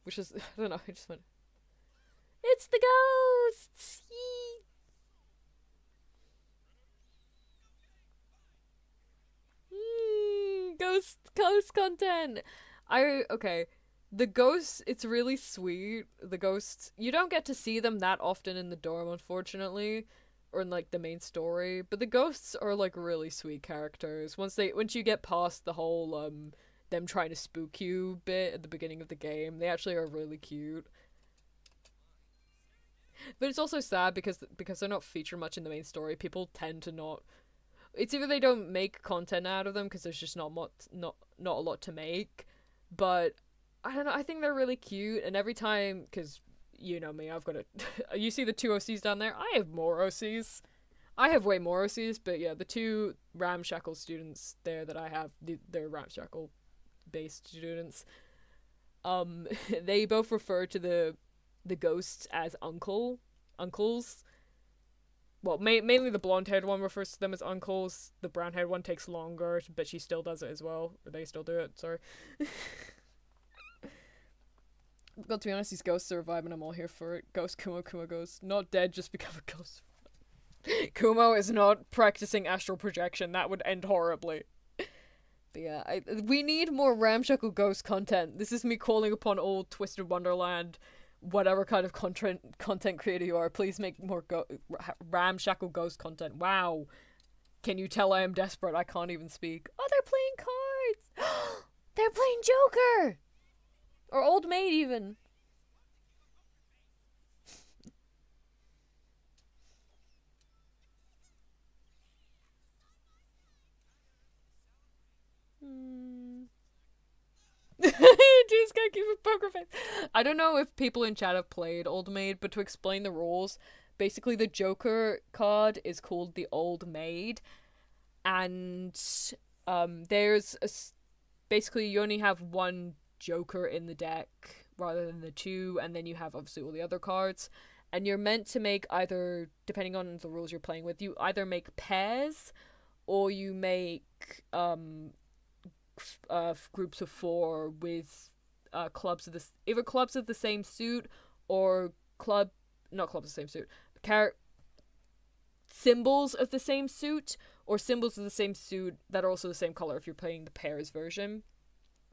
Which is, I don't know, I just went, it's the ghosts! Yee! Ghost content! Okay. The ghosts, it's really sweet. The ghosts, you don't get to see them that often in the dorm, unfortunately. Or in, like, the main story. But the ghosts are, like, really sweet characters. Once you get past the whole, them trying to spook you bit at the beginning of the game, they actually are really cute. But it's also sad because they're not featured much in the main story. People tend to not. It's either they don't make content out of them because there's just not a lot to make, but I don't know. I think they're really cute, and every time, because you know me, I've got you see the 2 OCs down there? I have more OCs. I have way more OCs, but yeah, the 2 ramshackle students there that I have, they're ramshackle based students. They both refer to the ghosts as uncles. Well, mainly the blonde-haired one refers to them as uncles. The brown-haired one takes longer, but she still does it as well. Or they still do it, sorry. But to be honest, these ghosts are vibing, I'm all here for it. Ghost Kumo ghost. Not dead, just become a ghost. Kumo is not practicing astral projection. That would end horribly. But yeah, we need more ramshackle ghost content. This is me calling upon old Twisted Wonderland, whatever kind of content creator you are, please make more ramshackle ghost content. Wow. Can you tell I am desperate? I can't even speak. Oh, they're playing cards! They're playing Joker! Or Old Maid, even. Just gotta keep a poker face. I don't know if people in chat have played Old Maid, but to explain the rules, basically the Joker card is called the Old Maid, and basically you only have one Joker in the deck rather than the 2, and then you have obviously all the other cards, and you're meant to make either, depending on the rules you're playing with, you either make pairs or you make groups of 4 with clubs of either clubs of the same suit or not clubs of the same suit, symbols of the same suit, or symbols of the same suit that are also the same color if you're playing the pairs version.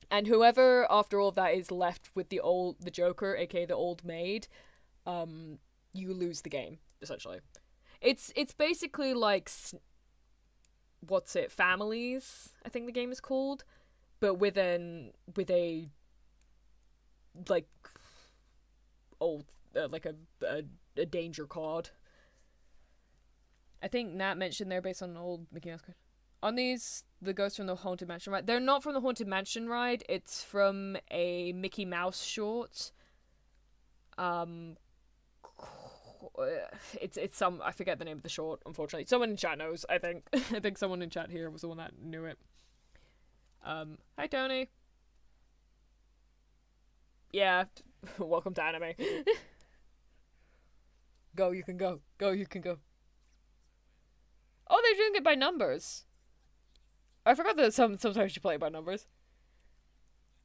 And whoever after all of that is left with the Joker, aka the Old Maid, you lose the game, essentially. It's basically like Families, I think the game is called, but with a like old like a danger card. I think Nat mentioned they're based on an old Mickey Mouse card. On these, the ghosts from the Haunted Mansion ride, they're not from the Haunted Mansion ride. It's from a Mickey Mouse short. It's some, I forget the name of the short, unfortunately. Someone in chat knows, I think. I think someone in chat here was the one that knew it. Hi Tony. Yeah, welcome to anime. Go, you can go. Go, you can go. Oh, they're doing it by numbers. I forgot that sometimes you play it by numbers.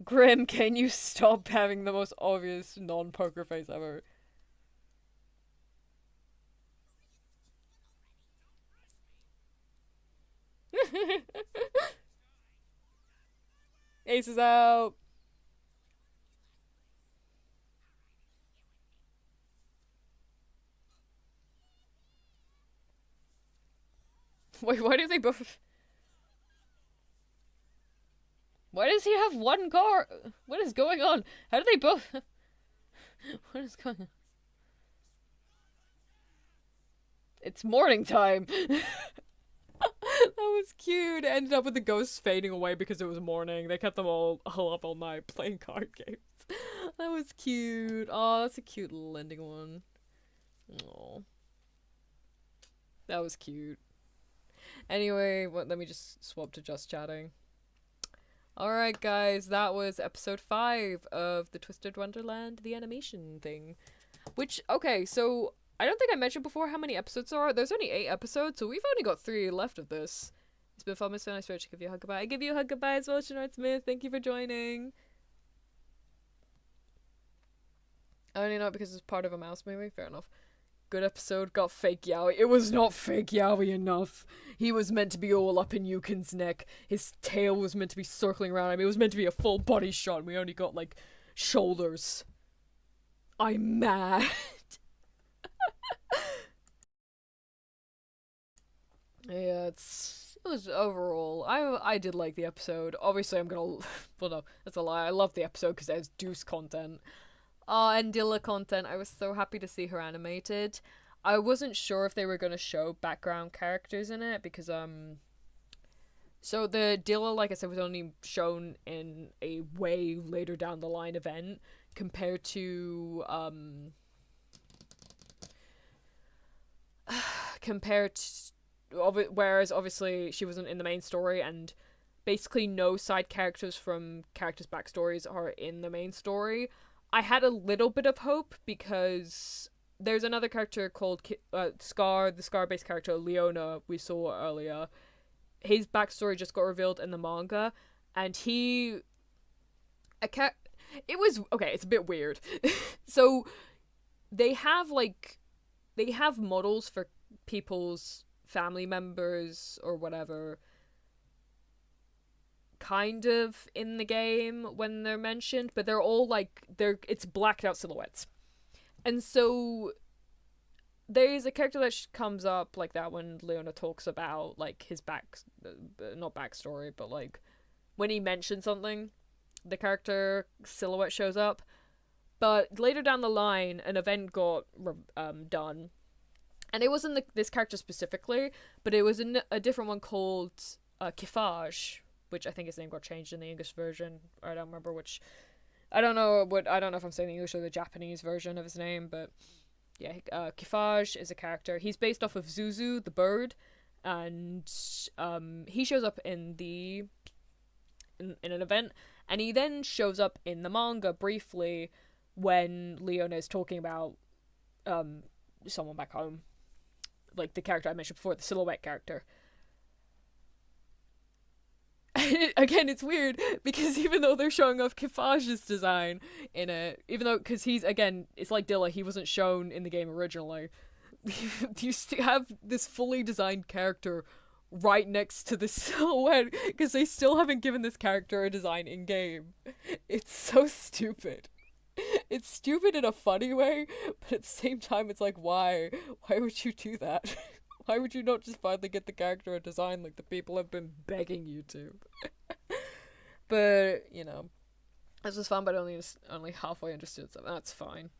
Grim, can you stop having the most obvious non-poker face ever? Ace is out. Wait, why do they both... Why does he have one car? What is going on? How do they both... What is going on? It's morning time. That was cute. It ended up with the ghosts fading away because it was morning. They kept them all up all night playing card games. That was cute. Oh, that's a cute little ending one. Oh, that was cute. Anyway, let me just swap to just chatting. Alright, guys, that was episode 5 of the Twisted Wonderland, the animation thing. Which, okay, so I don't think I mentioned before how many episodes there are. There's only 8 episodes, so we've only got 3 left of this. It's been fun, Miss Fan. I swear to give you a hug goodbye. I give you a hug goodbye as well, Shanard Smith. Thank you for joining. I only know it because it's part of a mouse movie. Fair enough. Good episode, got fake Yowie. It was not fake Yowie enough. He was meant to be all up in Yukin's neck. His tail was meant to be circling around him. It was meant to be a full body shot, and we only got, like, shoulders. I'm mad. Yeah, it was overall, I did like the episode. Obviously, I'm gonna, well, no, that's a lie. I love the episode because there's Deuce content. And Dilla content. I was so happy to see her animated. I wasn't sure if they were gonna show background characters in it because, so the Dilla, like I said, was only shown in a way later down the line event compared to, whereas obviously she wasn't in the main story, and basically no side characters from characters' backstories are in the main story. I had a little bit of hope because there's another character called Scar, the Scar-based character Leona we saw earlier. His backstory just got revealed in the manga, and it was, okay, it's a bit weird. So they have models for people's family members or whatever kind of in the game when they're mentioned, but they're all like, it's blacked out silhouettes. And so there's a character that comes up like that when Leona talks about like his not backstory, but like when he mentions something, the character silhouette shows up. But later down the line, an event got done, and it wasn't this character specifically, but it was a different one called Kifage, which I think his name got changed in the English version. I don't remember which. I don't know if I'm saying the English or the Japanese version of his name, but yeah, Kifage is a character. He's based off of Zuzu, the bird, and he shows up in an event, and he then shows up in the manga briefly when Leona is talking about someone back home, like the character I mentioned before, the silhouette character. Again, it's weird because even though they're showing off Kifage's design in it, even though, because he's, again, it's like Dilla, he wasn't shown in the game originally. You still have this fully designed character right next to the silhouette because they still haven't given this character a design in game. It's so stupid. It's stupid in a funny way, but at the same time, it's like, why? Why would you do that? Why would you not just finally get the character a design like the people have been begging you to? But, you know, this was fun, but only halfway understood something. That's fine.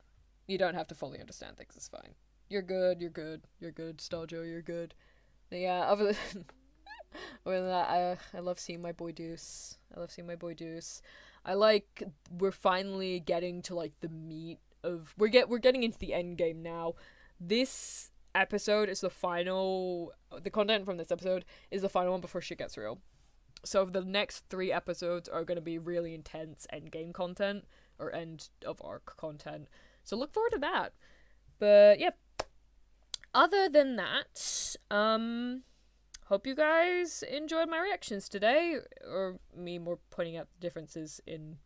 You don't have to fully understand things, it's fine. You're good, Staljo, you're good. But yeah, other than that, I love seeing my boy Deuce. I like, we're finally getting to, like, the meat of, we're getting into the end game now. This episode is the content from this episode is the final one before shit gets real. So the next 3 episodes are going to be really intense end game content, or end of arc content. So look forward to that. But yeah, other than that, hope you guys enjoyed my reactions today, or me more pointing out the differences in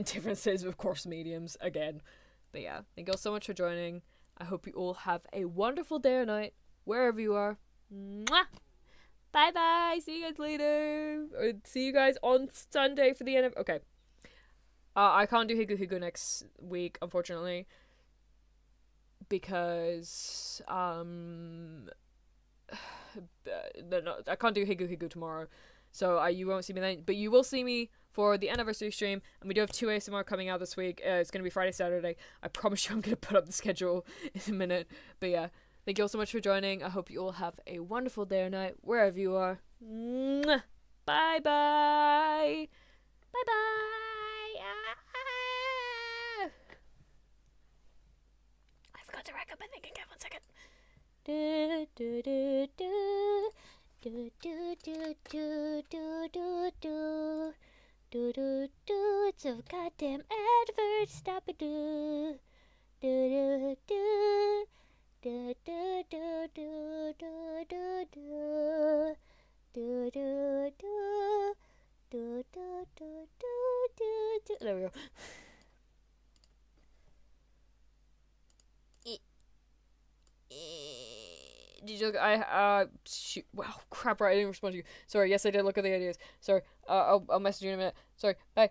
differences of course mediums again. But yeah, thank you all so much for joining. I hope you all have a wonderful day or night, wherever you are. Mwah! Bye-bye! See you guys later! Or see you guys on Sunday for the end of... Okay. I can't do Higu Higu next week, unfortunately. Because, no, I can't do Higu Higu tomorrow. So, you won't see me then. But you will see me for the anniversary stream, and we do have 2 ASMR coming out this week. It's going to be Friday, Saturday. I promise you I'm going to put up the schedule in a minute. But yeah, thank you all so much for joining. I hope you all have a wonderful day or night, wherever you are. Mwah. Bye-bye. Bye-bye. I forgot to rack up my thing again. 1 second. Do do do do do do do do do do do do do. It's a goddamn advert. Stop it. Do do do do do do do do do do do do do do do do. There we go. Did you look? Shoot. Wow, crap, right, I didn't respond to you. Sorry, yes, I did look at the ideas. Sorry, I'll message you in a minute. Sorry, bye.